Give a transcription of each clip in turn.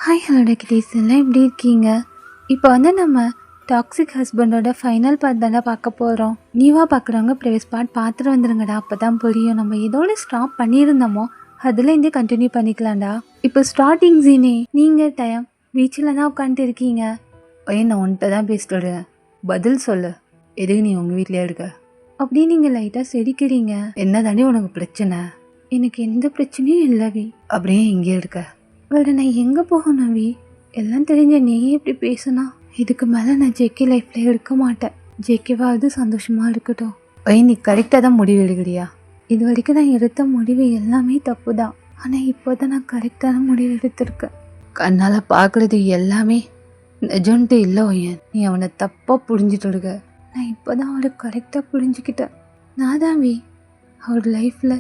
Hi hello டெக்கிடேஸ் எல்லாம் எப்படி இருக்கீங்க? இப்போ நம்ம டாக்ஸிக் ஹஸ்பண்டோட ஃபைனல் பார்ட் தானே பார்க்க போகிறோம். நீவாக பார்க்குறவங்க ப்ரீவியஸ் பார்ட் பார்த்துட்டு வந்துருங்கடா, அப்போ தான் புரியும். நம்ம இதோட ஸ்டாப் பண்ணியிருந்தோமோ அதுலேருந்தே கண்டினியூ பண்ணிக்கலாம்டா. இப்போ ஸ்டார்டிங் சீனே நீங்கள் டைம் பீச்சில் தான் உட்காந்துட்டு இருக்கீங்க. நான் உன்கிட்ட தான் பேசிட்டு பதில் சொல்லு, எதுக்கு நீ உங்கள் வீட்டிலே இருக்க அப்படி நீங்கள் லைட்டாக சிரிக்கிறீங்க. என்ன தானே உனக்கு பிரச்சனை? எனக்கு எந்த பிரச்சனையும் இல்லை வி. அப்படியே இங்கே இருக்க வேறு நான் எங்கே போகணும் வி? எல்லாம் தெரிஞ்ச நீ எப்படி பேசுனா? இதுக்கு மேலே நான் ஜேகே லைஃப்பில் இருக்க மாட்டேன். ஜேகேவாவது சந்தோஷமாக இருக்கட்டும். நீ கரெக்டாக தான் முடிவு எடுக்கிறியா? இது வரைக்கும் நான் எடுத்த முடிவு எல்லாமே தப்பு தான். ஆனால் இப்போ தான் நான் கரெக்டான முடிவு எடுத்திருக்கேன். கண்ணால் பார்க்குறது எல்லாமே நிஜம்ட்டு இல்லை ஒய்யன். நீ அவனை தப்பாக புரிஞ்சுட்டு இருக்க. நான் இப்போ தான் அவரை கரெக்டாக புரிஞ்சுக்கிட்டேன். நான் தான் வி அவர் லைஃப்பில்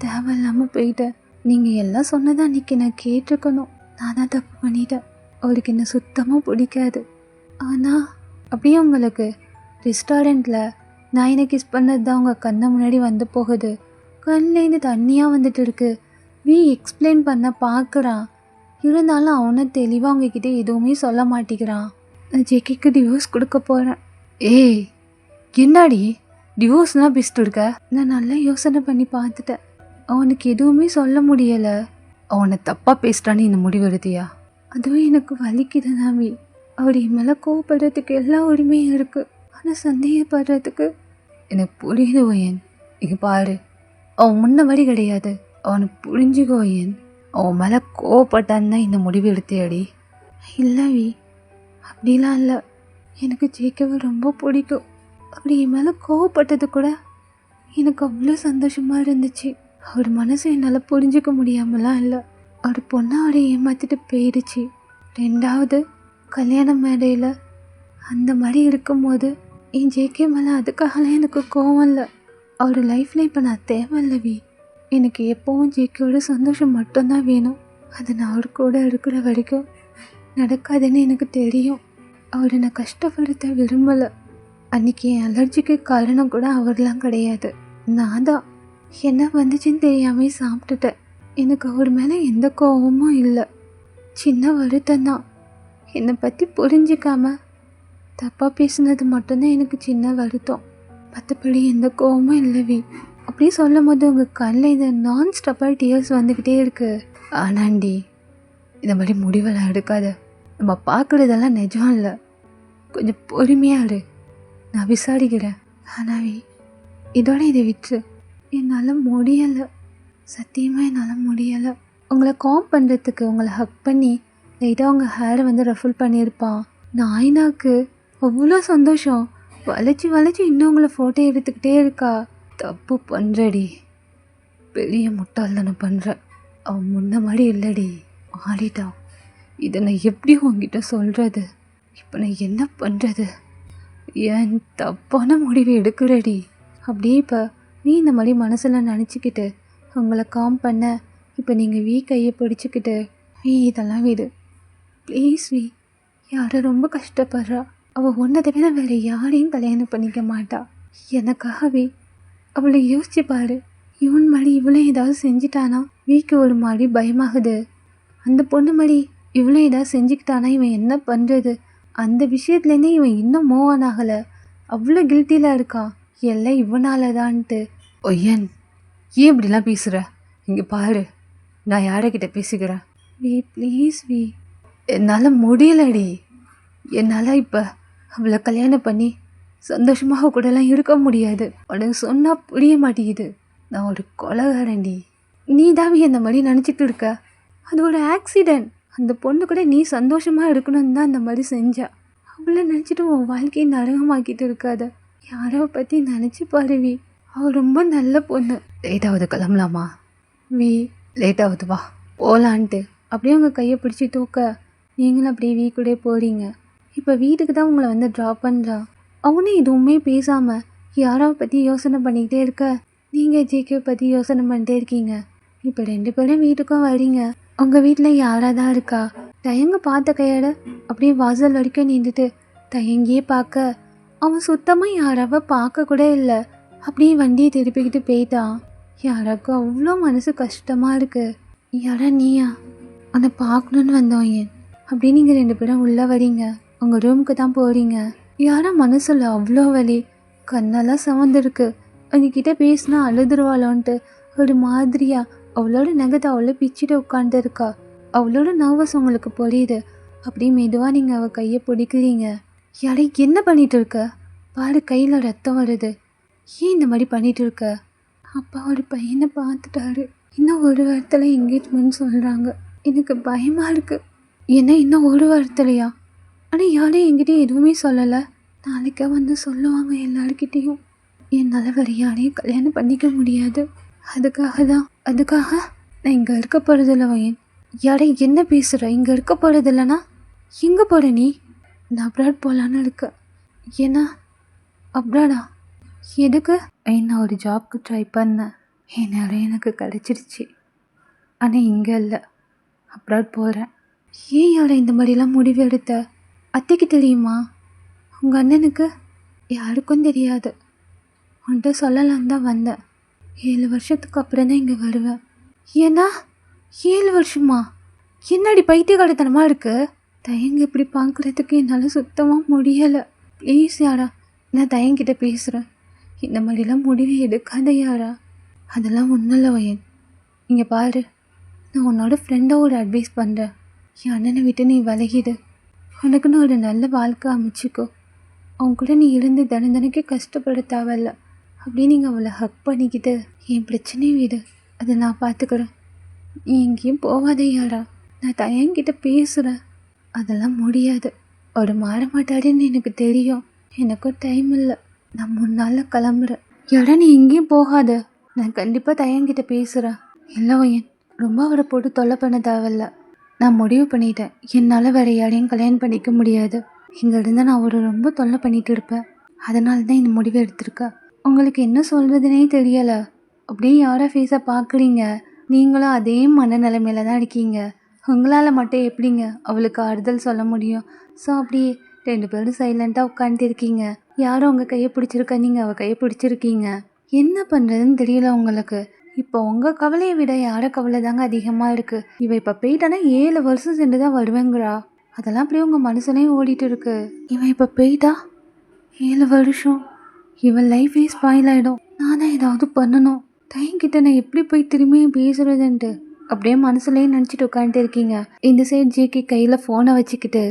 தேவையில்லாமல் போயிட்டேன். நீங்கள் எல்லாம் சொன்னதான் அன்றைக்கி நான் கேட்டிருக்கணும். நான் தான் தப்பு பண்ணிட்டேன். அவருக்கு என்ன சுத்தமாக பிடிக்காது. ஆனால் அப்படியே உங்களுக்கு ரெஸ்டாரண்ட்டில் நான் என்ன கிஸ் பண்ணது தான் உங்கள் கண்ணை முன்னாடி வந்து போகுது. கண்ணிலேருந்து தண்ணியாக வந்துட்டு இருக்கு. வி எக்ஸ்பிளைன் பண்ண பார்க்குறான். இருந்தாலும் அவனை தெளிவாக உங்ககிட்ட எதுவுமே சொல்ல மாட்டேங்கிறான். நான் ஜேகேக்கு டிவோர்ஸ் கொடுக்க போகிறேன். ஏய் என்னாடி டிவோர்ஸ்லாம் பேசிட்டு இருக்க? நான் நல்லா யோசனை பண்ணி பார்த்துட்டேன். அவனுக்கு எதுவுமே சொல்ல முடியலை. அவனை தப்பாக பேசிட்டான்னு இந்த முடிவு எடுத்தியா? அதுவும் எனக்கு வலிக்குது நாமி. அவர் என் மேலே கோவப்படுறதுக்கு எல்லா உரிமையும் இருக்குது. ஆனால் சந்தேகப்படுறதுக்கு எனக்கு புரியுது ஓயன். இங்கே பாரு, அவன் முன்னபடி கிடையாது. அவனை புரிஞ்சுக்கோ ஓயன். அவன் மேலே கோவப்பட்டான்னு தான் இந்த முடிவு எடுத்தியாடி? இல்லை வி, அப்படிலாம் இல்லை. எனக்கு ஜேகேவை ரொம்ப பிடிக்கும். அப்படி என் மேலே கோவப்பட்டது கூட எனக்கு அவ்வளோ சந்தோஷமாக இருந்துச்சு. அவர் மனசை என்னால் புரிஞ்சிக்க முடியாமலாம் இல்லை. அவர் பொண்ணை அவரை ஏமாற்றிட்டு போயிடுச்சு. ரெண்டாவது கல்யாண மேடையில் அந்த மாதிரி இருக்கும்போது என் ஜேகே மேலே அதுக்காகலாம் எனக்கு கோவம் இல்லை. அவர் லைஃப்பில் இப்போ நான் தேவையில்லவி. எனக்கு எப்போவும் ஜேகேவோட சந்தோஷம் மட்டும்தான் வேணும். அது நான் அவர் கூட இருக்கிற வரைக்கும் நடக்காதுன்னு எனக்கு தெரியும். அவரை நான் கஷ்டப்படுத்த விரும்பலை. அன்றைக்கி என் அலர்ஜிக்கு காரணம் கூட அவர்லாம் கிடையாது. நான் தான் என்ன வந்துச்சுன்னு தெரியாமே சாப்பிட்டுட்டேன். எனக்கு அவர் மேலே எந்த கோபமும் இல்லை. சின்ன வருத்தம் தான். என்னை பற்றி புரிஞ்சிக்காம தப்பாக பேசுனது மட்டும்தான் எனக்கு சின்ன வருத்தம். மற்றபடி எந்த கோபமும் இல்லைவி. அப்படி சொல்லும் போது உங்கள் கண்ணில் இந்த நான் ஸ்டாப்பாக டியர்ஸ் வந்துக்கிட்டே இருக்கு. ஆனாண்டி இந்த மாதிரி முடிவெல்லாம் எடுக்காத. நம்ம பார்க்குறதெல்லாம் நிஜம் இல்லை. கொஞ்சம் பொறுமையாக இரு, நான் விசாரிக்கிறேன். ஆனாவி இதோட இதை விட்டு என்னால் முடியலை. சத்தியமாக என்னால் முடியலை. உங்களை காம் பண்ணுறதுக்கு உங்களை ஹக் பண்ணி லைட்டாக உங்கள் ஹேரை ரஃபுல் பண்ணியிருப்பான். நாயினாக்கு அவ்வளோ சந்தோஷம். வளைச்சி வளைச்சி இன்னும் உங்களை ஃபோட்டோ எடுத்துக்கிட்டே இருக்கா. தப்பு பண்ணுறடி, பெரிய முட்டாள் தானே பண்ணுற. அவன் முன்ன மாதிரி இல்லடி, ஆடிட்டான். இதை நான் எப்படி உங்ககிட்ட சொல்கிறது? இப்போ நான் என்ன பண்ணுறது? ஏன் தப்பான முடிவு எடுக்கிறடி? அப்படியே இப்போ நீ இந்த மாதிரி மனசில் நினச்சிக்கிட்டு உங்களை காம் பண்ண. இப்போ நீங்கள் வீ கையை பிடிச்சிக்கிட்டு இதெல்லாம் விடு ப்ளீஸ் வி. யாரை ரொம்ப கஷ்டப்படுறா. அவள் ஒன்றை தவிர வேறு யாரையும் கல்யாணம் பண்ணிக்க மாட்டா. எனக்காகவே அவளை யோசிச்சு பாரு. இவன் மாதிரி இவ்வளோ ஏதாவது செஞ்சிட்டானா வீக்கு ஒரு மாதிரி பயமாகுது. அந்த பொண்ணு மாதிரி இவ்வளோ ஏதாவது செஞ்சுக்கிட்டானா இவன் என்ன பண்ணுறது? அந்த விஷயத்துலேருந்தே இவன் இன்னும் மூவ் ஆன் ஆகலை. அவ்வளோ கில்ட்டியில் இருக்கா. எல்லாம் இவனால தான்ட்டு. ஒய்யன், ஏன் இப்படிலாம் பேசுகிற? இங்கே பாரு, நான் யார்கிட்ட பேசிக்கிறேன். வி ப்ளீஸ் வி, என்னால் முடியலடி. என்னால் இப்போ அவளை கல்யாணம் பண்ணி சந்தோஷமாக கூடலாம் இருக்க முடியாது. உனக்கு சொன்னால் புரிய மாட்டேங்குது. நான் ஒரு கொலைகாரண்டி. நீ தான் அந்த மாதிரி நினச்சிட்டு இருக்க. அது ஒரு ஆக்சிடெண்ட். அந்த பொண்ணு கூட நீ சந்தோஷமாக இருக்கணும்னு தான் அந்த மாதிரி செஞ்சா. அவளை நினச்சிட்டு உன் வாழ்க்கையை நரகமாக்கிட்டு இருக்காத. யாரோ பற்றி நினச்சி பாரு வி. அவள் ரொம்ப நல்ல பொண்ணு. லேட்டாவது கிளம்பலாமா வி? லேட்டாவது வா போகலான்ட்டு அப்படியே உங்கள் கையை பிடிச்சி தூக்க நீங்களும் அப்படியே வீ கூட போகிறீங்க. இப்போ வீட்டுக்கு தான் உங்களை ட்ராப் பண்ணுறா. அவனே எதுவுமே பேசாமல் யாரோ பற்றி யோசனை பண்ணிக்கிட்டே இருக்க. நீங்கள் ஜேகே பற்றி யோசனை பண்ணிட்டே இருக்கீங்க. இப்போ 2 பேரும் வீட்டுக்கும் வரீங்க. உங்கள் வீட்டில் யாராக தான் இருக்கா. தயங்க பார்த்த கையோட அப்படியே வாசல் வரைக்கும் நின்றுட்டு தயங்கியே பார்க்க அவன் சுத்தமாக யாராவ பார்க்க கூட இல்லை. அப்படியே வண்டியை திருப்பிக்கிட்டு போயிட்டான். யாராக்கும் அவ்வளோ மனசு கஷ்டமாக இருக்குது. யாரா நீயா? உன்னை பார்க்கணுன்னு வந்தோம் ஏன் அப்படி நீங்கள் 2 பேரும் உள்ளே வரீங்க. உங்கள் ரூமுக்கு தான் போகிறீங்க. யாரோ மனசில் அவ்வளோ வலி, கண்ணெல்லாம் சவந்திருக்கு. உங்ககிட்ட பேசினா அழுதுருவாளோன்ட்டு ஒரு மாதிரியா அவளோட நகத்தை அவ்வளோ பிச்சுட்டு உட்காந்து இருக்கா. அவளோட நர்வஸ் உங்களுக்கு புரியுது. அப்படி மெதுவாக நீங்கள் அவள் கையை பிடிக்கிறீங்க. யாரை என்ன பண்ணிட்டு இருக்க பாரு, கையில் ரத்தம் வருது. ஏன் இந்த மாதிரி பண்ணிட்டு இருக்க? அப்பா ஒரு பையனை பார்த்துட்டாரு. இன்னும் ஒரு வாரத்தில் என்கேஜ்மெண்ட் சொல்கிறாங்க. எனக்கு பயமாக இருக்குது. என்ன இன்னும் ஒரு வாரத்துலையா? ஆனால் யாரையும் என்கிட்ட எதுவுமே சொல்லலை. நாளைக்கே வந்து சொல்லுவாங்க எல்லாருக்கிட்டேயும். என்னால் வேறு யாரையும் கல்யாணம் பண்ணிக்க முடியாது. அதுக்காக நான் இங்கே இருக்க போகிறதில்ல வயன். யாரை என்ன பேசுகிற? இங்கே இருக்க போகிறதில்லனா எங்கே போகிற நீ? நான் அப்ராட் போகலான்னு இருக்க. ஏன்னா அப்ராடா? எதுக்கு? நான் ஒரு ஜாப்க்கு ட்ரை பண்ணேன். என்னால் எனக்கு கிடச்சிருச்சு. ஆனால் இங்கே இல்லை, அப்ராட் போகிறேன். ஏன் யாரை இந்த மாதிரிலாம் முடிவு எடுத்த? அத்தைக்கு தெரியுமா? உங்கள் அண்ணனுக்கு? யாருக்கும் தெரியாது. உன்கிட்ட சொல்லலான்னு தான் வந்தேன். 7 வருஷத்துக்கு அப்புறம் தான் இங்கே வருவேன். ஏன்னா 7 வருஷமா? என்னடி பைத்தியக்காரத்தனமாக இருக்கு? தயங்க இப்படி பார்க்குறதுக்கு என்னால் சுத்தமாக முடியலை. ப்ளீஸ் யாரா, நான் தயங்கிட்ட பேசுகிறேன். இந்த மாதிரிலாம் முடிவு எடுக்காத யாரா. அதெல்லாம் ஒன்றும் இல்லை வயன். இங்கே பாரு, நான் உன்னோட ஃப்ரெண்டாக ஒரு அட்வைஸ் பண்ணுறேன். என் அண்ணனை விட்டு நீ விலகிடு. உனக்குன்னு ஒரு நல்ல வாழ்க்கை அமைச்சிக்கோ. அவங்க கூட நீ இருந்து தினக்கு கஷ்டப்பட தேவையில்ல. அப்படியே நீங்கள் அவளை ஹக் பண்ணிக்கிட்டு என் பிரச்சனையும் விடு, அதை நான் பார்த்துக்கிறேன். நீ எங்கேயும் போகாதே யாரா. நான் தயங்கிட்ட பேசுகிறேன். அதெல்லாம் முடியாது. ஒரு மாற மாட்டாருன்னு எனக்கு தெரியும். எனக்கும் டைம் இல்லை. நான் 3 நாளில் கிளம்புறேன். யாரா நீ எங்கேயும் போகாத. நான் கண்டிப்பாக தயங்கிட்ட பேசுகிறேன். இல்லை வயன், ரொம்ப அவரை போட்டு தொல்லை பண்ண தேவையில்ல. நான் முடிவு பண்ணிட்டேன். என்னால் வேறு யாரையும் கல்யாணம் பண்ணிக்க முடியாது. இங்கே இருந்தால் நான் அவரை ரொம்ப தொல்லை பண்ணிகிட்டு இருப்பேன். அதனால தான் இந்த முடிவை எடுத்திருக்கேன். உங்களுக்கு என்ன சொல்கிறதுனே தெரியலை. அப்படியே யாரை ஃபேஸை பார்க்குறீங்க. நீங்களும் அதே மனநிலைமையில தான் இருக்கீங்க. உங்களால் மட்டும் எப்படிங்க அவளுக்கு ஆறுதல் சொல்ல முடியும்? ஸோ அப்படியே 2 பேரும் சைலண்ட்டாக உட்காந்துட்டு இருக்கீங்க. யாரும் உங்கள் கையை பிடிச்சிருக்கா, நீங்கள் அவள் கையை பிடிச்சிருக்கீங்க. என்ன பண்ணுறதுன்னு தெரியல உங்களுக்கு. இப்போ உங்கள் கவலையை விட யாரை கவலை தாங்க அதிகமாக இருக்குது. இவள் இப்போ போயிட்டானா 7 வருஷம் சென்று தான் வருவேங்கிறா. அதெல்லாம் அப்படியே உங்கள் மனசுலேயும் ஓடிட்டு இருக்கு. இவன் இப்போ போயிட்டா 7 வருஷம் இவன் லைஃபே ஸ்பாயில் ஆகிடும். நான் தான் ஏதாவது பண்ணணும். டைம்கிட்ட நான் எப்படி போய் திரும்பியும் பேசுறதுன்ட்டு அப்படியே மனசுலேயே நினச்சிட்டு உட்காந்துட்டு இருக்கீங்க. இந்த சைடு ஜேகே கையில் ஃபோனை வச்சுக்கிட்டு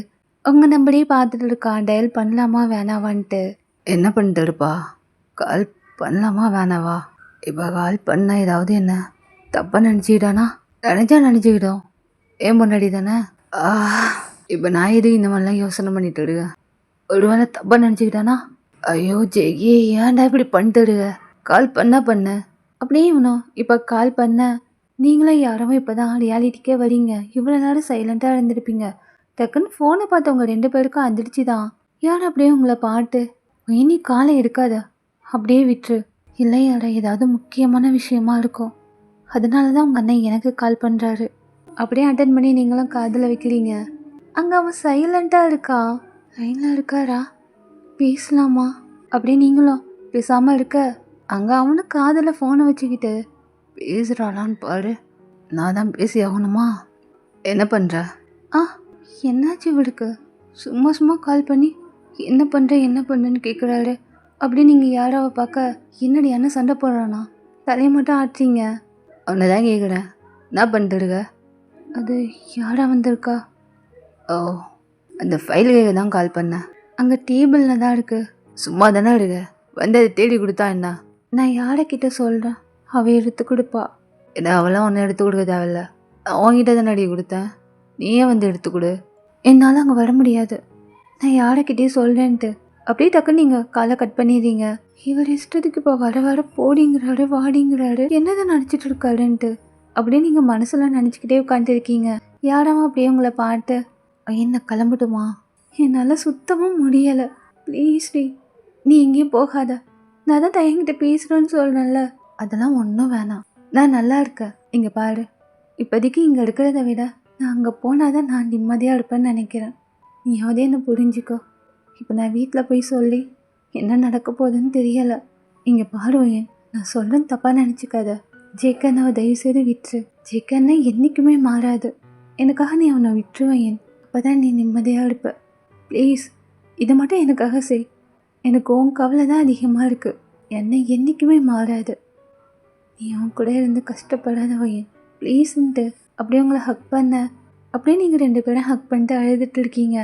உங்கள் நம்பரே பார்த்துட்டு இருக்கான். டயல் பண்ணலாமா வேணாவான்ட்டு. என்ன பண்ணிட்டு இருப்பா? கால் பண்ணலாமா வேணாவா? இப்போ கால் பண்ணால் ஏதாவது என்ன தப்பாக நினச்சிக்கிட்டானா? நினச்சிக்கிட்டோம். ஏன் முன்னாடி தானே. இப்போ நான் எதுவும் இந்த மாதிரிலாம் யோசனை பண்ணிட்டு இருக்கேன். ஒருவேளை தப்பாக நினச்சிக்கிட்டானா? ஐயோ ஜெயே, ஏன்டா இப்படி பண்ணிட்டுடுங்க. கால் பண்ண அப்படியே இவனும் இப்போ கால் பண்ண. நீங்களும் யாரும் இப்போ தான் ரியாலிட்டிக்கே வரீங்க. இவ்வளோ நேரம் சைலண்ட்டாக இருந்திருப்பீங்க. டக்குன்னு ஃபோனை பார்த்தவங்க 2 பேருக்கும் அதிர்ச்சி தான். யார் அப்படியே உங்களை பாட்டு இனி காலை எடுக்காத, அப்படியே விட்டுரு. இல்லை யாரா, ஏதாவது முக்கியமான விஷயமா இருக்கும். அதனால தான் உங்கள் அண்ணன் எனக்கு கால் பண்ணுறாரு. அப்படியே அட்டன் பண்ணி நீங்களும் காதில் வைக்கிறீங்க. அங்கே அவன் சைலண்ட்டாக இருக்கா. லைனில் இருக்காரா? பேசலாமா? அப்படியே நீங்களும் பேசாமல் இருக்க. அங்கே அவனு காதில் ஃபோனை வச்சுக்கிட்டு பேசுகிறாளான்னு பாரு. நான் தான் பேசி ஆகணுமா? என்ன பண்ணுற? என்னாச்சு இவளுக்கு? சும்மா கால் பண்ணி என்ன பண்ணுறேன்னு கேட்குறாரு. அப்படி நீங்கள் யாராவை பார்க்க என்னடி அண்ணன் சண்டை போடுறானா? தலையை மட்டும் ஆட்டுறீங்க. அவனை தான் கேட்குறேன், என்ன பண்ணிட்டுருக்க? அது யாரா வந்திருக்கா? ஓ, அந்த ஃபைலுக்கு தான் கால் பண்ணேன். அங்கே டேபிளில் தான் இருக்குது. சும்மா தானே இருக்க, வந்து அதை தேடி கொடுத்தா என்ன? நான் யாரைக்கிட்ட சொல்கிறேன், அவள் எடுத்து கொடுப்பா. ஏன்னா அவளாம் ஒன்றும் எடுத்து கொடுக்க தேவையில்ல. அவங்ககிட்ட தானே அடி கொடுத்தேன், நீயே வந்து எடுத்து கொடு. என்னால் அங்கே வர முடியாது, நான் யாரைக்கிட்டே சொல்கிறேன்ட்டு. அப்படியே டக்குன்னு நீங்கள் காலை கட் பண்ணிடுறீங்க. இவர் இஷ்டத்துக்கு இப்போ வர போடிங்கிறாரு வாடிங்கிறாரு, என்னதான் நினச்சிட்டு இருக்காருன்ட்டு அப்படியே நீங்கள் மனசில் நினச்சிக்கிட்டே உட்காந்துருக்கீங்க. யாராவும் அப்படியே உங்களை பாட்டு என்ன கிளம்பட்டுமா? என்னால் சுத்தமாக முடியலை. ப்ளீஸ் நீ எங்கேயும் போகாத. நான் தான் தயங்கிட்ட பேசுகிறேன்னு சொல்கிறேன்ல. அதெல்லாம் ஒன்றும் வேணாம், நான் நல்லா இருக்கேன். இங்கே பாரு, இப்போதைக்கு இங்கே இருக்கிறத விட நான் அங்கே போனால் தான் நான் நிம்மதியாக இருப்பேன்னு நினைக்கிறேன். நீயாவது என்ன புரிஞ்சுக்கோ. இப்போ நான் வீட்டில் போய் சொல்லி என்ன நடக்க போகுதுன்னு தெரியலை. இங்கே பாருவேன், நான் சொல்கிறேன் தப்பாக நினச்சிக்காத. ஜேக்கண்ணாவை தயவுசெய்து விட்டுரு. ஜேக்கண்ணா என்றைக்குமே மாறாது. எனக்காக நீ அவனை விட்டுருவேன். அப்போ தான் நீ நிம்மதியாக இருப்ப. ப்ளீஸ் இதை மட்டும் எனக்காக செய். எனக்கு உன் கவலை தான் அதிகமாக இருக்குது. என்னை என்றைக்குமே மாறாது. நீ அவன் கூட இருந்து கஷ்டப்படாத வையன் ப்ளீஸ்ன்ட்டு அப்படியே உங்களை ஹக் பண்ண. அப்படியே நீங்கள் 2 பேரும் ஹக் பண்ணிட்டு அழுதுட்டு இருக்கீங்க.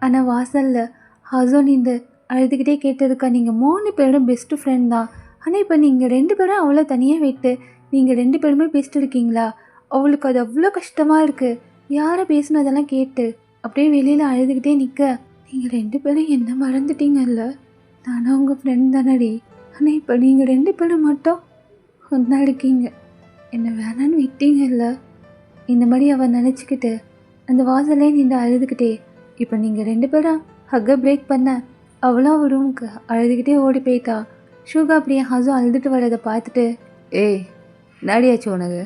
ஆனால் வாசலில் ஹசோ நின்று அழுதுகிட்டே கேட்டிருக்கா, நீங்கள் 3 பேரும் பெஸ்ட்டு ஃப்ரெண்ட் தான். ஆனால் இப்போ நீங்கள் 2 பேரும் அவ்வளோ தனியாக விட்டு நீங்கள் 2 பேருமே பேசிட்டு இருக்கீங்களா? அவளுக்கு அது அவ்வளோ கஷ்டமாக இருக்குது. யாரை பேசுனதெல்லாம் கேட்டு அப்படியே வெளியில் அழுதுகிட்டே நிற்க, நீங்கள் 2 பேரும் என்ன மறந்துட்டீங்கல்ல? நானும் உங்கள் ஃப்ரெண்ட் தானடி. ஆனால் இப்போ நீங்கள் 2 பேரும் மட்டும் ஒன்றா இருக்கீங்க. என்னை வேணான்னு விட்டீங்கல்ல? இந்த மாதிரி அவன் நினச்சிக்கிட்டு அந்த வாசலே நின்று அழுதுகிட்டே, இப்போ நீங்கள் 2 பேரும் ஹக்கை பிரேக் பண்ண அவ்வளோ ஒரு ரூமுக்கு அழுதுகிட்டே ஓடி போயிட்டா. ஷூகா அப்படியே ஹசோ அழுதுட்டு வரதை பார்த்துட்டு, ஏய் நாடியாச்சு உனக்கு,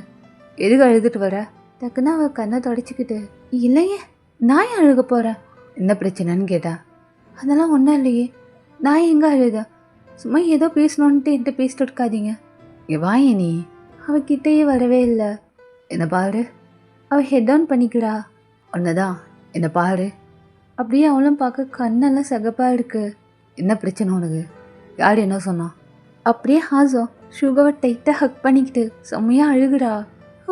எதுக்கு அழுதுட்டு வர? டக்குன்னு அவள் கண்ணை தொடச்சிக்கிட்டு, இல்லையே நான் ஏன் அழுக போகிறேன், என்ன பிரச்சனைன்னு கேட்டா. அதெல்லாம் ஒன்றும் இல்லையே, நான் எங்கே அழுத, சும்மா ஏதோ பேசணுன்ட்டு என்கிட்ட பேசிட்டு இருக்காதீங்க. இங்கே வாயே நீ. அவகிட்டேயே வரவே இல்லை. என்னை பாரு. அவள் ஹெட் டவுன் பண்ணிக்கிறா. ஒன்றுதான் என்னை பாரு. அப்படியே அவளும் பார்க்க கண்ணெல்லாம் சகப்பாக இருக்குது. என்ன பிரச்சனை உனக்கு, யார் என்ன சொன்னான்? அப்படியே ஹாசோ ஷுகாவை டைட்டாக ஹக் பண்ணிக்கிட்டு செம்மையாக அழுகுறா.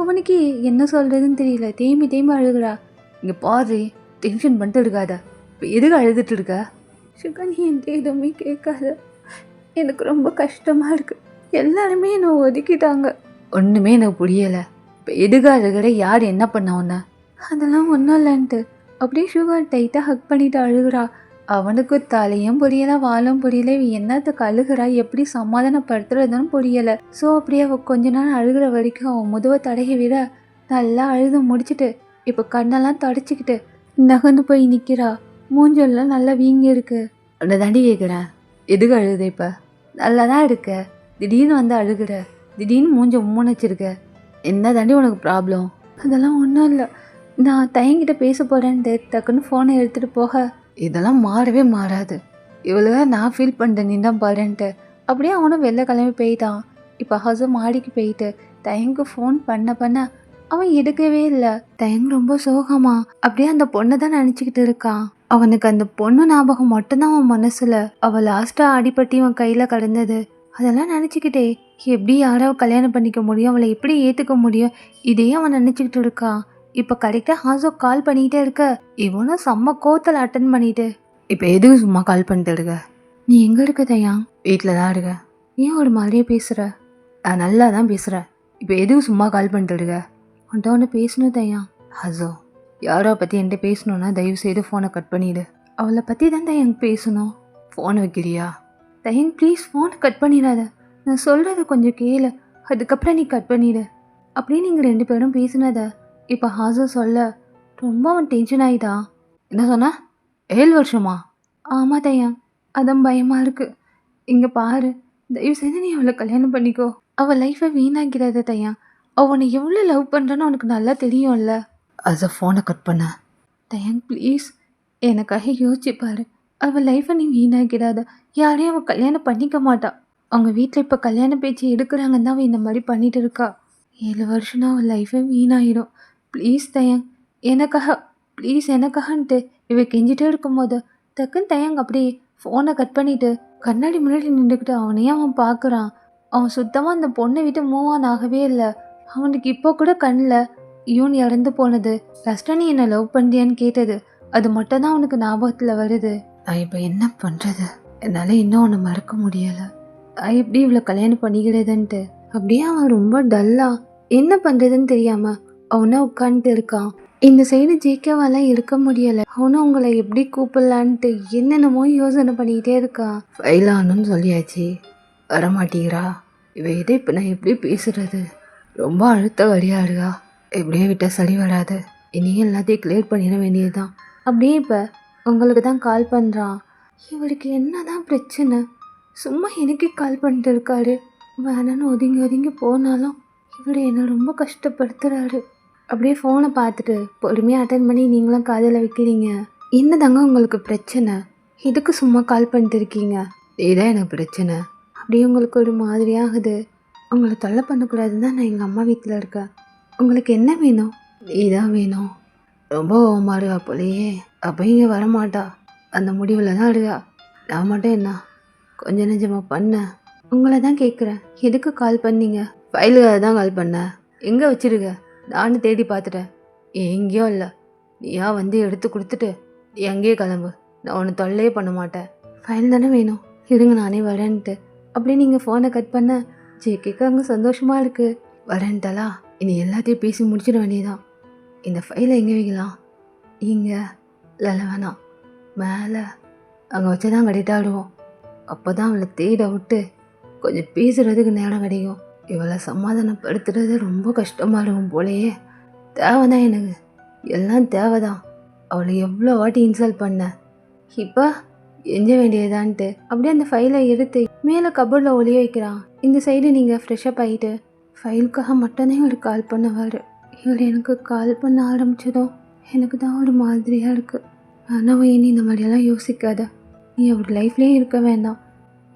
அவனுக்கு என்ன சொல்கிறதுன்னு தெரியல, தேம்பி தேம்பி அழுகுறா. இங்கே பாரு, டென்ஷன் பண்ணிட்டு இருக்காத, இப்போ எதுக்கு அழுதுட்டு இருக்க? ஷுகா நீ என்கிட்ட எதுவுமே கேட்காத, எனக்கு ரொம்ப கஷ்டமாக இருக்குது. எல்லாருமே என்னை ஒதுக்கிட்டாங்க. ஒன்றுமே எனக்கு புரியலை. இப்போ எதுக்கு அழுகிற, யார் என்ன பண்ண உன்ன? அதெல்லாம் ஒன்றும் இல்லைன்ட்டு அப்படியே ஷுகர் டைட்டாக ஹக் பண்ணிட்டு அழுகுறா. அவனுக்கு தலையும் புரியலை, வாலும் புரியலை. என்னத்துக்கு அழுகிறா, எப்படி சமாதானப்படுத்துறதுன்னு புரியலை. ஸோ அப்படியே அவள் கொஞ்ச நேரம் அழுகிற வரைக்கும் அவன் முதுவை தடகி விட நல்லா அழுது முடிச்சுட்டு இப்போ கண்ணெல்லாம் தொடச்சிக்கிட்டு நகர்ந்து போய் நிற்கிறா. மூஞ்செல்லாம் நல்லா வீங்கி இருக்கு. அந்த தாண்டி கேட்குறேன், எதுக்கு அழுகுது? இப்போ நல்லா தான் இருக்க, திடீர்னு வந்து அழுகுற, திடீர்னு மூஞ்ச உம்முனைச்சிருக்க, என்ன தாண்டி உனக்கு ப்ராப்ளம்? அதெல்லாம் ஒன்றும் இல்லை, நான் தயங்கிட்ட பேச போகிறேன்ட்டு டக்குன்னு ஃபோனை எடுத்துகிட்டு போக, இதெல்லாம் மாறவே மாறாது, இவ்வளோ நான் ஃபீல் பண்ணுறேன் நீ தான் பாருன்ட்டு அப்படியே அவனும் வெளில கிளம்பி போயிட்டான். இப்போ ஹசோ மாடிக்கு போயிட்டு தயங்கு ஃபோன் பண்ண அவன் எடுக்கவே இல்லை. தயங்கு ரொம்ப சோகமா அப்படியே அந்த பொண்ணை தான் நினச்சிக்கிட்டு இருக்கான். அவனுக்கு அந்த பொண்ணு ஞாபகம் மட்டும்தான் அவன் மனசில். அவள் லாஸ்ட்டாக அடிபட்டு அவன் கையில் கடந்தது அதெல்லாம் நினச்சிக்கிட்டே எப்படி யாராவது கல்யாணம் பண்ணிக்க முடியும், அவளை எப்படி ஏற்றுக்க முடியும், இதையே அவன் நினச்சிக்கிட்டு இருக்கான். இப்போ கரெக்டாக ஹாசோ கால் பண்ணிக்கிட்டே இருக்க, இவனும் செம்ம கோத்தில் அட்டன் பண்ணிட்டு, இப்போ எதுக்கு சும்மா கால் பண்ணிட்டு இருக்க? நீ எங்கே இருக்க தயா? வீட்டில் தான் இருக்க. ஏன் ஒரு மாதிரியே பேசுகிற? நான் நல்லா தான் பேசுகிறேன், இப்போ எதுக்கு சும்மா கால் பண்ணிட்டு இருக்க? உன்ட்ட ஒன்று பேசணும் தயா. ஹாசோ, யாரோ பற்றி என்கிட்ட பேசணுன்னா தயவு செய்து ஃபோனை கட் பண்ணிவிடு. அவளை பற்றி தான் தயங் பேசணும். ஃபோனை வைக்கிறியா? தயங் ப்ளீஸ் ஃபோனை கட் பண்ணிடாத, நான் சொல்கிறத கொஞ்சம் கேளு, அதுக்கப்புறம் நீ கட் பண்ணிடு. அப்படியே நீங்கள் 2 பேரும் பேசினத இப்போ ஹாசோ சொல்ல ரொம்ப அவன் டென்ஷன் ஆகிட்டான். என்ன சொன்னா? 7 வருஷமா? ஆமாம் தயங், அதான் பயமாக இருக்குது. இங்கே பாரு, தயவு செய்து நீ அவளை கல்யாணம் பண்ணிக்கோ. அவள் லைஃப்பை வீணாக்கிறாத தயங், அவனை எவ்வளோ லவ் பண்ணுறான்னு உனக்கு நல்லா தெரியும்ல. அதை ஃபோனை கட் பண்ண. தயங் ப்ளீஸ் எனக்காக யோசிச்சுப்பாரு, அவள் லைஃப்பை நீ வீணாக்கிறாத. யாரையும் அவள் கல்யாணம் பண்ணிக்க மாட்டா. அவங்க வீட்டில் இப்போ கல்யாண பேச்சு எடுக்கிறாங்கன்னு தான் அவள் இந்த மாதிரி பண்ணிட்டு இருக்கா. 7 வருஷம்னா அவள் லைஃபே வீணாயிடும். ப்ளீஸ் தயங் எனக்காக, ப்ளீஸ் எனக்காகன்ட்டு இவ கெஞ்சிட்டே இருக்கும்போது டக்குன்னு தயங் அப்படியே ஃபோனை கட் பண்ணிவிட்டு கண்ணாடி முன்னாடி நின்றுக்கிட்டு அவனையே அவன் பார்க்குறான். அவன் சுத்தமாக அந்த பொண்ணை விட்டு மூவ் ஆன் ஆகவே இல்லை. அவனுக்கு இப்போ கூட கண்ணில் யூன் இறந்து போனது, லாஸ்ட்டாக நீ என்னை லவ் பண்ணுறியான்னு கேட்டது, அது மட்டும் தான் அவனுக்கு ஞாபகத்தில் வருது. நான் இப்போ என்ன பண்ணுறது, என்னால் இன்னும் அவனை மறக்க முடியலை. நான் எப்படி இவ்வளோ கல்யாணம் பண்ணிக்கிறதுன்ட்டு அப்படியே அவன் ரொம்ப டல்லாக என்ன பண்ணுறதுன்னு தெரியாமல் அவனை உட்காந்துட்டு இருக்கான். இந்த சைடு ஜேகேவாலாம் இருக்க முடியலை. அவனும் உங்களை எப்படி கூப்பிடலான்ட்டு என்னென்னமோ யோசனை பண்ணிக்கிட்டே இருக்கான். ஃபைலானுன்னு சொல்லியாச்சு, வரமாட்டேங்கிறா. இவ இதை இப்போ நான் எப்படி பேசுறது, ரொம்ப அழுத்த வழியாக இருக்கா. எப்படியே விட்டால் சரி வராது, இனியும் எல்லாத்தையும் கிளியர் பண்ணிட வேண்டியது தான். அப்படியே இப்போ உங்களுக்கு தான் கால் பண்ணுறான். இவருக்கு என்ன தான் பிரச்சனை, சும்மா எனக்கே கால் பண்ணிட்டு இருக்காரு. வேணான்னு ஒதுங்கி ஒதுங்கி போனாலும் இவர் என்னை ரொம்ப கஷ்டப்படுத்துகிறாரு. அப்படியே ஃபோனை பார்த்துட்டு பொறுமையாக அட்டன் பண்ணி நீங்களும் காதில் வைக்கிறீங்க. என்ன தாங்க உங்களுக்கு பிரச்சனை, எதுக்கு சும்மா கால் பண்ணிட்டு இருக்கீங்க? இதுதான் எனக்கு பிரச்சனை. அப்படியே உங்களுக்கு ஒரு மாதிரியாகுது. உங்களை தொல்லை பண்ணக்கூடாதுன்னு தான் நான் எங்கள் அம்மா வீட்டில் இருக்கேன். உங்களுக்கு என்ன வேணும்? இதான் வேணும். ரொம்ப ஓமா இருக்கா போலையே. அப்போ இங்கே வரமாட்டா, அந்த முடிவில் தான் இருக்கா. நான் மட்டும் என்ன கொஞ்சம் நெஞ்சமாக பண்ணேன். உங்களை தான் கேட்குறேன், எதுக்கு கால் பண்ணீங்க? ஃபைலுக்காக தான் கால் பண்ணேன். எங்கே வச்சிருக்க? நானும் தேடி பார்த்துட்டேன், எங்கேயும் இல்லை. நீயா வந்து எடுத்து கொடுத்துட்டு நீ அங்கேயே கிளம்பு. நான் உன்னை தொல்லையே பண்ண மாட்டேன். ஃபைல் தானே வேணும், இருங்க நானே வரேன்ட்டு அப்படியே நீங்கள் ஃபோனை கட் பண்ண ஜேகேக்கு அங்கே சந்தோஷமாக இருக்குது. வரேன்ட்டாலா? இனி எல்லாத்தையும் பேசி முடிச்சிட வேண்டியதான். இந்த ஃபைலை எங்கே வைக்கலாம்? இங்கே இல்லை, வேணாம், மேலே அங்கே வச்சுதான் கட்டிட்டாடுவோம். அப்போ தான் அவளை தேட விட்டு கொஞ்சம் பேசுகிறதுக்கு நேரம் கிடைக்கும். இவளை சமாதானப்படுத்துறது ரொம்ப கஷ்டமாக இருக்கும் போலையே. தேவைதான் எனக்கு, எல்லாம் தேவைதான். அவளை எவ்வளோ வாட்டி இன்சல்ட் பண்ண, இப்போ எஞ்ச வேண்டியதான்ட்டு அப்படியே அந்த ஃபைலை எடுத்து மேலே கபோர்டில் ஒளிய வைக்கிறான். இந்த சைடு நீங்கள் ஃப்ரெஷ்அப் ஆகிட்டு ஃபைலுக்காக மட்டும்தான் இவர் கால் பண்ணுவார். இவர் எனக்கு கால் பண்ண ஆரம்பிச்சதும் எனக்கு தான் ஒரு மாதிரியாக இருக்குது. ஆனால் நீ இந்த மாதிரியெல்லாம் யோசிக்காத, நீ அவர் லைஃப்லேயே இருக்க வேண்டாம்.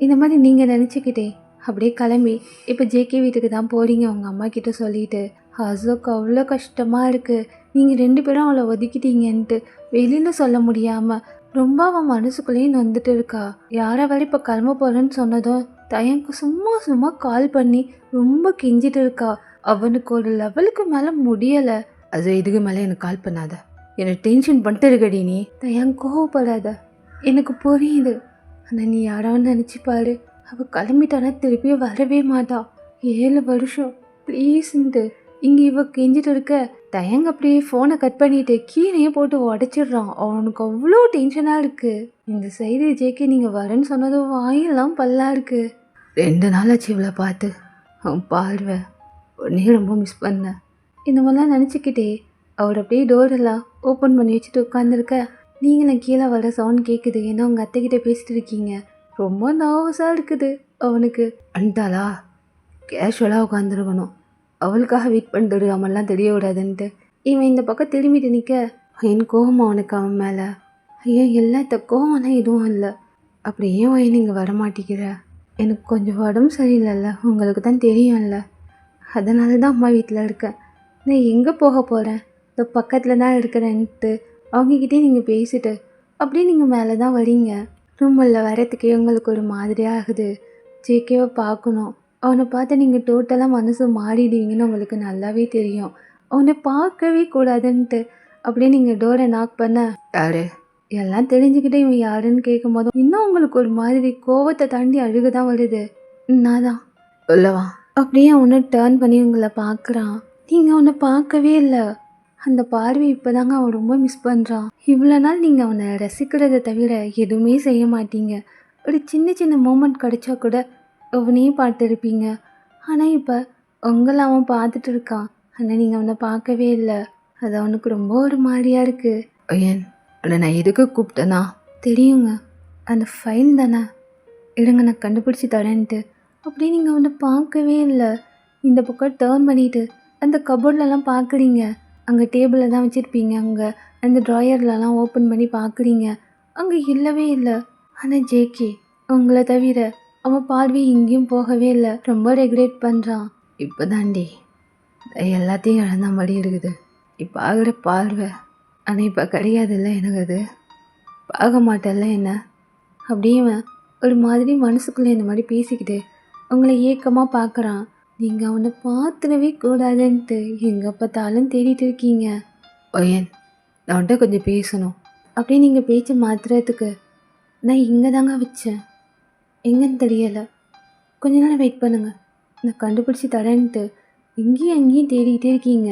இந்த மாதிரி நீங்கள் நினச்சிக்கிட்டே அப்படியே கிளம்பி இப்போ ஜேகே வீட்டுக்கு தான் போகிறீங்க. உங்கள் அம்மா கிட்ட சொல்லிட்டு அசோக்கு அவ்வளோ கஷ்டமாக இருக்குது, நீங்கள் 2 பேரும் அவளை ஒதுக்கிட்டீங்கன்ட்டு வெளியில் சொல்ல முடியாமல் ரொம்ப அவன் மனசுக்குள்ளேயும் வந்துட்டு இருக்கா. யாரை வரை இப்போ கிளம்ப போகிறேன்னு சொன்னதும் தயங்கு சும்மா சும்மா கால் பண்ணி ரொம்ப கெஞ்சிட்டு இருக்கா. அவனுக்கு ஒரு லெவலுக்கு மேலே முடியலை. அது இதுக்கு மேலே எனக்கு கால் பண்ணாத, என்னை டென்ஷன் பண்ணிட்டு இருக்கடி நீ. தயங் கோவப்படாத, எனக்கு புரியுது. ஆனால் நீ யாராவது நினச்சி பாரு, அவள் கிளம்பிட்டானா திருப்பி வரவே மாட்டா. 7 வருஷம் ப்ளீஸ்ன்ட்டு இங்கே இவ கெஞ்சிட்டு இருக்க. தயங்க அப்படியே ஃபோனை கட் பண்ணிட்டு கீழே போட்டு உடச்சிடுறான். அவனுக்கு அவ்வளோ டென்ஷனாக இருக்குது. இந்த சைடு ஜேகே நீங்கள் வரேன்னு சொன்னதும் வாயெல்லாம் பல்லா இருக்குது. 2 நாள் ஆச்சு இவளை பார்த்து. அவன் பார்வை உடனே ரொம்ப மிஸ் பண்ணேன். இந்த மாதிரிலாம் நினச்சிக்கிட்டே அவர் அப்படியே டோரெல்லாம் ஓப்பன் பண்ணி வச்சுட்டு உட்காந்துருக்க. நீங்களும் கீழே வர சவுண்ட் கேட்குது, ஏன்னா உங்கள் அத்தைக்கிட்ட பேசிட்டு இருக்கீங்க. ரொம்ப நர்வஸாக இருக்குது அவனுக்கு. அண்டாளா கேஷுவலாக உட்காந்துருக்கணும், அவளுக்காக வெயிட் பண்ணிட்டு இருக்காமல்லாம் தெரிய விடாதுன்ட்டு இவன் இந்த பக்கம் திரும்பிட்டு நிற்க என் கோபம் அவனுக்கு அவன் மேலே. ஐயோ எல்லாத்த கோவம்லாம் எதுவும் இல்லை. அப்படி ஏன் வயன் இங்கே வரமாட்டேங்கிற? எனக்கு கொஞ்சம் உடம்பு சரியில்லைல்ல, உங்களுக்கு தான் தெரியும்ல, அதனால தான் அம்மா வீட்டில் இருக்கேன். நான் எங்கே போக போகிறேன், இந்த பக்கத்தில் தான் இருக்கிறேன்ட்டு அவங்கக்கிட்டே நீங்கள் பேசிட்டு அப்படியே நீங்கள் மேலே தான் வரீங்க. ரூமில் வரத்துக்கே உங்களுக்கு ஒரு மாதிரியாக ஆகுது. ஜேகேவை பார்க்கணும், அவனை பார்த்து நீங்கள் டோட்டலாக மனசு மாறிடுவீங்கன்னு உங்களுக்கு நல்லாவே தெரியும். அவனை பார்க்கவே கூடாதுன்ட்டு அப்படியே நீங்கள் டோரை நாக் பண்ண யாரு எல்லாம் தெரிஞ்சுக்கிட்டே இவன் யாருன்னு கேட்கும் போதும் இன்னும் உங்களுக்கு ஒரு மாதிரி கோவத்தை தாண்டி அழுக தான் வருது. நான் தான் சொல்லவா? அப்படியே அவனை டேர்ன் பண்ணி உங்களை பார்க்குறான். நீங்கள் அவனை பார்க்கவே இல்லை. அந்த பார்வை இப்போதாங்க அவன் ரொம்ப மிஸ் பண்ணுறான். இவ்வளோ நாள் நீங்கள் அவனை ரசிக்கிறத தவிர எதுவுமே செய்ய மாட்டீங்க. ஒரு சின்ன சின்ன மூமெண்ட் கிடைச்சா கூட அவனையும் பார்த்துருப்பீங்க. ஆனால் இப்போ உங்களை அவன் பார்த்துட்டு இருக்கான், ஆனால் நீங்கள் அவனை பார்க்கவே இல்லை. அது அவனுக்கு ரொம்ப ஒரு மாதிரியாக இருக்குது. ஐயன், உன்னை நான் எதுக்கு கூப்பிட்டேனா? தெரியுங்க, அந்த ஃபைல் தானே, இருங்க நான் கண்டுபிடிச்சி தரேன்ட்டு அப்படியே நீங்கள் அவனை பார்க்கவே இல்லை. இந்த பக்கம் டேர்ன் பண்ணிவிட்டு அந்த கபோர்ட்லலாம் பார்க்குறீங்க. அங்கே டேபிளில் தான் வச்சுருப்பீங்க, அங்கே அந்த ட்ராயர்லலாம் ஓப்பன் பண்ணி பார்க்குறீங்க, அங்கே இல்லவே இல்லை. ஆனால் ஜேகே உங்களை தவிர அவன் பார்வை எங்கேயும் போகவே இல்லை. ரொம்ப ரெகுலேட் பண்ணுறான். இப்போ தாண்டி எல்லாத்தையும் இழந்த மாதிரி இருக்குது. இப்போ ஆகிற பார்வை ஆனால் இப்போ கிடையாதுல்ல எனக்கு. அது பார்க்க மாட்டேன்ல என்ன. அப்படியே ஒரு மாதிரி மனசுக்குள்ளே இந்த மாதிரி பேசிக்கிட்டு உங்களை ஏக்கமாக பார்க்குறான். நீங்கள் அவனை பார்த்துடவே கூடாதுன்ட்டு எங்கே பார்த்தாலும் தேடிட்டு இருக்கீங்க. ஒயன், நான் வந்துட்டு கொஞ்சம் பேசணும். அப்படியே நீங்கள் பேச்சை மாற்றுறதுக்கு நான் இங்கே தாங்க வச்சேன், எங்கன்னு தெரியலை. கொஞ்ச நேரம் வெயிட் பண்ணுங்கள், நான் கண்டுபிடிச்சி தரேன்ட்டு இங்கேயும் அங்கேயும் தேடிக்கிட்டே இருக்கீங்க.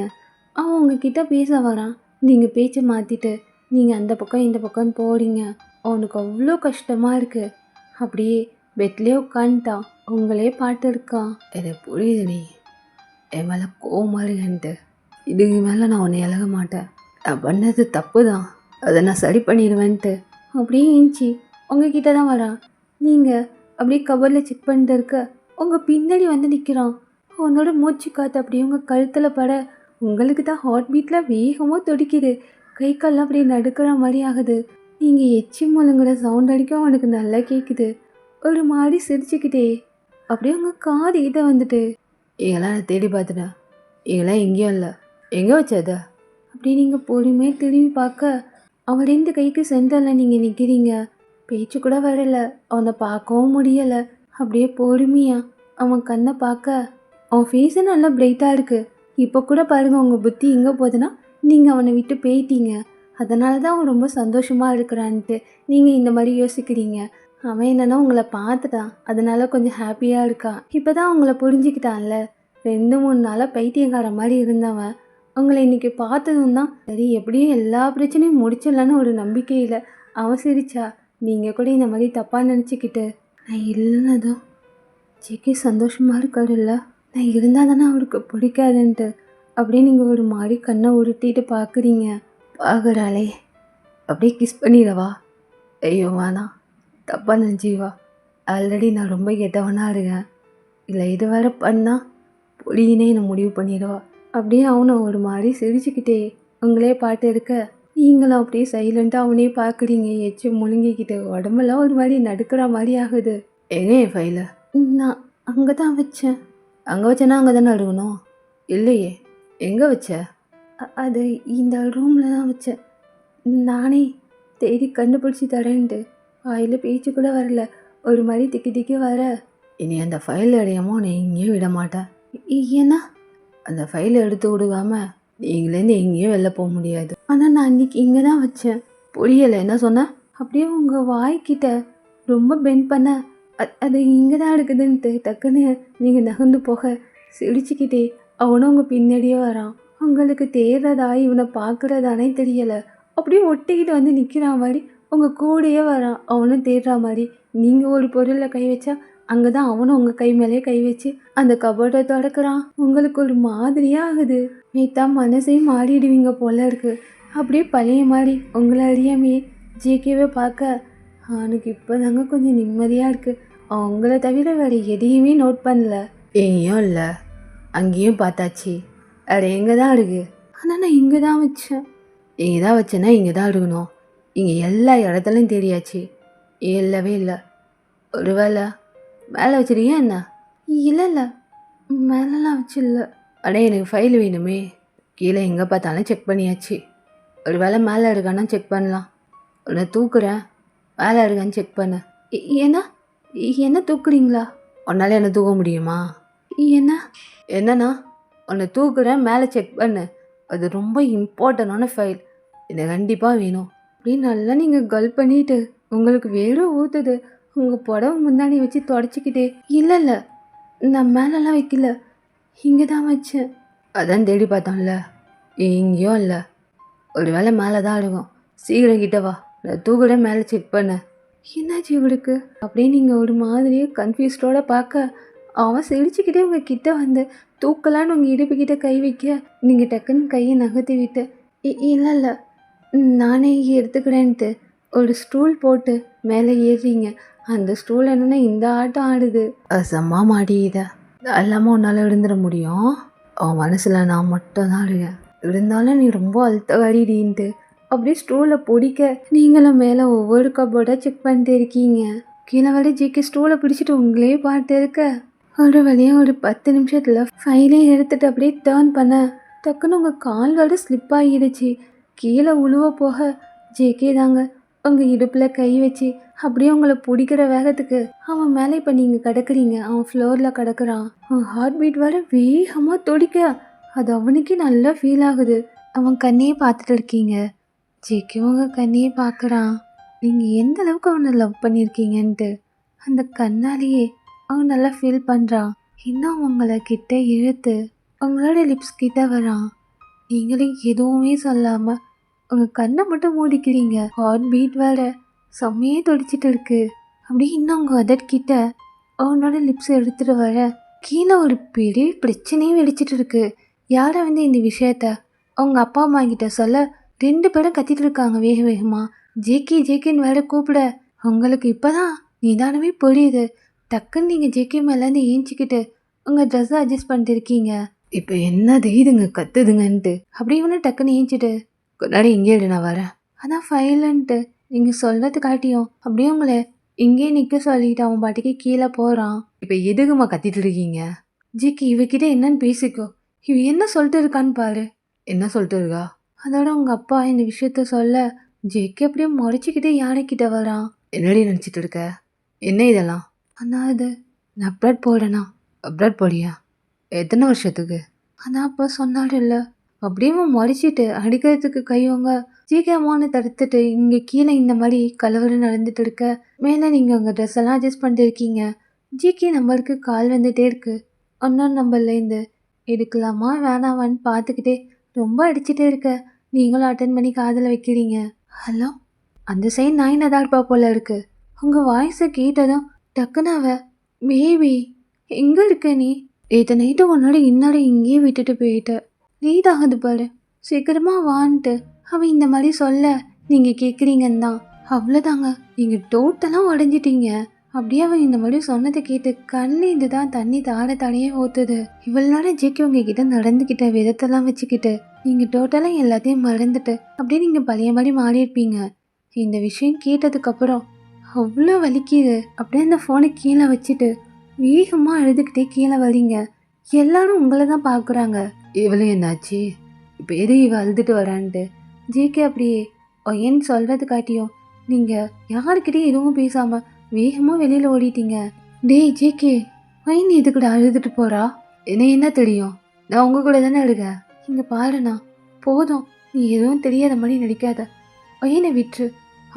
அவன் உங்ககிட்ட பேச வரான், நீங்கள் பேச்சை மாற்றிட்டு நீங்கள் அந்த பக்கம் இந்த பக்கம் போகிறீங்க. அவனுக்கு அவ்வளோ கஷ்டமாக இருக்குது. அப்படியே பெட்லேயே உட்காந்துட்டான், உங்களே பாட்டு இருக்கான். எனக்கு புரியுது நீ என் மேலே கோவமாக இருக்கன்ட்டு. இதுக்கு மேலே நான் உன்னை இழக மாட்டேன். நான் பண்ணது தப்பு தான், அதை நான் சரி பண்ணிடுவேன்ட்டு அப்படியே ஏஞ்சி உங்ககிட்ட தான் வரான். நீங்கள் அப்படியே கபரில் செக் பண்ணிட்டு இருக்க உங்கள் பின்னாடி வந்து நிற்கிறான். அவனோட மூச்சு காற்று அப்படியே உங்கள் கழுத்தில் பட உங்களுக்கு தான் ஹார்ட் பீட்டில் வேகமாக துடிக்குது. கை கால்லாம் அப்படியே நடுக்கிற மாதிரி ஆகுது. நீங்கள் எச்சி முழுங்குற சவுண்ட் அடிக்க அவனுக்கு நல்லா கேட்குது. ஒரு மாதிரி சிரிச்சுக்கிட்டே அப்படியே உங்கள் காது கிட்ட வந்துட்டு இதெல்லாம் நான் தேடி பார்த்துட்டேன், இதெல்லாம் எங்கேயும் இல்லை, எங்கே வச்சத? அப்படி நீங்கள் பொறுமையாக திரும்பி பார்க்க அவன் 2 கைக்கு சென்டரில் நீங்கள் நிற்கிறீங்க. பேச்சு கூட வரல, அவனை பார்க்கவும் முடியலை. அப்படியே பொறுமையா அவன் கண்ணை பார்க்க அவன் ஃபேஸு நல்லா பிரைட்டாக இருக்குது. இப்போ கூட பாருங்கள் உங்கள் புத்தி எங்கே போகுதுன்னா நீங்கள் அவனை விட்டு போயிட்டீங்க. அதனால தான் அவன் ரொம்ப சந்தோஷமாக இருக்கிறான்ட்டு நீங்கள் இந்த மாதிரி யோசிக்கிறீங்க. அவன் என்னன்னா உங்களை பார்த்துட்டான், அதனால கொஞ்சம் ஹாப்பியாக இருக்கான். இப்போ தான் உங்களை புரிஞ்சுக்கிட்டான்ல. 2-3 நாளாக பைத்தியக்கார மாதிரி இருந்தவன் உங்களை இன்னைக்கு பார்த்ததும் தான் சரி எப்படியும் எல்லா பிரச்சனையும் முடிச்சிடலான்னு ஒரு நம்பிக்கையில் அவன் சிரிச்சா. நீங்கள் கூட இந்த மாதிரி தப்பாக நினச்சிக்கிட்டு நான் இல்லைன்னதும் ஜேகே சந்தோஷமாக இருக்காருல்ல, நான் இருந்தால் தானே அவருக்கு பிடிக்காதுன்ட்டு அப்படியே நீங்கள் ஒரு மாதிரி கண்ணை உருட்டிட்டு பார்க்குறீங்க. பார்க்குறாளே அப்படியே கிஸ் பண்ணிடவா? ஐயோ வேணாம், தப்பாக நினச்சிவா. ஆல்ரெடி நான் ரொம்ப கெட்டவனாக இருக்கேன், இல்லை இது வேறு பண்ணால் பொடியினே என்னை முடிவு பண்ணிடுவா. அப்படியே அவனை ஒரு மாதிரி சிரிச்சுக்கிட்டே உங்களே பாட்டு இருக்க நீங்களும் அப்படியே சைலண்ட்டாக அவனே பார்க்குறீங்க. எச்சு முழுங்கிக்கிட்டு உடம்பெல்லாம் ஒரு மாதிரி நடுக்கிற மாதிரி ஆகுது. எங்க என் ஃபைலு? நான் அங்கே தான் வச்சேன். அங்கே வச்சேன்னா அங்கே தானே எடுக்கணும். இல்லையே, எங்கே வச்ச? அது இந்த ரூமில் தான் வச்சேன். நானே தேடி கண்டுபிடிச்சி தரேன்ட்டு வாயில் பேச்சு கூட வரல, ஒரு மாதிரி திக்கி திக்கி வர. இனி அந்த ஃபைல் அடையாமோ நான் எங்கேயும் விட மாட்டேன். ஏன்னா அந்த ஃபைலை எடுத்து விடுவாம நீங்களேருந்து எங்கேயும் வெளில போக முடியாது. ஆனால் நான் அன்றைக்கி இங்கே தான் வச்சேன். புரியலை, என்ன சொன்ன? அப்படியே உங்கள் வாய்க்கிட்ட ரொம்ப பெண்ட் பண்ண அது இங்கே தான் இருக்குதுன்ட்டு டக்குன்னு நீங்கள் நகர்ந்து போக சிரிச்சுக்கிட்டே அவனும் உங்கள் பின்னாடியே வரான். உங்களுக்கு தேடுறதா இவனை பார்க்குறதானே தெரியலை, அப்படியே ஒட்டிக்கிட்டு வந்து நிற்கிற மாதிரி உங்கள் கூடையே வரான். அவனும் தேடுற மாதிரி நீங்கள் ஒரு பொருளில் கை வச்சா அங்கே தான் அவனும் உங்கள் கை மேலே கை வச்சு அந்த கபோர்டை தொடக்கிறான். உங்களுக்கு ஒரு மாதிரியாக ஆகுது. மீத்தா மனசையும் மாறிடுவீங்க போல இருக்குது. அப்படியே பழைய மாதிரி உங்களை அறியாமே ஜேகேவே பார்க்க அவனுக்கு இப்போ தாங்க கொஞ்சம் நிம்மதியாக இருக்குது. அவங்கள தவிர வேறு எதையுமே நோட் பண்ணல. எங்கேயும் இல்லை, அங்கேயும் பார்த்தாச்சு, வேறு எங்கே தான் இருக்கு? ஆனால் நான் இங்கே தான் வச்சேன். இங்கே தான் வச்சேன்னா இங்கே தான் இருக்கணும். இங்கே எல்லா இடத்துலையும் தெரியாச்சு, இல்லவே இல்லை. ஒரு வேளை மேலே வச்சிருக்கியா என்ன? இல்லை இல்லை, மேலெலாம் வச்சில்ல. அடே எனக்கு ஃபைல் வேணுமே. கீழே எங்கே பார்த்தாலும் செக் பண்ணியாச்சு. ஒரு வேளை மேலே இருக்கான்னு செக் பண்ணலாம். உன்னை தூக்குறேன், மேலே இருக்கான்னு செக் பண்ண. ஏன்னா என்ன தூக்குறீங்களா? உன்னால் என்ன தூக்க முடியுமா? என்னன்னா உன்னை தூக்குறேன், மேலே செக் பண்ணு. அது ரொம்ப இம்பார்ட்டண்டான ஃபைல், எனக்கு கண்டிப்பாக வேணும். அப்படின்னு நல்லா நீங்கள் கல் பண்ணிட்டு உங்களுக்கு வேறு ஊற்றுது. உங்கள் புடவை முந்தானி வச்சு தொடச்சிக்கிட்டே இல்லை இல்லை நான் மேலெல்லாம் வைக்கல, இங்கே தான் வச்சேன். அதான் தேடி பார்த்தோம்ல, எங்கேயும் இல்லை. ஒரு வேளை மேலே தான் இருக்கும். சீக்கிரம் கிட்ட வா, நான் தூக்குறேன், மேலே செக் பண்ண. என்னாச்சு இவளுக்கு? அப்படியே நீங்கள் ஒரு மாதிரியே கன்ஃபியூஸ்டோட பார்க்க அவன் சிரிச்சுக்கிட்டே உங்கள் கிட்ட வந்து தூக்கலான்னு உங்கள் இடுப்புக்கிட்ட கை வைக்க நீங்கள் டக்குன்னு கையை நகர்த்தி விட்டு இல்லை இல்லை நானே எடுத்துக்கிறேன்ட்டு ஒரு ஸ்டூல் போட்டு மேலே ஏறுறீங்க. அந்த ஸ்டூல் என்னென்னா இந்த ஆட்டம் ஆடுது. அசம்மா மாடியுத எல்லாமே உன்னால் எழுந்துட முடியும். அவன் மனசில் நான் மட்டும் தான் இருக்கேன். இருந்தாலும் நீ ரொம்ப அழுத்தவாடிடின்ட்டு அப்படியே ஸ்டூலை பிடிக்க நீங்களும் மேலே ஒவ்வொரு கப்போர்டாக செக் பண்ணிட்டு இருக்கீங்க. கீழே வரை ஜிக்கு ஸ்டூலை பிடிச்சிட்டு உங்களே பார்த்து இருக்க. ஒரு வழியாக ஒரு 10 நிமிஷத்தில் ஃபைலே எடுத்துகிட்டு அப்படியே டேர்ன் பண்ண டக்குன்னு உங்கள் கால் வரை ஸ்லிப் ஆகிடுச்சு. கீழே உழுவ போக ஜேகே தாங்க உங்கள் இடுப்பில் கை வச்சு அப்படியே உங்களை பிடிக்கிற வேகத்துக்கு அவன் மேலே இப்போ நீங்கள் கிடக்குறீங்க. அவன் ஃப்ளோரில் கிடக்குறான். அவன் ஹார்ட் பீட் வர வேகமாக துடிக்க அது அவனுக்கே நல்லா ஃபீல் ஆகுது. அவன் கண்ணையே பார்த்துட்டு இருக்கீங்க. ஜேகே உங்கள் கண்ணையே பார்க்குறான். நீங்கள் எந்த அளவுக்கு அவனை லவ் பண்ணியிருக்கீங்கன்ட்டு அந்த கண்ணாலேயே அவன் நல்லா ஃபீல் பண்ணுறான். இன்னும் உங்களை கிட்ட இழுத்து உங்களோட லிப்ஸ் கிட்ட வரான். நீங்களே எதுவுமே சொல்லாமல் உங்கள் கண்ணை மட்டும் மூடிக்கிறீங்க. ஹார்ட் பீட் வேற செம்மையே துடிச்சிட்டு இருக்கு. அப்படி இன்னும் உங்கள் அதற்கிட்ட அவனோட லிப்ஸ் எடுத்துகிட்டு வர கீழே ஒரு பெரிய பிரச்சனையே வெடிச்சிட்டு இருக்கு. யாரை வந்து இந்த விஷயத்த அவங்க அப்பா அம்மா கிட்ட சொல்ல 2 பேரும் கத்திட்டு இருக்காங்க வேக வேகமாக. ஜேகே ஜேகேன்னு வேற கூப்பிட உங்களுக்கு இப்போ தான் நிதானமே புரியுது. டக்குன்னு நீங்கள் ஜேகே மேலேருந்து ஏஞ்சிக்கிட்டு உங்கள் ட்ரெஸ்ஸை அட்ஜஸ்ட் பண்ணிட்டு இருக்கீங்க. இப்போ என்ன தெரியுதுங்க கத்துதுங்கன்ட்டு அப்படி இவனு டக்குன்னு ஏஞ்சிட்டு கொண்டாடி இங்கே நான் வரேன். அதான் ஃபைலன்ட்டு நீங்கள் சொல்கிறது காட்டியும் அப்படியே உங்களை இங்கேயே நிற்க சொல்லிட்டு அவன் பாட்டுக்கு கீழே போகிறான். இப்போ எதுக்குமா கத்திட்டு இருக்கீங்க? ஜிக்கு இவகிட்ட என்னன்னு பேசிக்கோ. இவ என்ன சொல்லிட்டு இருக்கான்னு பாரு. என்ன சொல்லிட்டு இருக்கா? அதோட உங்கள் அப்பா இந்த விஷயத்த சொல்ல ஜேகே அப்படியே முறைச்சிக்கிட்டே யானைக்கிட்ட வரான். என்னடி நினச்சிட்டு இருக்க? என்ன இதெல்லாம்? ஆனால் அது நான் அப்ராட் போகிறேண்ணா. அப்ராட் போறியா? எத்தனை வருஷத்துக்கு? அதான் அப்பா சொன்னாரு இல்லை. அப்படியே முறைச்சிட்டு அடிக்கிறதுக்கு கைவங்க ஜேகே அம்மான்னு தடுத்துட்டு இங்கே கீழே இந்த மாதிரி கலவரம் நடந்துட்டு இருக்க. மேலே நீங்கள் உங்கள் ட்ரெஸ் எல்லாம் அட்ஜஸ்ட் பண்ணிட்டு இருக்கீங்க. ஜேகே நம்பருக்கு கால் வந்துட்டே இருக்கு. இன்னொரு நம்பர்லேருந்து எடுக்கலாமா வேணாமான்னு பார்த்துக்கிட்டே ரொம்ப அடிச்சுட்டே இருக்க. நீங்களும் அட்டன் பண்ணி காதில் வைக்கிறீங்க. ஹலோ, அந்த சைடு நாயினா தான் இருப்பா போல இருக்கு. உங்கள் வாய்ஸை கேட்டதும் டக்குன்னு அவ பேபி எங்கே இருக்க நீ? நேற்று நைட்டு உன்னோட இன்னொரு இங்கேயே விட்டுட்டு போயிட்ட. லேட் ஆகுது பாரு, சீக்கிரமா வான்ட்டு அவன் இந்த மாதிரி சொல்ல நீங்கள் கேட்குறீங்கன்னு தான். அவ்வளோதாங்க, நீங்கள் டோட்டலாக உடஞ்சிட்டீங்க. அப்படியே அவன் இந்த மாதிரி சொன்னதை கேட்டு கண்ணிந்து தான் தண்ணி தாடையே ஊற்றுது. இவ்வளோ நேரம் ஜேகே உங்ககிட்ட நடந்துக்கிட்ட விதத்தெல்லாம் வச்சுக்கிட்டு நீங்கள் டோட்டலாக எல்லாத்தையும் மறந்துட்டு அப்படியே நீங்கள் பழைய மாதிரி மாறி இருப்பீங்க. இந்த விஷயம் கேட்டதுக்கப்புறம் அவ்வளோ வலிக்குது. அப்படியே அந்த ஃபோனை கீழே வச்சுட்டு வேகமாக அழுதுகிட்டே கீழே வரீங்க. எல்லாரும் உங்களை தான் பார்க்குறாங்க. இவளும் என்னாச்சு? இப்போ எது இவ அழுதுட்டு வரான்ட்டு? ஜேகே அப்படியே ஒயன்னு சொல்கிறது காட்டியும் நீங்கள் யாருக்கிட்டையும் எதுவும் பேசாமல் வேகமாக வெளியில் ஓடிட்டீங்க. டேய் ஜேகே, ஒயன் எதுக்கூட அழுதுட்டு போகிறா? என்ன தெரியும்? நான் உங்கள் கூட தானே இருக்கேன். இங்கே பாருண்ணா, போதும், நீ எதுவும் தெரியாத மாதிரி நடிக்காத. ஒயனை விட்டுரு,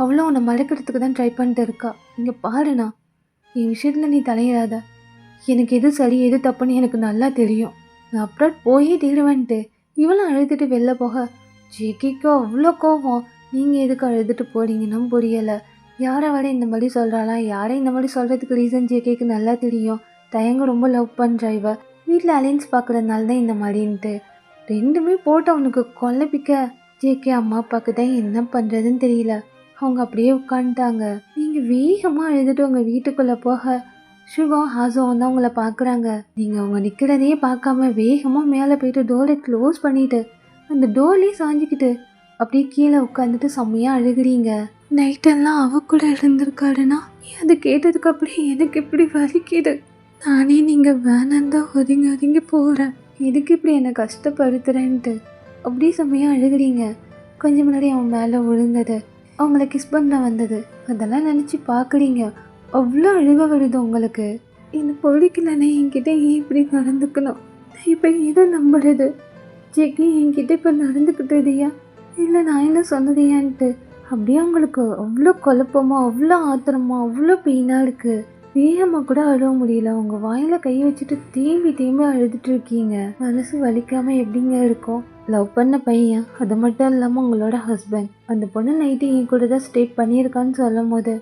அவ்வளோ உன்னை மறக்கிறதுக்கு தான் ட்ரை பண்ணிட்டு இருக்கா. இங்கே பாருண்ணா, என் விஷயத்தில் நீ தலையிடாத. எனக்கு எது சரி எது தப்புன்னு எனக்கு நல்லா தெரியும். நான் அப்புறம் போயே தீருவேன்ட்டு இவளும் அழுதுட்டு வெளில போக ஜேகேக்கு அவ்வளோ கோவம். நீங்கள் எதுக்கு அழுதுட்டு போறீங்கன்னு புரியலை. யாரை விட இந்த மாதிரி சொல்கிறாளா? யாரை இந்த மாதிரி சொல்கிறதுக்கு ரீசன் ஜேகேக்கு நல்லா தெரியும். தயங்க ரொம்ப லவ் பண்ணுறா இவ. வீட்டில் அலைன்ஸ் பார்க்குறதுனால தான் இந்த மாதிரின்ட்டு ரெண்டுமே போட்டு அவனுக்கு கொல்லப்பிக்க ஜேகே அம்மா அப்பாவுக்கு தான் என்ன பண்ணுறதுன்னு தெரியல. அவங்க அப்படியே உட்காந்துட்டாங்க. நீங்கள் வேகமாக அழுதுட்டு உங்கள் வீட்டுக்குள்ளே போக சுகம் ஹாசம் தான் உங்களை பார்க்குறாங்க. நீங்கள் அவங்க நிற்கிறதையே பார்க்காம வேகமாக மேலே போயிட்டு டோரை க்ளோஸ் பண்ணிவிட்டு அந்த டோர்லேயே சாஞ்சிக்கிட்டு அப்படியே கீழே உட்காந்துட்டு செம்மையாக அழுகிறீங்க. நைட்டெல்லாம் அவ கூட இருந்திருக்காருன்னா அது கேட்டதுக்கு அப்படியே எனக்கு இப்படி வலிக்குது. நானே நீங்கள் வேணான்னு தான் ஒதுங்கி ஒதுங்கி போகிறேன். எதுக்கு இப்படி என்னை கஷ்டப்படுத்துகிறேன்ட்டு அப்படியே செம்மையாக அழுகிறீங்க. கொஞ்சம் முன்னாடி அவன் மேலே விழுந்தது, அவங்கள கிஸ் பண்ண வந்தது, அதெல்லாம் நினச்சி பார்க்குறீங்க. அவ்வளோ அழுக வருது உங்களுக்கு. என்னை பிடிக்கலன்னே என்கிட்ட ஏன் இப்படி நடந்துக்கணும்? நான் இப்போ எதை நம்புறது? ஜெகி என்கிட்ட இப்போ நடந்துக்கிட்டதையா இல்லை நான் என்ன சொன்னதையான்ட்டு அப்படியே அவங்களுக்கு அவ்வளோ குழப்பமோ அவ்வளோ ஆத்திரமோ அவ்வளோ பெயினாக இருக்குது. வேகமாக கூட அழுவ முடியல. உங்கள் வாயில் கை வச்சுட்டு தேம்பி தேம்பி அழுதுட்டு இருக்கீங்க. மனசு வலிக்காமல் எப்படிங்க இருக்கும்? லவ் பண்ண பையன், அது மட்டும் இல்லாமல் உங்களோட ஹஸ்பண்ட், அந்த பொண்ணு நைட்டு என் கூட தான் ஸ்டே பண்ணியிருக்கான்னு சொல்லும் போது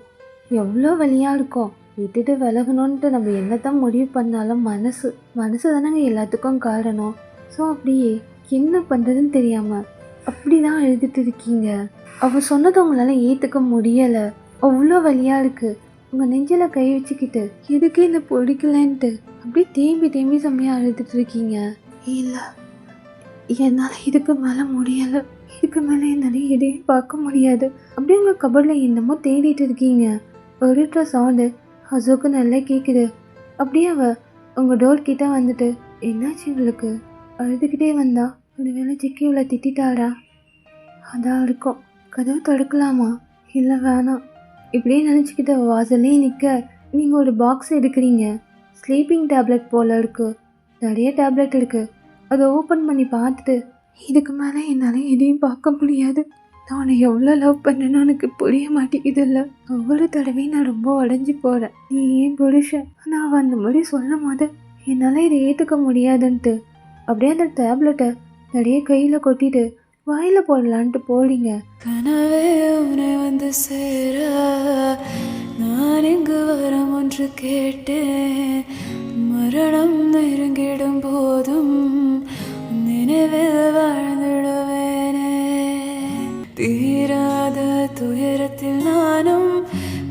எவ்வளோ வலியாக இருக்கும். விட்டுட்டு விலகணுன்ட்டு நம்ம என்னத்தான் முடிவு பண்ணாலும் மனசு தானேங்க எல்லாத்துக்கும் காரணம். ஸோ அப்படியே என்ன பண்ணுறதுன்னு தெரியாமல் அப்படி தான் அழுதுட்டு இருக்கீங்க. அவள் சொன்னது உங்களால் ஏற்றுக்க முடியலை. அவ்வளோ வலியாக இருக்குது. உங்கள் நெஞ்சில் கை வச்சுக்கிட்டு எதுக்கு என்ன பிடிக்கலன்ட்டு அப்படியே தேம்பி தேம்பி செம்மையாக அழுதுட்டு இருக்கீங்க. இல்லை, என்னால் இதுக்கு மேலே முடியலை. இதுக்கு மேலே என்னால் எதையும் பார்க்க முடியாது. அப்படியே உங்கள் கபடில் என்னமோ தேடிட்டு இருக்கீங்க. ஒருட்ற சவுண்டு அசோக்கு நல்லா கேட்குது. அப்படியே அவள் உங்கள் டோர் கிட்டே வந்துட்டு என்னாச்சு இவளுக்கு அழுதுகிட்டே வந்தா? ஒரு வேளை ஜிக்கி இவளை திட்டாரா? அதான் இருக்கும். கதவு தடுக்கலாமா? இல்லை வேணாம். இப்படியே நினச்சிக்கிட்ட வாசல்லே நிற்க நீங்கள் ஒரு பாக்ஸ் எடுக்கிறீங்க. ஸ்லீப்பிங் டேப்லெட் போல் இருக்குது. நிறைய டேப்லெட் இருக்குது. அதை ஓப்பன் பண்ணி பார்த்துட்டு இதுக்கு மேலே என்னால் எதையும் பார்க்க முடியாது. நான் உன்னை எவ்வளோ லவ் பண்ணேன்னு எனக்கு புரிய மாட்டேங்குது. இல்லை, ஒவ்வொரு தடவையும் நான் ரொம்ப உடஞ்சி போகிறேன். நீ ஏன் புருஷன்? நான் அந்த மாதிரி சொல்லும் போது என்னால் இதை ஏற்றுக்க முடியாதுன்ட்டு அப்படியே அந்த டேப்லெட்டை நிறைய கையில் கொட்டிட்டு வாயில் போடலான்ட்டு போறீங்க. கனவே உன்னை வந்து சேர நான் இங்கு வரம் ஒன்று கேட்டேன். மரணம் நெருங்கிடும் போதும் நினைவில் வாழ்ந்திடுவேனே. தீராத துயரத்தில் நானும்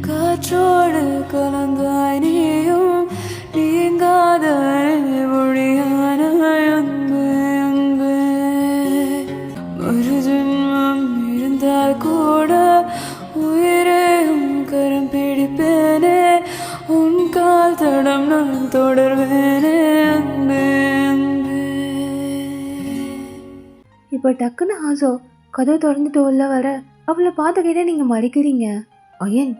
காற்றோடு கலந்தாய் நீயும். நீங்காத மொழியான அன்பு அன்பு. ஒரு ஜென்மம் இருந்தால் கூட உயிரே உன் கரம் பிடிப்பேனே. உன் கால் தடம் நான் தொடர்வேனே அன்பு அன்பு. இப்போ டக்குன்னு ஆசோ கதவு திறந்துட்டு உள்ள வர அவளை பார்த்த கையில நீங்கள் மறைக்கிறீங்க. அயன்,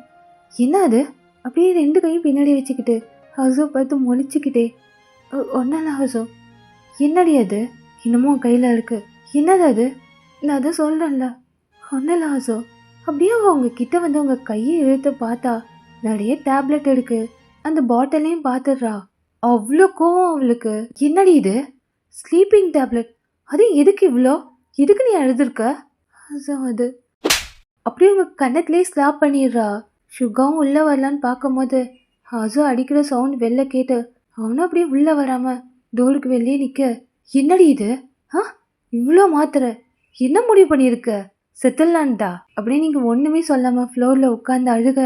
என்ன அது? அப்படியே 2 கையும் பின்னாடி வச்சுக்கிட்டு ஹசோ பார்த்து முழிச்சுக்கிட்டே, ஒன்றால ஹசோ, என்னடி அது இன்னமும் கையில் இருக்கு? என்னது அது? நான் அதை சொல்கிறேன்ல, ஒன்றில்ல ஹசோ. அப்படியே அவங்க கிட்ட வந்து அவங்க கையை இழுத்து பார்த்தா நிறைய டேப்லெட் இருக்கு. அந்த பாட்டிலையும் பார்த்துடுறா. அவ்வளோ கோவம் அவளுக்கு. என்னடி இது? Sleeping tablet. அது எதுக்கு இவ்வளோ? எதுக்கு நீ அழுதுருக்க? அது அப்படியே உங்க கண்ணத்துலேயே ஸ்லாப் பண்ணிடுறா. சுகாவும் உள்ளே வரலான்னு பார்க்கும்போது ஹாசோ அடிக்கிற சவுண்ட் வெளில கேட்டு அவனும் அப்படியே உள்ளே வராமல் டோருக்கு வெளியே நிற்க, என்னடி இது? இவ்வளோ மாத்திரை என்ன முடிவு பண்ணியிருக்க? செத்துடலான்டா அப்படியே நீங்கள் ஒன்றுமே சொல்லாமல் ஃப்ளோரில் உட்காந்து அழுக,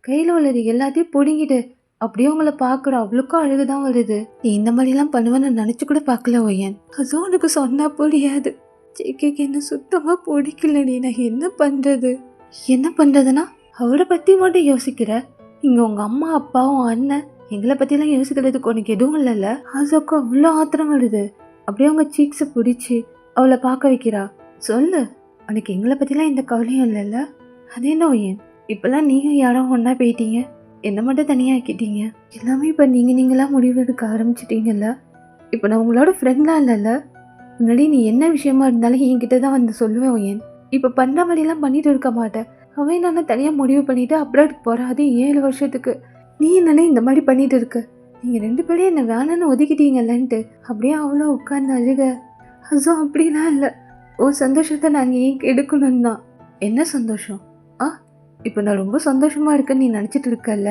கையில் உள்ளது எல்லாத்தையும் பிடுங்கிட்டு அப்படியே உங்களை பார்க்குற அவளுக்கும் அழுகுதான் வருது. நீ இந்த மாதிரிலாம் பண்ணுவேன்னு நினச்சி கூட பார்க்கல ஒய்யன். ஹசோ உனக்கு சொன்னால் புரியாது. ஜேகேக்கு என்ன சுத்தமாக பிடிக்கலடி. நான் என்ன பண்ணுறது? என்ன பண்ணுறதுன்னா அவரை பற்றி மட்டும் யோசிக்கிற. இங்கே உங்கள் அம்மா அப்பாவும் அண்ணன் எங்களை பற்றிலாம் யோசிக்கிறதுக்கு உனக்கு எதுவும் இல்லைல்ல? ஹசோக்கு அவ்வளோ ஆத்திரம் வருது. அப்படியே அவங்க சீக்ஸை பிடிச்சி அவளை பார்க்க வைக்கிறா. சொல்லு, உனக்கு எங்களை பற்றிலாம் எந்த கவலையும் இல்லைல்ல? அதே என்ன ஒய்யன், இப்போல்லாம் நீங்கள் யாரும் ஒன்றா போயிட்டீங்க, என்னை மட்டும் தனியாக ஆக்கிட்டீங்க. எல்லாமே இப்போ நீங்களாம் முடிவு எடுக்க ஆரம்பிச்சிட்டீங்கல்ல. இப்போ நான் உங்களோட ஃப்ரெண்ட்லாம் இல்லைல்ல. முன்னாடி நீ என்ன விஷயமா இருந்தாலும் என்கிட்ட தான் வந்து சொல்லுவேன் ஒய்யன். இப்போ பண்ணுற மாதிரிலாம் பண்ணிட்டு இருக்க மாட்டேன். அவன் என்னென்ன தனியாக முடிவு பண்ணிவிட்டு அப்ராடுக்கு போகிறா, அது 7 வருஷத்துக்கு. நீ என்னென்ன இந்த மாதிரி பண்ணிட்டு இருக்க? நீங்கள் 2 பேரும் என்னை வேணான்னு ஒதுக்கிட்டீங்கல்லன்ட்டு அப்படியே அவ்வளோ உட்காந்து அழுக. ஹசோ அப்படிலாம் இல்லை, ஓ சந்தோஷத்தை நாங்கள் ஏன் எடுக்கணும் தான். என்ன சந்தோஷம்? இப்போ நான் ரொம்ப சந்தோஷமாக இருக்கேன்னு நீ நினச்சிட்டு இருக்கல்ல.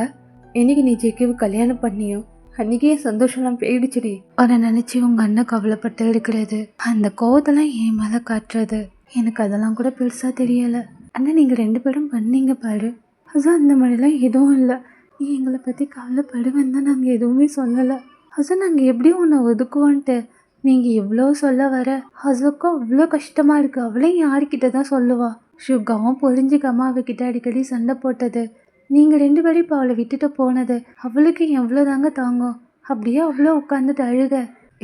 என்னைக்கு நீ ஜேகேவை கல்யாணம் பண்ணியோ அன்றைக்கி என் சந்தோஷம்லாம் போயிடுச்சுடி. அவனை நினச்சி உங்கள் அண்ணன் கவலைப்பட்டு எடுக்கிறது, அந்த கோவத்தெல்லாம் என் மேலே காட்டுறது, எனக்கு அதெல்லாம் கூட பெருசாக தெரியலை. அண்ணா நீங்கள் 2 பேரும் பண்ணீங்க பாரு. ஹசோ அந்த மாதிரிலாம் எதுவும் இல்லை. நீ எங்களை பற்றி கவலைப்படுவேன்னு தான் நாங்கள் எதுவுமே சொல்லலை. ஹசோ நாங்கள் எப்படியும் உன்னை ஒதுக்குவோன்ட்டு நீங்கள் எவ்வளோ சொல்ல வர ஹசோக்கும் அவ்வளோ கஷ்டமாக இருக்குது. அவளையும் யார்கிட்ட தான் சொல்லுவா? சுகாவும் புரிஞ்சுக்காம அவகிட்ட அடிக்கடி சண்டை போட்டது, நீங்கள் 2 பேரும் இப்போ அவளை விட்டுட்டு போனது அவளுக்கு எவ்வளோ தாங்க தாங்கும்? அப்படியே அவ்வளோ உட்காந்துட்டு அழுக.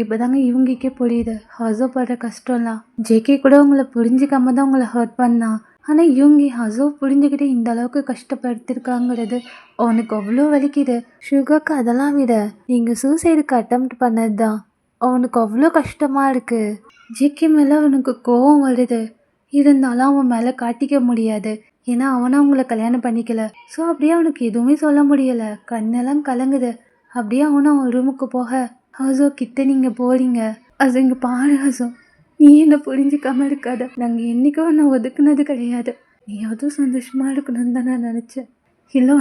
இப்போ தாங்க இவங்களுக்கே புரியுது ஹசோ படுற கஷ்டம்லாம். ஜேகே கூட உங்களை புரிஞ்சிக்காம தான் உங்களை ஹர்ட் பண்ணா. ஆனால் இவங்க ஹசோ புரிஞ்சுக்கிட்டு இந்த அளவுக்கு கஷ்டப்படுத்திருக்காங்கிறது அவனுக்கு அவ்வளோ வலிக்குது. சுகாக்கு அதெல்லாம் விட நீங்கள் சூசைடுக்கு அட்டெம்ப்ட் பண்ணது தான் அவனுக்கு அவ்வளோ கஷ்டமாக இருக்குது. ஜேகே மேலே அவனுக்கு கோவம் வருது. இருந்தாலும் அவன் மேலே காட்டிக்க முடியாது, ஏன்னா அவனை அவங்கள கல்யாணம் பண்ணிக்கல. ஸோ அப்படியே அவனுக்கு எதுவுமே சொல்ல முடியலை. கண்ணெல்லாம் கலங்குது. அப்படியே அவனும் அவன் ரூமுக்கு போக, ஹசோ கிட்ட நீங்கள் போகிறீங்க. அது இங்கே பாரு ஹசோ, நீ என்னை புரிஞ்சிக்காமல் இருக்காத. நாங்கள் என்றைக்கும் நான் ஒதுக்குனது கிடையாது. நீ எதுவும் சந்தோஷமாக இருக்கணும்னு தான் நான் நினச்சேன். இல்லை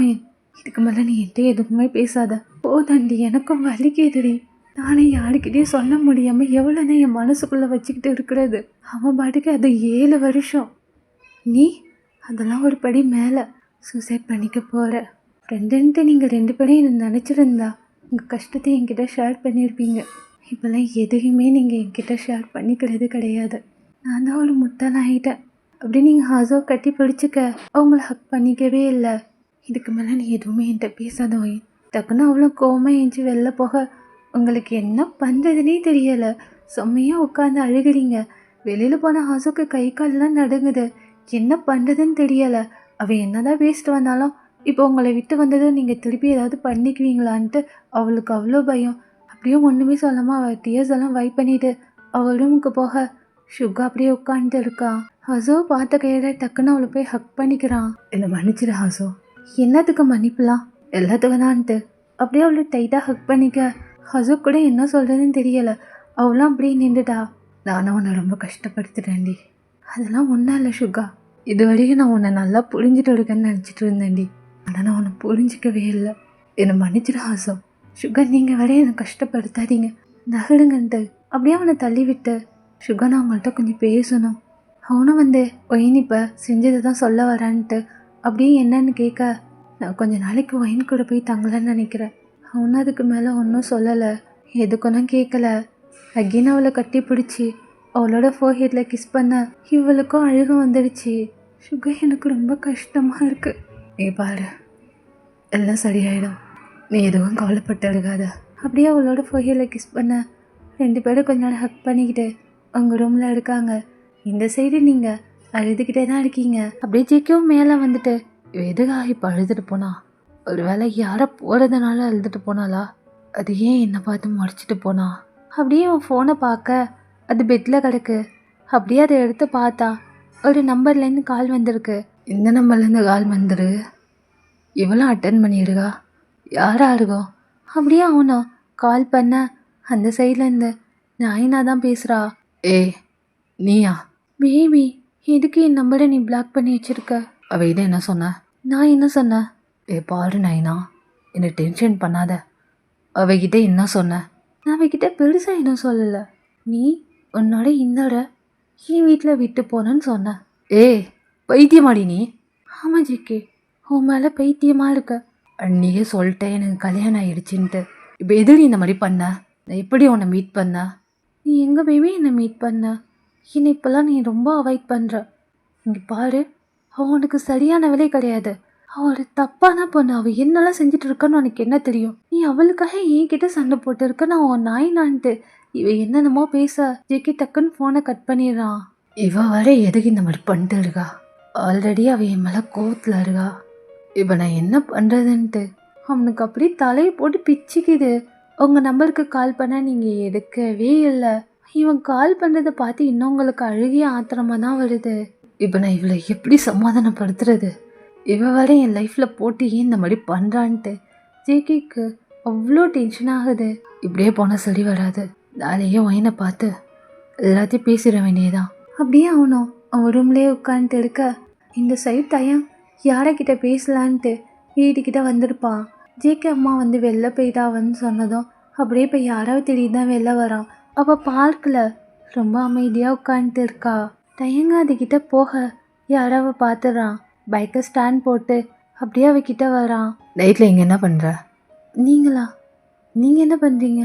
இதுக்கு மேலே நீ என்கிட்ட எதுவுமே பேசாத. போதாண்டி, எனக்கும் வலிக்குதுடி. நானே யாருக்கிட்டேயும் சொல்ல முடியாமல் எவ்வளோனா என் மனசுக்குள்ளே வச்சுக்கிட்டு இருக்கிறது. அவன் பாட்டுக்கு அது 7 வருஷம். நீ அதெல்லாம் ஒரு படி மேலே சூசைட் பண்ணிக்க போகிற. ஃப்ரெண்டுன்ட்டு நீங்கள் 2 பேரும் என்ன நினச்சிருந்தா உங்கள் கஷ்டத்தை என்கிட்ட ஷேர் பண்ணியிருப்பீங்க. இப்போல்லாம் எதையுமே நீங்கள் என்கிட்ட ஷேர் பண்ணிக்கிறது கிடையாது. நான் தான் ஒரு முட்டாளாகிட்டேன். அப்படி நீங்கள் ஹாசோ கட்டி பிடிச்சிக்க அவங்கள ஹக் பண்ணிக்கவே இல்லை. இதுக்கு மேலே நீ எதுவுமே என்கிட்ட பேசாத ஒயின். டக்குன்னு அவ்வளோ கோவமாக ஏஞ்சி வெளில போக உங்களுக்கு என்ன பண்ணுறதுனே தெரியலை. செம்மையாக உட்காந்து அழுகிறீங்க. வெளியில் போன ஹாசோக்கு கை கால்லாம் நடுங்குது. என்ன பண்ணுறதுன்னு தெரியலை. அவள் என்ன தான் பேசிட்டு வந்தாலும் இப்போ உங்களை விட்டு வந்தது நீங்கள் திருப்பி ஏதாவது பண்ணிக்குவீங்களான்ட்டு அவளுக்கு அவ்வளோ பயம். அப்படியே ஒன்றுமே சொல்லாமல் அவள் டியர்ஸ் எல்லாம் வைப் பண்ணிவிட்டு அவள் ரூமுக்கு போக சுகா அப்படியே உட்காந்துட்டு இருக்கான். ஹசோ பார்த்த கையோட டக்குன்னு அவளை போய் ஹக் பண்ணிக்கிறான். என்னை மன்னிச்சிடு ஹசோ. என்னத்துக்கு மன்னிப்புலாம்? எல்லாத்துக்கும் தான்ட்டு அப்படியே அவளை டைட்டாக ஹக் பண்ணிக்க ஹசோ கூட என்ன சொல்கிறதுன்னு தெரியலை. அவளும் அப்படியே நின்றுட்டா. நானும் உன்னை ரொம்ப கஷ்டப்படுத்துட்டேன்டி. அதெல்லாம் ஒன்றும் இல்லை சுகா, இது வரைக்கும் நான் உன்னை நல்லா புரிஞ்சுட்டு இருக்கேன்னு நினச்சிட்டு இருந்தேன்டி. ஆனால் நான் உன்னை புரிஞ்சிக்கவே இல்லை. என்னை மன்னிச்சிடு ஹசோ. சுகா நீங்கள் வரையும் என்னை கஷ்டப்படுத்தாதீங்க, நகருங்கன்ட்டு அப்படியே அவனை தள்ளி விட்டு, சுகா நான் அவங்கள்ட்ட கொஞ்சம் பேசணும். அவனும் வந்து ஒயின் இப்போ செஞ்சதை தான் சொல்ல வரான்ட்டு அப்படியே என்னன்னு கேட்க, நான் கொஞ்ச நாளைக்கு ஒயின் கூட போய் தங்கலன்னு நினைக்கிறேன். அவனும் அதுக்கு மேலே ஒன்றும் சொல்லலை, எதுக்குன்னும் கேட்கல. அகெயின் அவளை கட்டி பிடிச்சி அவளோட ஃபோர்ஹெட்டில் கிஸ் பண்ண இவளுக்கும் அழுக வந்துடுச்சு. சுகா எனக்கு ரொம்ப கஷ்டமாக இருக்குது. நீ பாரு, எல்லாம் சரியாயிடும், நீ எதுவும் கவலைப்பட்டு இருக்காத. அப்படியே அவளோட ஃபோர்ஹெட்டில் கிஸ் பண்ண 2 பேரும் கொஞ்ச நேரம் ஹக் பண்ணிக்கிட்டு அவங்க ரூமில் இருக்காங்க. இந்த சைடு நீங்கள் அழுதுகிட்டே தான் இருக்கீங்க. அப்படியே ஜேக்கும் மேலே வந்துட்டு எதுக்காக இப்போ அழுதுட்டு போனா? ஒரு வேளை யாரை போகிறதுனால அழுதுட்டு போனாளா? அது ஏன் என்னை பார்த்து முறைச்சிட்டு போனா? அப்படியே அவன் ஃபோனை பார்க்க அது பெட்டில் கிடக்கு. அப்படியே அதை எடுத்து பார்த்தா ஒரு நம்பர்லேருந்து கால் வந்திருக்கு. இந்த நம்பர்லேருந்து கால் வந்துரு, இவளும் அட்டன் பண்ணிடுக்கா, யாரா இருக்கும்? அப்படியே அவனும் கால் பண்ண அந்த சைட்லேருந்து நாயினா தான் பேசுகிறா. ஏய் நீயா? பேபி, எதுக்கு என் நம்பரை நீ பிளாக் பண்ணி வச்சிருக்க? அவகிட்ட என்ன சொன்ன? நான் என்ன சொன்னேன்? பாரு நைனா, என்னை டென்ஷன் பண்ணாத. அவகிட்ட என்ன சொன்ன? நான் அவகிட்ட பெருசாக எதுவும் சொல்லலை. நீ உன்னோட இன்னொட என் வீட்டில் விட்டு போனேன்னு சொன்னேன். ஏய் பைத்தியமாடி நீ? ஆமாம் ஜிக்கே, உன் மேலே பைத்தியமாக இருக்க. அன்றைக்கே சொல்லிட்டேன் எனக்கு கல்யாணம் ஆயிடுச்சுன்ட்டு. இப்போ எது நீ இந்த மாதிரி பண்ண? நான் எப்படி உன்னை மீட் பண்ண? நீ எங்கே பேபி என்னை மீட் பண்ண? என்னை இப்போல்லாம் நீ ரொம்ப அவாய்ட் பண்ணுற. இங்கே பாரு, அவன் உனக்கு சரியான விலை கிடையாது. அவள் ஒரு தப்பான பொண்ணு. அவள் என்னெல்லாம் செஞ்சுட்டு இருக்கான்னு உனக்கு என்ன தெரியும்? நீ அவளுக்காக என்கிட்ட சண்டை போட்டு நான் உன் நாயினான்ட்டு இவ என்னென்னமோ பேச ஜேக்கி டக்குன்னு ஃபோனை கட் பண்ணிடுறான். இவ வர எதுக்கு இந்த மாதிரி பண்ணிட்டு இருக்கா? ஆல்ரெடி அவ என் மேலே கோவத்தில் இருக்கா. இப்போ நான் என்ன பண்ணுறதுன்ட்டு அவனுக்கு அப்படியே தலையை போட்டு பிச்சுக்குது. உங்கள் நம்பருக்கு கால் பண்ண நீங்கள் எடுக்கவே இல்லை. இவன் கால் பண்ணுறதை பார்த்து இன்னும் உங்களுக்கு அழுகிய ஆத்திரமாக தான் வருது. இப்போ நான் இவளை எப்படி சமாதானப்படுத்துறது? இவ வர என் லைஃப்பில் போட்டு ஏன் இந்த மாதிரி பண்ணுறான்ட்டு ஜேக்கிக்கு அவ்வளோ டென்ஷன் ஆகுது. இப்படியே போனால் சரி வராது. நாளையே ஒயினை பார்த்து எல்லாத்தையும் பேசிட வேண்டியதான். அப்படியே அவனும் அவன் ரூம்லேயே உட்காந்துட்டு இருக்க இந்த சைட் டைம் யாரைக்கிட்ட பேசலான்ட்டு வீட்டுக்கிட்ட வந்திருப்பான். ஜேகே அம்மா வந்து வெளில போயிட்டாவன்னு சொன்னதும் அப்படியே இப்போ யாராவது திடீர்னு தான் வெளில வரான். அவள் பார்க்கில் ரொம்ப அமைதியாக உட்காந்துட்டு இருக்கா. தயங்காதுக்கிட்ட போக யாராவ பார்த்துறான். பைக்கை ஸ்டாண்ட் போட்டு அப்படியே அவகிட்ட வரான். நைட்டில் இங்கே என்ன பண்ணுற? நீங்களா? நீங்கள் என்ன பண்ணுறீங்க?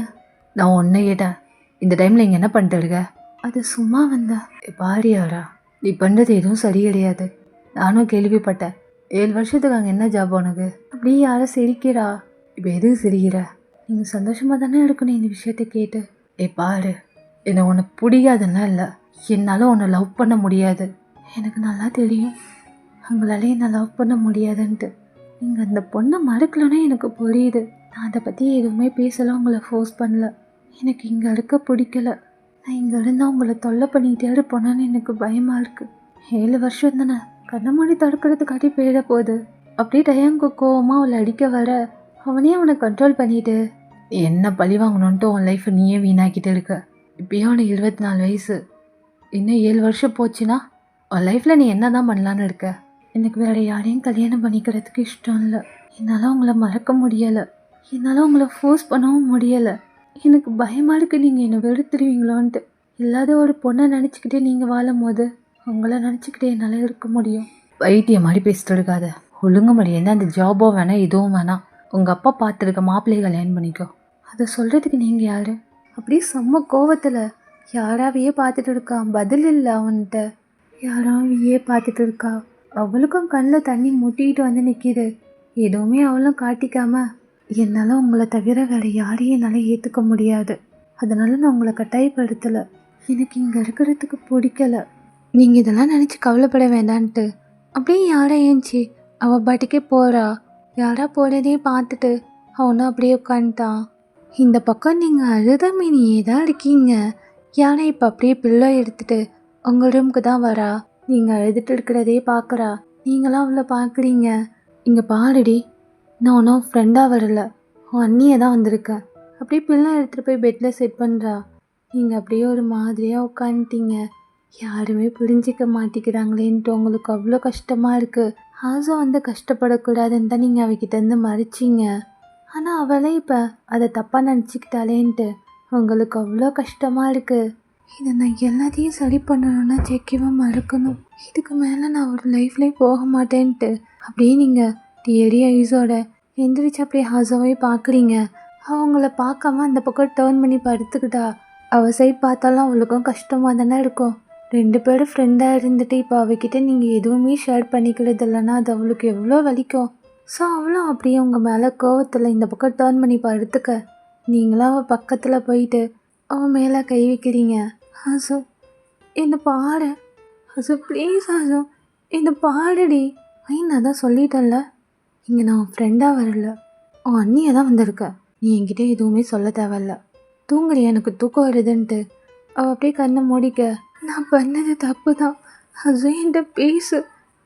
நான் ஒன்றை கேட்டேன், இந்த டைமில் இங்கே என்ன பண்ணிட்டு இருக்க? அது சும்மா வந்தேன். பாரியாரா, நீ பண்ணுறது எதுவும் சரி கிடையாது. நானும் கேள்விப்பட்டேன். 7 வருஷத்துக்கு அங்கே என்ன ஜாப் உனக்கு? அப்படியே யாரை சிரிக்கிறா? இப்போ எதுக்கு சிரிக்கிற? நீங்கள் சந்தோஷமாக தானே இருக்கணும் இந்த விஷயத்தை கேட்டு. பாரு, என்னை உன்னை பிடிக்காதுன்னா இல்லை, என்னால் உன்னை லவ் பண்ண முடியாது. எனக்கு நல்லா தெரியும் உங்களாலே என்னை லவ் பண்ண முடியாதுன்ட்டு. நீங்கள் அந்த பொண்ணை மறக்கலன்னா எனக்கு புரியுது. நான் அதை பற்றி எதுவுமே பேசலாம், உங்களை ஃபோர்ஸ் பண்ணல. எனக்கு இங்கே இருக்க பிடிக்கல. நான் இங்கே இருந்தால் உங்களை தொல்லை பண்ணிக்கிட்டே இருப்போனான்னு எனக்கு பயமாக இருக்குது. 7 வருஷம் தானே, கண்ணை மூடி தடுக்கிறதுக்காட்டி போயிட போகுது. அப்படியே டயாங்கு கோவமாக அவளை அடிக்க வர அவனே அவனை கண்ட்ரோல் பண்ணிட்டு என்ன பழி வாங்கணுன்ட்டு உன் லைஃப்பை நீயே வீணாக்கிட்டு இருக்க. இப்போயே உனக்கு 24 வயசு. இன்னும் 7 வருஷம் போச்சுன்னா உன் லைஃப்பில் நீ என்ன தான் பண்ணலான்னு இருக்க? எனக்கு வேறு யாரையும் கல்யாணம் பண்ணிக்கிறதுக்கு இஷ்டம் இல்லை. என்னால் உங்களை மறக்க முடியலை. என்னால் உங்களை ஃபோர்ஸ் பண்ணவும் முடியலை. எனக்கு பயமாக இருக்குது நீங்கள் என்னை வெறுத்துருவீங்களோன்ட்டு. இல்லாத ஒரு பொண்ணை நினச்சிக்கிட்டே நீங்கள் வாழும் போது உங்களை நினச்சிக்கிட்டே என்னால் இருக்க முடியும். வைத்திய மாதிரி பேசிட்டு இருக்காத. ஒழுங்கு மாதிரி என்ன அந்த ஜாபோ வேணாம், எதுவும் வேணாம். உங்கள் அப்பா பார்த்துருக்க மாப்பிள்ளையை கல்யாணம் பண்ணிக்கோ. அதை சொல்கிறதுக்கு நீங்கள் யார்? அப்படியே செம்ம கோவத்தில் யாராவையே பார்த்துட்டு இருக்கா. பதில் இல்லை அவன்கிட்ட. யாராவையே பார்த்துட்டு இருக்கா. அவளுக்கும் கண்ணில் தண்ணி முட்டிக்கிட்டு வந்து நிற்கிது. எதுவுமே அவளும் காட்டிக்காம என்னால் உங்களை தவிர வேறு யாரையும் என்னால் ஏற்றுக்க முடியாது. அதனால் நான் உங்களை கட்டாயப்படுத்தலை. எனக்கு இங்கே இருக்கிறதுக்கு பிடிக்கல. நீங்கள் இதெல்லாம் நினச்சி கவலைப்பட வேண்டான்ட்டு அப்படியே யாரா ஏஞ்சி அவள் பாட்டுக்கே போகிறா. யாரா போகிறதே பார்த்துட்டு அவனும் அப்படியே உட்காந்துட்டான். இந்த பக்கம் நீங்கள் அழுத மீனியே தான் இருக்கீங்க. யானை இப்போ அப்படியே பிள்ளை எடுத்துட்டு உங்கள் ரூமுக்கு தான் வரா. நீங்கள் அழுதுட்டு இருக்கிறதே பார்க்குறா. நீங்களாம் அவளை பார்க்குறீங்க. இங்கே பாருடி, நான் ஒன்றும் ஃப்ரெண்டாக வரல, உன் அண்ணியை தான் வந்திருக்கேன். அப்படியே பிள்ளை எடுத்துகிட்டு போய் பெட்டில் செட் பண்ணுறா. நீங்கள் அப்படியே ஒரு மாதிரியாக உட்காந்துட்டீங்க. யாருமே புரிஞ்சிக்க மாட்டேங்கிறாங்களேன்ட்டு உங்களுக்கு அவ்வளோ கஷ்டமாக இருக்குது. ஆசை வந்து கஷ்டப்படக்கூடாதுன்னு தான் நீங்கள் அவகிட்டேருந்து மறைச்சிங்க. ஆனால் அவளே இப்போ அதை தப்பாக நினச்சிக்கிட்டாலேன்ட்டு உங்களுக்கு அவ்வளோ கஷ்டமாக இருக்குது. இதை நான் எல்லாத்தையும் சரி பண்ணணும்னா ஜெக்கிவை மறக்கணும். இதுக்கு மேலே நான் ஒரு லைஃப்லேயே போக மாட்டேன்ட்டு அப்படியே நீங்கள் டியரி ஐஸோட எந்திரிச்சு அப்படியே ஹாசாவே பார்க்குறீங்க. அவங்கள பார்க்காம அந்த பக்கம் டேர்ன் பண்ணி படுத்துக்கிட்டா. அவள் சைட் பார்த்தாலும் அவளுக்கும் கஷ்டமாக தானே இருக்கும். 2 பேரும் ஃப்ரெண்டாக இருந்துட்டு இப்போ அவகிட்ட நீங்கள் எதுவுமே ஷேர் பண்ணிக்கிறது இல்லைன்னா அது அவளுக்கு எவ்வளோ வலிக்கும். ஸோ அவளும் அப்படியே உங்கள் மேலே கோவத்தில் இந்த பக்கம் டேர்ன் பண்ணி படுத்துக்க நீங்களும் அவள் பக்கத்தில் போயிட்டு அவன் மேலே கை வைக்கிறீங்க. ஸோ என்னை பாரு ஹசு ப்ளீஸ் ஹசு இந்த பாடுடி. நான் தான் சொல்லிட்டேன்ல, இங்கே நான் உன் ஃப்ரெண்டாக வரல, உன் அண்ணியை தான் வந்திருக்க. நீ என்கிட்ட எதுவுமே சொல்ல தேவையில்ல. தூங்குறியா, எனக்கு தூக்கம் வருதுன்ட்டு. அவள் அப்படியே கண்ணை மூடிக்க. நான் பண்ணது தப்பு தான் ஹசு, என்கிட்ட பேசு.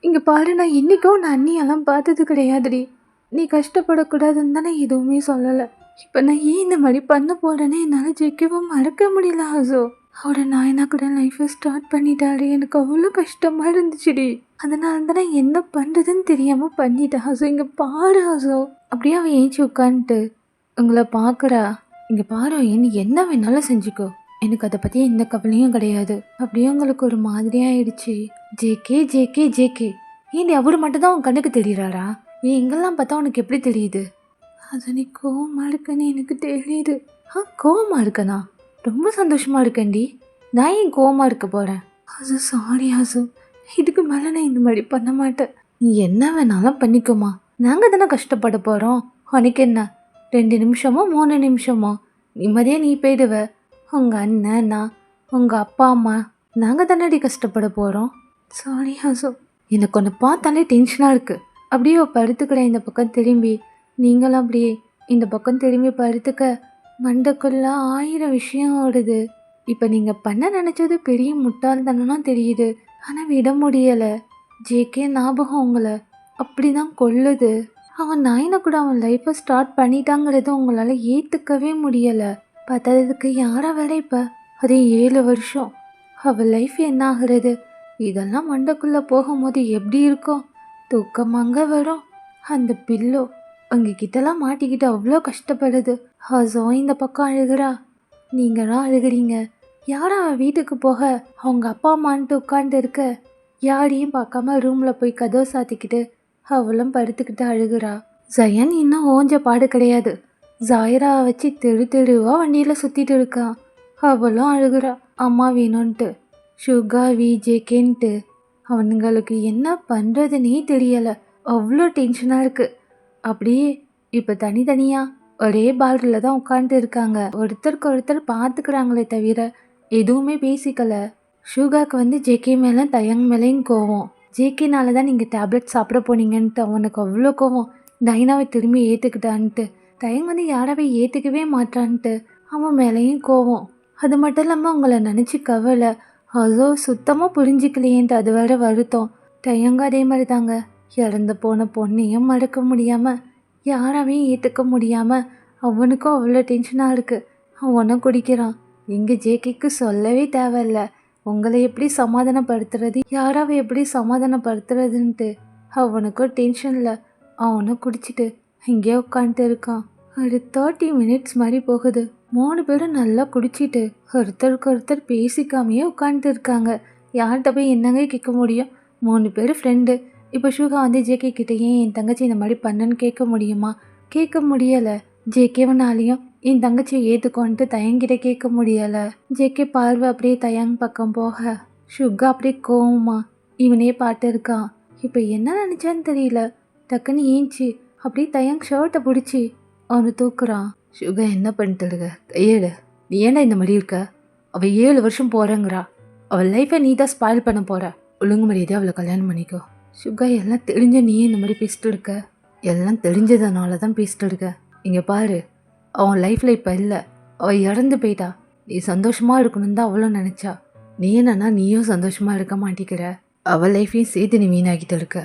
இங்கே பாரு, நான் என்றைக்கோ உன் அண்ணியெல்லாம் பார்த்தது கிடையாதுடி. நீ கஷ்டப்படக்கூடாதுன்னு தான் நான் எதுவுமே சொல்லலை. இப்போ நான் ஏன் இந்த மாதிரி பண்ண போகிறேன்னு என்னால் ஜெயிக்கவும் மறக்க முடியல ஹசு. அவட நாயனா கூட லைஃப்பை ஸ்டார்ட் பண்ணிட்டாரு. எனக்கு அவ்வளோ கஷ்டமாக இருந்துச்சுடி. அதனால தான் நான் என்ன பண்ணுறதுன்னு தெரியாமல் பண்ணிட்டேன் ஹசு. இங்கே பாரு ஹசு. அப்படியே அவன் ஏஞ்சி உட்காந்துட்டு உங்களை பார்க்குறா. இங்கே பாரு, நீ என்ன வேணாலும் செஞ்சுக்கோ, எனக்கு அதை பற்றி எந்த கவலையும் கிடையாது. அப்படியே உங்களுக்கு ஒரு மாதிரியாகிடுச்சு. ஜேகே ஜேகே ஜேகே ஏண்டி அவரு மட்டும் தான் உன் கண்ணுக்கு தெரியுறாரா? எங்கெல்லாம் பார்த்தா உனக்கு எப்படி தெரியுது? அது நீ கோவமா இருக்கன்னு எனக்கு தெரியுது. கோவமா இருக்கனா? ரொம்ப சந்தோஷமா இருக்கேன்டி. நான் ஏன் கோவமா இருக்க போகிறேன்? ஹசு சாரி ஹசு, இதுக்கு மேலே நான் இந்த மாதிரி பண்ண மாட்டேன். நீ என்ன வேணாலும் பண்ணிக்கோமா, நாங்கள் தானே கஷ்டப்பட போகிறோம். உனக்கு என்ன 2 நிமிஷமோ 3 நிமிஷமோ நிம்மதியாக நீ போயிடுவ. உங்கள் அண்ணன், நான், உங்கள் அப்பா அம்மா, நாங்கள் தானடி கஷ்டப்பட போகிறோம். சாரி ஹசு, எனக்கு ஒன்று பார்த்தாலே டென்ஷனாக இருக்குது. அப்படியே படுத்துக்கிறேன் இந்த பக்கம் திரும்பி. நீங்களும் அப்படியே இந்த பக்கம் திரும்பி படுத்துக்க. மண்டக்குள்ள 1000 விஷயம் ஓடுது. இப்போ நீங்கள் பண்ண நினச்சது பெரிய முட்டாள்தனம்னா தெரியுது, ஆனால் விட முடியலை. ஜேகே ஞாபகம் உங்களை அப்படி தான் கொல்லுது. அவன் நாயினை கூட அவன் லைஃப்பை ஸ்டார்ட் பண்ணிட்டாங்கிறது உங்களால் ஏற்றுக்கவே முடியலை. பார்த்ததுக்கு யாரை வேற இப்போ அதே 7 வருஷம் அவள் லைஃப் என்ன ஆகுறது? இதெல்லாம் மண்டக்குள்ளே போகும்போது எப்படி இருக்கும்? தூக்கமாங்க வரும். அந்த பில்லோ உங்ககிட்டலாம் மாட்டிக்கிட்டு அவ்வளோ கஷ்டப்படுது. ஹசோ இந்த பக்கம் அழுகிறா, நீங்களாம் அழுகிறீங்க. யாரா அவன் வீட்டுக்கு போக அவங்க அப்பா அம்மான்ட்டு உட்காந்து இருக்க. யாரையும் பார்க்காம ரூமில் போய் கதவை சாத்திக்கிட்டு அவளும் படுத்துக்கிட்டு அழுகிறா. ஜயன் இன்னும் ஓஞ்ச பாடு கிடையாது. ஜாயிராவை வச்சு தெரு தெருவாக வண்டியில் சுற்றிட்டு இருக்கான். அவளும் அழுகிறா, அம்மா வேணும்ன்ட்டு. சுகா விஜேகேன்ட்டு அவனுங்களுக்கு என்ன பண்ணுறதுனே தெரியலை. அவ்வளோ டென்ஷனாக இருக்குது. அப்படியே இப்போ தனித்தனியாக ஒரே பால்ரில் தான் உட்காந்துட்டு இருக்காங்க. ஒருத்தருக்கு ஒருத்தர் பார்த்துக்கிறாங்களே தவிர எதுவுமே பேசிக்கல. ஷூகாக்கு வந்து ஜேகே மேலே தயங் மேலேயும் கோவம். ஜேகேனால தான் நீங்கள் டேப்லெட் சாப்பிட போனீங்கன்ட்டு அவனுக்கு அவ்வளோ கோவம். டைனாவை திரும்பி ஏற்றுக்கிட்டான்ட்டு. தயங் வந்து யாராவே ஏற்றுக்கவே மாட்டான்ட்டு அவன் மேலேயும் கோவம். அது மட்டும் இல்லாமல் உங்களை நினச்சி கவலை. அதோ சுத்தமாக புரிஞ்சிக்கலையேன்ட்டு அது வேற வருத்தம். தயங்க அதே மாதிரி தாங்க. இறந்து போன பொண்ணையும் மறக்க முடியாமல், யாராவையும் ஏற்றுக்க முடியாமல் அவனுக்கும் அவ்வளோ டென்ஷனாக இருக்குது. அவனும் குடிக்கிறான். இங்கே ஜேகேக்கு சொல்லவே தேவையில்லை. உங்களை எப்படி சமாதானப்படுத்துறது, யாராவை எப்படி சமாதானப்படுத்துறதுன்ட்டு அவனுக்கும் டென்ஷனில் அவனும் குடிச்சிட்டு இங்கே உட்காந்துட்டு இருக்கான். ஒரு 30 மினிட்ஸ் மாதிரி போகுது. 3 பேரும் நல்லா குடிச்சிட்டு ஒருத்தருக்கு ஒருத்தர் பேசிக்காமையே உட்காந்துட்டு இருக்காங்க. யார்கிட்ட போய் என்னங்க கேட்க முடியும்? 3 பேர் ஃப்ரெண்டு. இப்போ ஷூகா வந்து ஜேகே கிட்ட ஏன் என் தங்கச்சி இந்த மாதிரி பண்ணுன்னு கேட்க முடியுமா? கேட்க முடியலை. ஜேகேவனாலையும் என் தங்கச்சியை ஏற்றுக்கோன்ட்டு தயங்கிட்ட கேட்க முடியலை. ஜேகே பார்வை அப்படியே தயங் பக்கம் போக ஷுகா அப்படியே கோவமா இவனே பாட்டு இருக்கான். இப்போ என்ன நினச்சான்னு தெரியல. டக்குன்னு ஏஞ்சி அப்படியே தயங் ஷர்ட்டை பிடிச்சி அவனை தூக்குறான். ஷுகா என்ன பண்ணிட்டு இருக்க? கையேடு. நீ ஏன்டா இந்த மாதிரி இருக்க? அவள் 7 வருஷம் போகிறேங்கிறா. அவள் லைஃப்பை நீ தான் ஸ்பாயில் பண்ண போகிற. ஒழுங்கு மரியாதையாக அவளை கல்யாணம் பண்ணிக்கோ. ஷுகா எல்லாம் தெரிஞ்ச நீயே இந்த மாதிரி பேசிட்டு இருக்க. எல்லாம் தெரிஞ்சதுனால தான் பேசிட்டு இருக்க. இங்கே பாரு, அவன் லைஃப்பில் இப்போ இல்லை. அவள் இறந்து போயிட்டா. நீ சந்தோஷமாக இருக்கணும்னு தான் அவ்வளோ நினச்சா. நீ என்னன்னா நீயும் சந்தோஷமாக இருக்க மாட்டேங்கிற. அவள் லைஃப்பையும் சேர்த்து நீ வீணாக்கிட்டு இருக்க.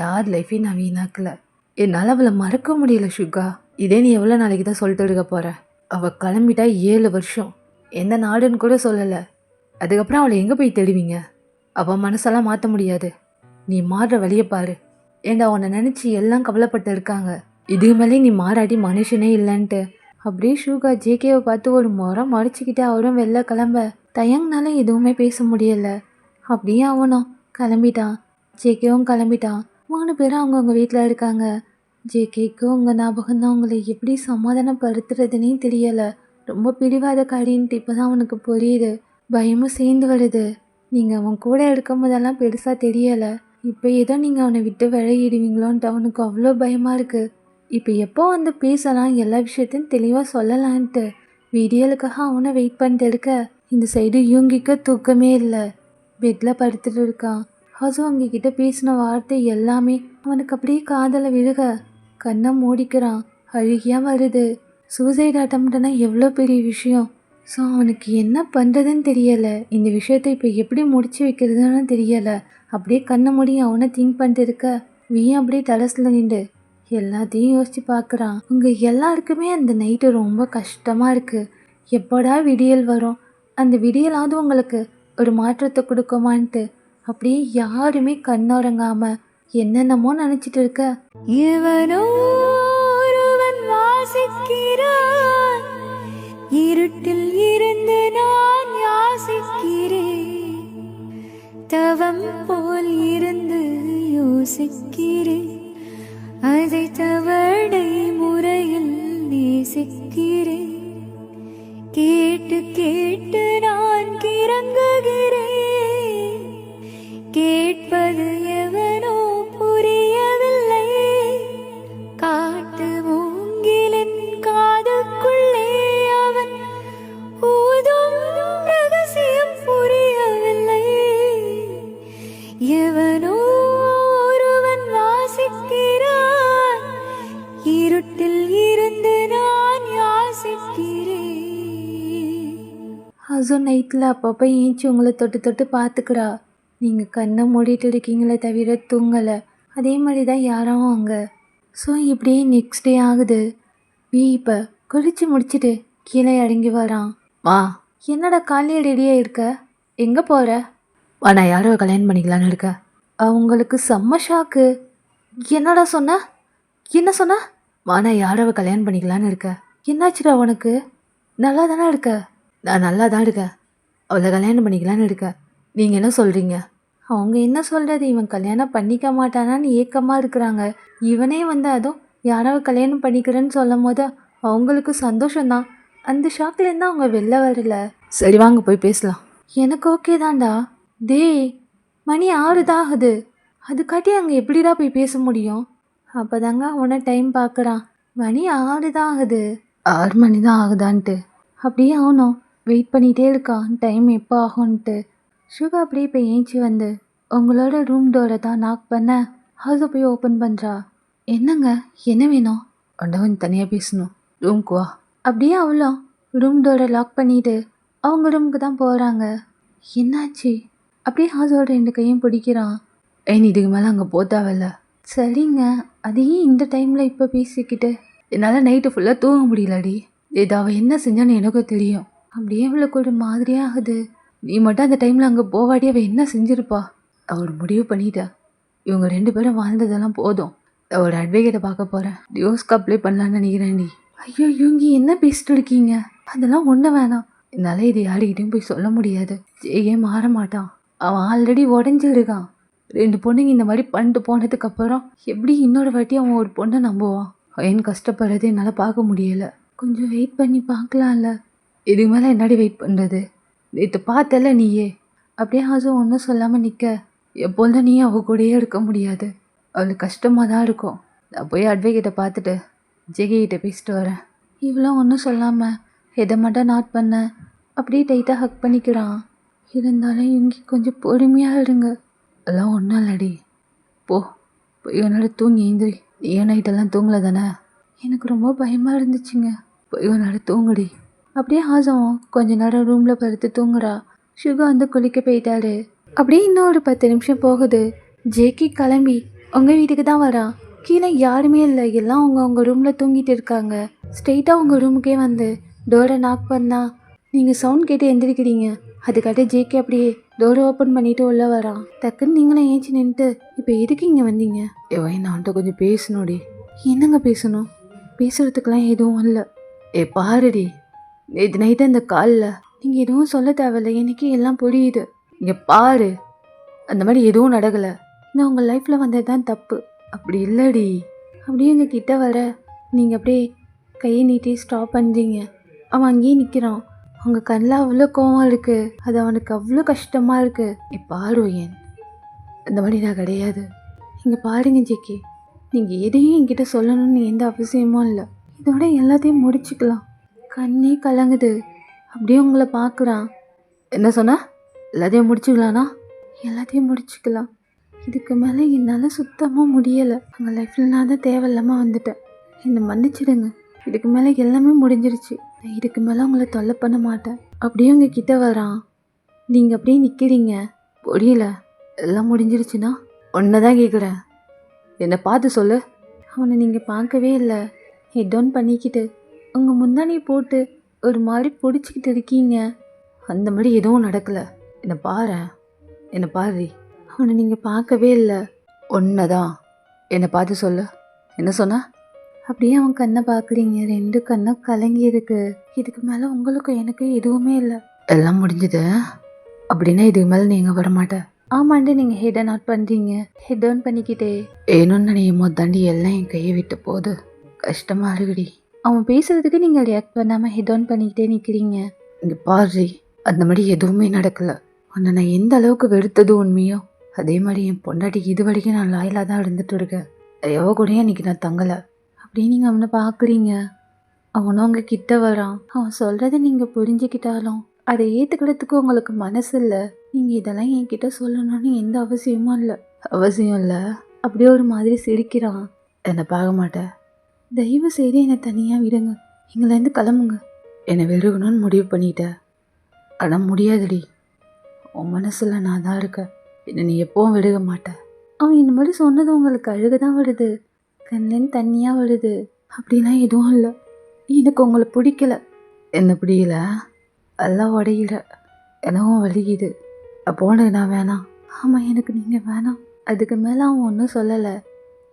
யார் லைஃப்பையும் நான் வீணாக்கலை. என்னால் அவளை மறக்க முடியல ஷுகா. இதே நீ எவ்வளோ நாளைக்கு தான் சொல்லிட்டு இருக்க போகிற? அவள் கிளம்பிட்டா 7 வருஷம். எந்த நாடுன்னு கூட சொல்லலை. அதுக்கப்புறம் அவளை எங்கே போய் தேடுவீங்க? அவள் மனசெல்லாம் மாற்ற முடியாது. நீ மாறுற வழியை பாரு. ஏண்டா உன்னை நினச்சி எல்லாம் கவலைப்பட்டு இருக்காங்க. இதுக்கு மேலே நீ மாறாட்டி மனுஷனே இல்லைன்ட்டு அப்படியே ஷூகா ஜேகேவை பார்த்து ஒரு முறை மறைச்சிக்கிட்டு அவரும் வெளில கிளம்ப தயங்கனால எதுவுமே பேச முடியலை. அப்படியே அவனும் கிளம்பிட்டான். ஜேகேவும் கிளம்பிட்டான். 3 பேரும் அவங்கவுங்க வீட்டில் இருக்காங்க. ஜேகேக்கு உங்கள் ஞாபகம் தான் உங்களை எப்படி சமாதானப்படுத்துறதுனே தெரியலை. ரொம்ப பிடிவாத காரின்ட்டு இப்போ தான் அவனுக்கு புரியுது. பயமும் சேர்ந்து வருது. நீங்கள் அவன் கூட இருக்கும் போதெல்லாம் பெருசாக தெரியலை. இப்போ ஏதோ நீங்கள் அவனை விட்டு விலகிடுவீங்களோன்ட்டு அவனுக்கு அவ்வளோ பயமாக இருக்குது. இப்போ எப்போ வந்து பேசலாம், எல்லா விஷயத்தையும் தெளிவாக சொல்லலான்ட்டு வீடியோலுக்காக அவனை வெயிட் பண்ணிட்டு இருக்க. இந்த சைடு யூங்கிக்க தூக்கமே இல்லை. பெட்டில் படுத்துட்டு இருக்கான். ஹசு அவங்க கிட்ட பேசின வார்த்தை எல்லாமே அவனுக்கு அப்படியே காதல விழுக கண்ணை மூடிக்கிறான். அழுகியா வருது. சூசைட் அட்டம்ப்ட்னா எவ்வளோ பெரிய விஷயம். ஸோ அவனுக்கு என்ன பண்ணுறதுன்னு தெரியலை. இந்த விஷயத்தை இப்போ எப்படி முடிச்சு வைக்கிறதுன்னு தெரியலை. அப்படியே கண்ணை மூடி அவனை திங்க் பண்ணிட்டு இருக்க வீயும் அப்படியே தலசில் நின்று எல்லாத்தையும் யோசித்து பார்க்குறான். உங்கள் எல்லாருக்குமே அந்த நைட்டு ரொம்ப கஷ்டமாக இருக்குது. எப்போடா விடியல் வரும், அந்த விடியலாவது உங்களுக்கு ஒரு மாற்றத்தை கொடுக்குமான்ட்டு அப்படியே யாருமே கண்ணுறங்காமல் என்னென்னமோ நினச்சிட்டு இருக்க. எவனோ ஒருவன் வாசிக்கிறான், இருட்டில் இருந்து நான் யாசிக்கிறேன், தவம் போல் இருந்து யோசிக்கிறேன், அதை தவணை முறையில் நேசிக்கிறேன், கேட்டு கேட்டு நான் கிறங்குகிறேன், கேட்பது எவனோ புரியவில்லை, காட்டு மூங்கிலின் காதுக்குள்ளே அவன் ஊதும் ரகசியம் புரியவில்லை, எவனோ ஒருவன் வாசிக்கிறான், இருட்டில் இருந்து நான் யாசிக்கிறேன். ஹசு நைட்டில் அப்பப்போ ஏஞ்சி உங்களை தொட்டு தொட்டு பார்த்துக்கிறா. நீங்கள் கண்ணை மூடிட்டு இருக்கீங்களே தவிர தூங்கலை. அதே மாதிரி தான் யாரும் அங்கே. ஸோ இப்படியே நெக்ஸ்ட் டே ஆகுது. இப்போ குளிச்சு முடிச்சுட்டு கீழே இறங்கி வரான். மா என்னடா காலையில் ரெடியாக இருக்க, எங்கே போகிற? நான் யாரோ கல்யாணம் பண்ணிக்கலான்னு இருக்கேன். அவங்களுக்கு செம்ம ஷாக்கு. என்னடா சொன்ன, என்ன சொன்ன? நான் யாரோ கல்யாணம் பண்ணிக்கலான்னு இருக்கேன். என்னாச்சுடா உனக்கு? நல்லா தானே இருக்க? நான் நல்லா தான் இருக்கேன். அவளை கல்யாணம் பண்ணிக்கலான்னு இருக்கேன். நீங்கள் என்ன சொல்கிறீங்க? அவங்க என்ன சொல்கிறது, இவன் கல்யாணம் பண்ணிக்க மாட்டானான்னு ஏக்கமாக இருக்கிறாங்க. இவனே வந்து அதுவும் யாராவது கல்யாணம் பண்ணிக்கிறேன்னு சொல்லும் போது அவங்களுக்கு சந்தோஷம்தான். அந்த ஷாக்லேருந்து அவங்க வெளில வரல. சரி வாங்க போய் பேசலாம். எனக்கு ஓகே தான்டா. டேய், மணி 6 தான் ஆகுது. அதுக்காட்டி அங்கே எப்படிடா போய் பேச முடியும்? அப்போ தாங்க அவனை டைம் பார்க்குறான். மணி 6 தான் ஆகுது. 6 மணி தான் ஆகுதான்ட்டு அப்படியே ஆகணும். வெயிட் பண்ணிகிட்டே இருக்கான் டைம் எப்போ ஆகும்ன்ட்டு. சுகா அப்படியே இப்போ ஏஞ்சி வந்து உங்களோட ரூம் டோரை தான் நாக் பண்ண ஹவுஸை போய் ஓப்பன் பண்ணுறா. என்னங்க, என்ன வேணும்? கொஞ்சம் தனியாக பேசணும், ரூம்க்கு வா. அப்படியே அவ்வளோ ரூம் டோரை லாக் பண்ணிவிட்டு அவங்க ரூமுக்கு தான் போகிறாங்க. என்னாச்சு? அப்படியே ஹவுஸோட 2 கையும் பிடிக்கிறான். நீ இதுக்கு மேலே அங்கே போத்தாவில்ல. சரிங்க, அதையும் இந்த டைமில் இப்போ பேசிக்கிட்டு என்னால் நைட்டு ஃபுல்லாக தூங்க முடியலடி. இது அவள் என்ன செஞ்சான்னு எனக்கும் தெரியும். அப்படியே இவளுக்கு ஒரு மாதிரியாகுது. நீ மட்டும் அந்த டைமில் அங்கே போவாடி அவள் என்ன செஞ்சுருப்பா? அவள் முடிவு பண்ணிட்டா. இவங்க 2 பேரும் வாழ்ந்ததெல்லாம் போதும். அவளோட அட்வொகேட்டை பார்க்க போகிறேன். டிவோர்ஸ்க்கு அப்ளை பண்ணலான்னு நினைக்கிறேன்டி. ஐயோ, இவங்க என்ன பேசிட்டு இருக்கீங்க? அதெல்லாம் ஒன்றும் வேணாம். என்னால் இது யாருக்கிட்டையும் போய் சொல்ல முடியாது. ஜெயே மாற மாட்டான். அவன் ஆல்ரெடி உடஞ்சிருக்கான். 2 பொண்ணுங்க இந்த மாதிரி பண்ணிட்டு போனதுக்கப்புறம் எப்படி இன்னொரு வாட்டி அவன் ஒரு பொண்ணை நம்புவான்? அவன் கஷ்டப்படுறது என்னால் பார்க்க முடியலை. கொஞ்சம் வெயிட் பண்ணி பார்க்கலாம்ல. இதுக்கு மேலே என்னடி வெயிட் பண்ணுறது? நேற்று பார்த்தல நீயே. அப்படியே ஹாசு ஒன்றும் சொல்லாமல் நிற்க. எப்போதும் நீ அவள் கூடயே இருக்க முடியாது. அவளுக்கு கஷ்டமாக தான் இருக்கும். நான் போய் அட்வொகேட்டை பார்த்துட்டு ஜெகிட்ட பேசிட்டு வரேன். இவ்வளோ ஒன்றும் சொல்லாமல் எதை மட்டும் நாட் பண்ண அப்படியே டைட்டாக ஹக் பண்ணிக்கிறான். இருந்தாலும் இவங்க கொஞ்சம் பொறுமையாக இருங்க. அதெல்லாம் ஒன்றும் இல்லடி. போய் உன்னோட தூங்கி ஏந்திரி. நீயும் நைட்டெல்லாம் தூங்கலை தானே? எனக்கு ரொம்ப பயமாக இருந்துச்சுங்க. போய் உன்னோட தூங்குடி. அப்படியே ஹாசம் கொஞ்ச நேரம் ரூமில் படுத்து தூங்குறா. சுகா வந்து குளிக்க போயிட்டாரு. அப்படியே இன்னும் ஒரு 10 நிமிஷம் போகுது. ஜேக்கி கிளம்பி உங்கள் வீட்டுக்கு தான் வரா. கீழே யாருமே இல்லை, எல்லாம் அவங்க ரூமில் தூங்கிட்டு இருக்காங்க. ஸ்ட்ரெயிட்டாக உங்கள் ரூமுக்கே வந்து டோரை நாக் பண்ணா நீங்கள் சவுண்ட் கேட்டு எந்திரிக்கிறீங்க. அதுக்காட்டி ஜேக்கி அப்படியே டோரை ஓப்பன் பண்ணிவிட்டு உள்ளே வரான். டக்குன்னு நீங்களும் ஏஞ்சி நின்றுட்டு இப்போ எதுக்கு இங்கே வந்தீங்க? நான் அவன்கிட்ட கொஞ்சம் பேசணுடி. என்னங்க பேசணும்? பேசுகிறதுக்கெலாம் எதுவும் இல்லை. பாருடி, நேற்று நைட்டு அந்த காலில் நீங்கள் எதுவும் சொல்ல தேவையில்லை, எனக்கு எல்லாம் புரியுது. இங்கே பாரு, அந்த மாதிரி எதுவும் நடக்கலை. நான் உங்கள் லைஃப்பில் வந்தது தான் தப்பு. அப்படி இல்லடி. அப்படியே எங்கள் கிட்ட வர நீங்கள் அப்படியே கையை நீட்டி ஸ்டாப் பண்ணுறீங்க. அவன் அங்கேயே நிற்கிறான். அவங்க கண்ணில் அவ்வளோ கோவம் இருக்குது. அது அவனுக்கு அவ்வளோ கஷ்டமாக இருக்குது. பாரு ஏன் அந்த மாதிரி நான் கிடையாது. இங்கே பாருங்க ஜெக்கி, நீங்கள் எதையும் என்கிட்ட சொல்லணும்னு எந்த அவசியமும் இல்லை. இதோட எல்லாத்தையும் முடிச்சுக்கலாம். கண்ணே கலங்குது. அப்படியே உங்களை பார்க்குறான். என்ன சொன்ன? எல்லாத்தையும் முடிச்சுக்கலானா? எல்லாத்தையும் முடிச்சுக்கலாம். இதுக்கு மேலே என்னால் சுத்தமாக முடியலை. உங்கள் லைஃப்பில் நான் தான் தேவையில்லாமல் வந்துட்டேன். என்னை மன்னிச்சிடுங்க. இதுக்கு மேலே எல்லாமே முடிஞ்சிருச்சு. நான் இதுக்கு மேலே உங்களை தொல்லை பண்ண மாட்டேன். அப்படியே உங்கள் கிட்ட வரான். நீங்கள் அப்படியே நிற்கிறீங்க. முடியல, எல்லாம் முடிஞ்சிருச்சுன்னா ஒன்றை தான் கேட்குறேன். என்னை பார்த்து சொல்லு. அவனை நீங்கள் பார்க்கவே இல்லை. ஹெட் டவுன் பண்ணிக்கிட்டு உங்கள் முந்தானி போட்டு ஒரு மாதிரி பிடிச்சிக்கிட்டு இருக்கீங்க. அந்த மாதிரி எதுவும் நடக்கலை. என்னை பாரு, என்னை பாரு. அவனை நீங்கள் பார்க்கவே இல்லை. ஒன்றை தான். என்னை பார்த்து சொல்லு. என்ன சொன்ன? அப்படியே அவன் கண்ணை பார்க்குறீங்க. 2 கண்ணும் கலங்கி இருக்கு. இதுக்கு மேலே உங்களுக்கும் எனக்கு எதுவுமே இல்லை. எல்லாம் முடிஞ்சது அப்படின்னா இதுக்கு மேலே நீங்கள் வரமாட்டேன். ஆமாண்டு நீங்கள் ஹெட் அண்ட் அவுட் பண்ணுறீங்க. ஹெட் டவுன் பண்ணிக்கிட்டே ஏன்னு நினைக்கும் போது தாண்டி எல்லாம் என் கையை விட்டு போகுது. கஷ்டமாக இருக்குடி. அவன் பேசுறதுக்கு நீங்கள் ரியாக்ட் பண்ணாமல் ஹெட் டவுன் பண்ணிக்கிட்டே நிற்கிறீங்க. இங்கே பாரு, அந்த மாதிரி எதுவுமே நடக்கலை. உன்னை நான் எந்த அளவுக்கு வெறுத்தது உண்மையோ அதே மாதிரி என் பொண்டாட்டிக்கு இது வரைக்கும் நான் லாயலாக தான் இருந்துட்டு இருக்கேன். எவ்வளோ கூடயும் இன்றைக்கி நான் தங்கலை. அப்படியே நீங்கள் அவனை பார்க்குறீங்க. அவனும் உங்கள் கிட்ட வரான். அவன் சொல்கிறத நீங்கள் புரிஞ்சுக்கிட்டாலும் அதை ஏற்றுக்கிறதுக்கு உங்களுக்கு மனசு இல்லை. நீங்கள் இதெல்லாம் என்கிட்ட சொல்லணும்னு எந்த அவசியமும் இல்லை. அவசியம் இல்லை. அப்படியே ஒரு மாதிரி சிரிக்கிறான். என்னை பார்க்க மாட்டேன். தயவு செய்து என்னை தனியாக விடுங்க. எங்கள்லேருந்து கிளம்புங்க. என்னை விடுகணும்னு முடிவு பண்ணிட்டேன். ஆனால் முடியாதுடி. உன் மனசில் நான் தான் இருக்கேன். என்னை நீ எப்பவும் விடுக மாட்டேன். அவன் இந்த மாதிரி சொன்னது உங்களுக்கு அழுக தான் வருது. கண்ணிலேருந்து தண்ணியாக வருது. அப்படிலாம் எதுவும் இல்லை. எனக்கு உங்களை பிடிக்கல. என்ன பிடிக்கல? எல்லாம் உடையில எனவும் வலிக்குது. அப்போ உனக்கு நான் வேணாம். ஆமாம், எனக்கு நீங்கள் வேணாம். அதுக்கு மேலே அவன் ஒன்றும் சொல்லலை.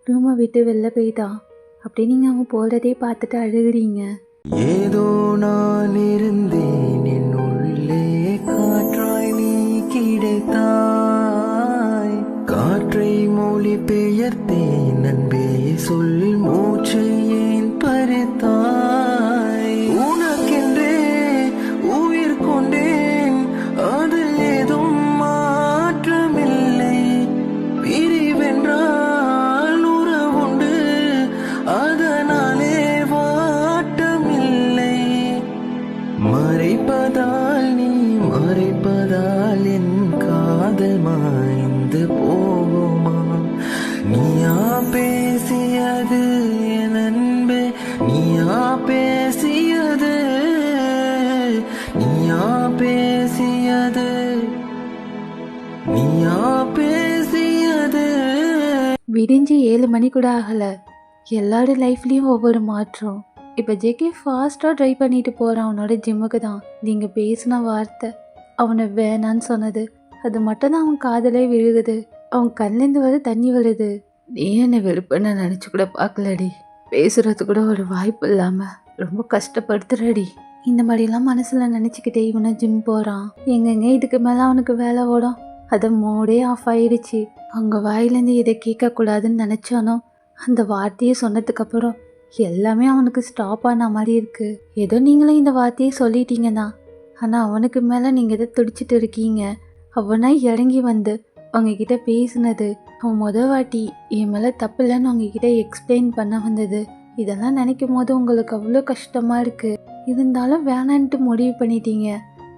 ரூமை விட்டு வெளில போயிட்டான். அப்படியே நீங்கள் அவன் போகிறதே பார்த்துட்டு அழுகிறீங்க. ஏதோ நான் இருந்தேன் என் உள்ளே காற்றாய் நீ கிடைத்தாய். காற்றை மொழி பெயர்த்தேன் அன்பே சொல் மூச்சு ஏன் பறித்தாய். உனக்கென்றே உயிர் கொண்டேன் அதில் ஏதும் மாற்றமில்லை. பிரிவென்றால் உறவுண்டு அதனாலே வாட்டமில்லை. மறைப்பதால் நீ மறைப்பதால் என் காதல் மாய்ந்து போகுமா? நீயா பேசியது என் அன்பே, நீயா பேசியது, நீயா பேசியது, நீயா பேசியது. விடிஞ்சு 7 மணி கூட ஆகலை. எல்லாரோட லைஃப்லேயும் ஒவ்வொரு மாற்றம். இப்போ ஜேகே ஃபாஸ்ட்டாக ட்ரை பண்ணிட்டு போகிறான் அவனோட ஜிம்முக்கு தான். நீங்கள் பேசின வார்த்தை, அவனை வேணான்னு சொன்னது, அது மட்டும் தான் அவன் காதலே விழுகுது. அவன் கண்லேருந்து வர தண்ணி வருது. நீ என்னை வெறுப்புன்னு நினச்சி கூட பார்க்கலடி. பேசுறது கூட ஒரு வாய்ப்பு இல்லாமல் ரொம்ப கஷ்டப்படுத்துறடி. இந்த மாதிரிலாம் மனசில் நினச்சிக்கிட்டே இவனை ஜிம் போகிறான். எங்கெங்க இதுக்கு மேலே அவனுக்கு வேலை ஓடும். அதை மூடே ஆஃப் ஆயிடுச்சு. அவங்க வாயிலேருந்து இதை கேட்கக்கூடாதுன்னு நினச்சானோ அந்த வார்த்தையை சொன்னதுக்கப்புறம் எல்லாமே அவனுக்கு ஸ்டாப் ஆன மாதிரி இருக்குது. ஏதோ நீங்களும் இந்த வார்த்தையை சொல்லிட்டீங்கன்னா, ஆனால் அவனுக்கு மேலே நீங்கள் எதை துடிச்சிட்டு இருக்கீங்க. அவனா இறங்கி வந்து உங்ககிட்ட பேசினது, அவன் வாட்டி என் மேலே தப்பு இல்லைன்னு உங்ககிட்ட எக்ஸ்பிளைன் பண்ண வந்தது, இதெல்லாம் நினைக்கும் போது உங்களுக்கு அவ்வளோ கஷ்டமாக இருக்குது. இருந்தாலும் வேணான்ட்டு முடிவு பண்ணிட்டீங்க.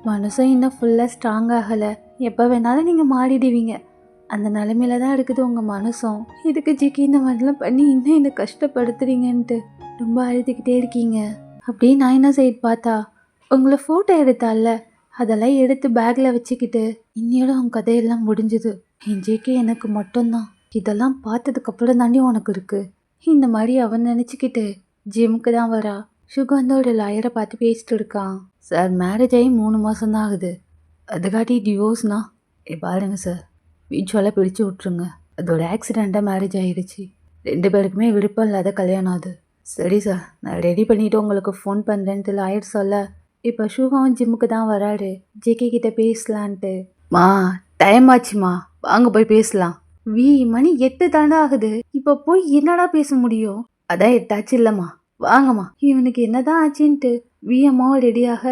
மனசும் இன்னும் ஃபுல்லாக ஸ்ட்ராங் ஆகலை. எப்போ வேணாலும் நீங்கள் மாறிடுவீங்க. அந்த நிலமையில தான் இருக்குது உங்கள் மனசும். இதுக்கு ஜிக்கி இந்த மாதிரிலாம் பண்ணி இன்னும் என்னை கஷ்டப்படுத்துறீங்கன்ட்டு ரொம்ப அழுதுகிட்டே இருக்கீங்க. அப்படியே நான் என்ன சைட் பார்த்தா உங்களை ஃபோட்டோ எடுத்தால அதெல்லாம் எடுத்து பேக்கில் வச்சுக்கிட்டு இன்னையோட உன் கதையெல்லாம் முடிஞ்சுது. என் ஜேகே எனக்கு மட்டும்தான். இதெல்லாம் பார்த்ததுக்கப்புறம் தாண்டி உனக்கு இருக்குது. இந்த மாதிரி அவன் நினச்சிக்கிட்டு ஜிம்முக்கு தான் வரா. சுகந்தோட லாயரை பார்த்து பேசிட்டு இருக்கான். சார், மேரேஜ் ஆகி 3 மாதம் தான் ஆகுது. அதுக்காட்டி டிவோர்ஸ்னா பாருங்க சார், வீச்சுவலாக பிடிச்சி விட்ருங்க. அதோட ஆக்சிடெண்ட்டாக மேரேஜ் ஆகிடுச்சு. 2 பேருக்குமே விருப்பம் இல்லாத கல்யாணம் அது. சரி சார், நான் ரெடி பண்ணிவிட்டு உங்களுக்கு ஃபோன் பண்ணுறேன்ட்டு லாயர் சொல்ல, இப்போ ஷூகாவும் ஜிம்முக்கு தான் வராரு. ஜேகே கிட்ட பேசலான்ட்டு. மா, டைம் ஆச்சுமா, வாங்க போய் பேசலாம். மணி 8 தாண்டா ஆகுது. இப்போ போய் என்னடா பேச முடியும்? அதான் 8 ஆச்சு இல்லைம்மா, வாங்கம்மா. இவனுக்கு என்னதான் ஆச்சுன்ட்டு அம்மாவும் ரெடியாக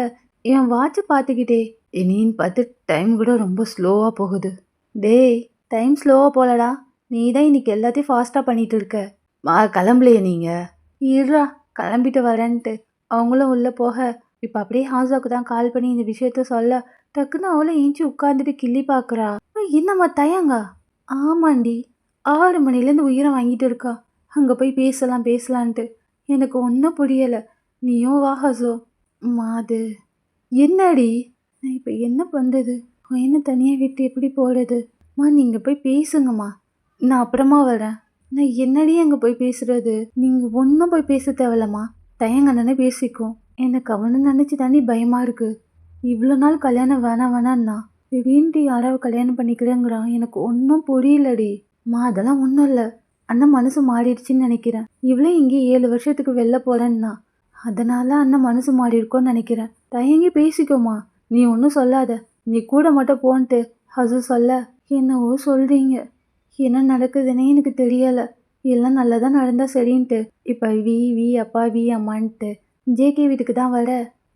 என் வாட்சை பார்த்துக்கிட்டே இனின்னு பார்த்து டைம் கூட ரொம்ப ஸ்லோவாக போகுது. டேய், டைம் ஸ்லோவாக போகலடா. நீ தான் இன்னைக்கு எல்லாத்தையும் ஃபாஸ்ட்டாக பண்ணிட்டு இருக்க. மா, கிளம்பலையே நீங்கள்? இருடா, கிளம்பிட்டு வரேன்ட்டு அவங்களும் உள்ளே போக, இப்போ அப்படியே ஹாசாவுக்கு தான் கால் பண்ணி இந்த விஷயத்த சொல்ல, டக்குன்னு அவளை ஏஞ்சி உட்காந்துட்டு கிள்ளி பார்க்குறா. என்னம்மா தயங்கா? ஆமாண்டி, 6 மணிலேருந்து உயிரை வாங்கிட்டு இருக்கா. அங்கே போய் பேசலான்ட்டு எனக்கு ஒன்றும் புரியலை. நீயும் வா ஹசோ. அது என்னடி, நான் இப்போ என்ன பண்ணுறது? என்ன தனியாக விட்டு எப்படி போகிறது? நீங்கள் போய் பேசுங்கம்மா, நான் அப்புறமா வரேன். நான் என்னடி அங்கே போய் பேசுறது? நீங்கள் ஒன்றும் போய் பேச தேவையில்லம்மா, தயங்கண்ணனே பேசிக்கும். எனக்கு அவனை நினச்சி தாண்டி பயமாக இருக்குது. இவ்வளோ நாள் கல்யாணம் வேணான்னா திடீர்னு யாராவது கல்யாணம் பண்ணிக்கிறேங்கிறான். எனக்கு ஒன்றும் புரியலடி. அதெல்லாம் ஒன்றும் இல்லை, அண்ணன் மனசு மாறிடுச்சின்னு நினைக்கிறேன். இவ்வளோ இங்கே 7 வருஷத்துக்கு வெளில போகிறேன்னா அதனால அண்ணன் மனசு மாறி இருக்கோன்னு நினைக்கிறேன். தயங்கி பேசிக்கோமா, நீ ஒன்றும் சொல்லாத, நீ கூட மட்டும் போன்ட்டு ஹசு சொல்ல. என்னவோ சொல்கிறீங்க, என்ன நடக்குதுன்னே எனக்கு தெரியலை. எல்லாம் நல்லதாக நடந்தால் சரின்ட்டு இப்போ வி அப்பா வி அம்மான்ட்டு ஜேகே வீட்டுக்கு தான் வர.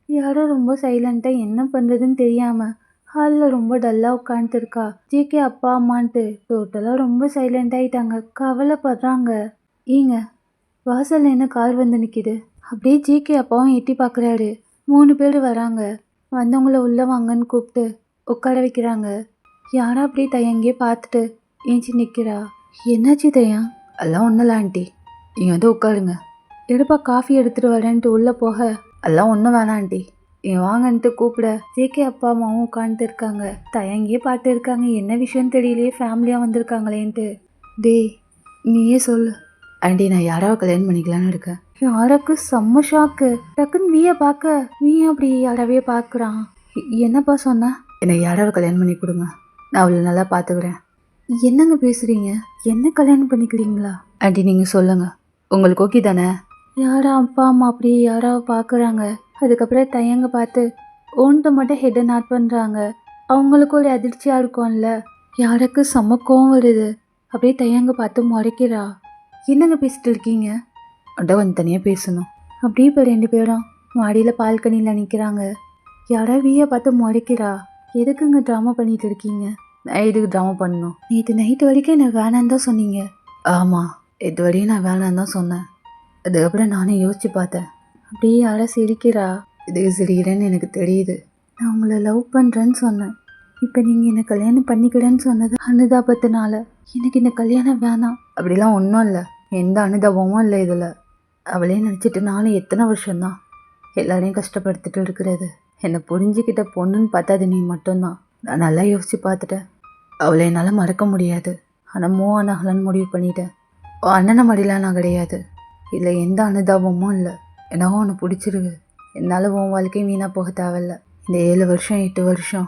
யாரோ ரொம்ப சைலண்ட்டாக என்ன பண்ணுறதுன்னு தெரியாமல் ஹாலில் ரொம்ப டல்லாக உட்காந்துருக்கா. ஜேகே அப்பா அம்மான்ட்டு டோட்டலாக ரொம்ப சைலண்ட் ஆகிட்டாங்க, கவலைப்படுறாங்க. ஏங்க, வாசலில் என்ன கார் வந்து நிற்கிது? அப்படியே ஜேகே அப்பாவும் எட்டி பார்க்குறாரு. 3 பேர் வராங்க. வந்தவங்கள உள்ளே வாங்கன்னு கூப்பிட்டு உட்கார வைக்கிறாங்க. யாரா அப்படியே தயங்கே பார்த்துட்டு ஏஞ்சி நிற்கிறா. என்னாச்சு தயம்? எல்லாம் ஒன்றும் இல்லை ஆண்டி, நீங்கள் வந்து உட்காருங்க. எடுப்பா காஃபி எடுத்துகிட்டு வரேன்ட்டு உள்ளே போக, எல்லாம் ஒன்றும் வேணாம் ஆண்டி. இங்கே வாங்கன்ட்டு கூப்பிட ஜேகே அப்பா அம்மாவும் உட்காந்துட்டு இருக்காங்க. தயங்கே பார்த்து இருக்காங்க, என்ன விஷயம்னு தெரியலையே, ஃபேமிலியாக வந்திருக்காங்களேன்ட்டு. டேய் நீயே சொல்லு. ஆண்டி, நான் யாராவது கல்யாணம் பண்ணிக்கலான்னு இருக்கேன். யாருக்கு செம்ம ஷாக்கு. டக்குன்னு வீயை பார்க்க, வீயை அப்படி யாராவே பார்க்குறான். என்னப்பா சொன்ன? என்னை யாராவது கல்யாணம் பண்ணி கொடுங்க, நான் அவளை நல்லா பார்த்துக்கிறேன். என்னங்க பேசுகிறீங்க? என்ன கல்யாணம் பண்ணிக்கிறீங்களா? ஆண்டி நீங்கள் சொல்லுங்கள், உங்களுக்கு ஓகே தானே? யாரா அப்பா அம்மா அப்படி யாராவது பார்க்குறாங்க. அதுக்கப்புறம் தயங்க பார்த்து ஓன்ட்டு மட்டும் ஹெட்டை நாட் பண்ணுறாங்க. அவங்களுக்கு ஒரு அதிர்ச்சியாக இருக்கும்ல. யாருக்கு செம்ம கோவம் வருது. அப்படியே தயங்க பார்த்து முறைக்கிறா. என்னங்க பேசிட்டு இருக்கீங்க? அட கொஞ்சம் தனியாக பேசணும். அப்படியே இப்போ 2 பேரும் மாடியில் பால்கனியில் நிற்கிறாங்க. யாரா வீயை பார்த்து முறைக்கிறா. எதுக்குங்க ட்ராமா பண்ணிட்டு இருக்கீங்க? நான் எதுக்கு ட்ராமா பண்ணணும்? நேற்று நைட்டு வரைக்கும் என்ன வேணான்னு தான் சொன்னீங்க. ஆமாம், இது வரையும் நான் வேணான்னு தான் சொன்னேன். அதுக்கப்புறம் நானே யோசிச்சு பார்த்தேன். அப்படியே யாரா சிரிக்கிறா. இதுக்கு சிரிக்கிறேன்னு எனக்கு தெரியுது. நான் உங்களை லவ் பண்ணுறேன்னு சொன்னேன். இப்போ நீங்கள் என்னை கல்யாணம் பண்ணிக்கிறேன்னு சொன்னது அனுதாபத்தினால. எனக்கு இந்த கல்யாணம் வேணாம். அப்படிலாம் ஒன்றும் இல்லை, எந்த அனுதாபமும் இல்லை இதில். அவளே நினச்சிட்டு நானும் எத்தனை வருஷம்தான் எல்லாரையும் கஷ்டப்படுத்திட்டு இருக்கிறது. என்னை புரிஞ்சுக்கிட்ட பொண்ணுன்னு பார்த்தா அது நீ மட்டும்தான். நான் நல்லா யோசித்து பார்த்துட்டேன், அவளை என்னால் மறக்க முடியாது. ஆனால் மூவ் ஆகலன்னு முடிவு பண்ணிட்டேன். அண்ணனை மடிலாம் நான் கிடையாது, இல்லை எந்த அனுதாபமும் இல்லை. எனக்கும் ஒன்று பிடிச்சிருக்கு. என்னால் உன் வாழ்க்கையும் வீணாக போக தேவையில்ல. இந்த 7 வருஷம் 8 வருஷம்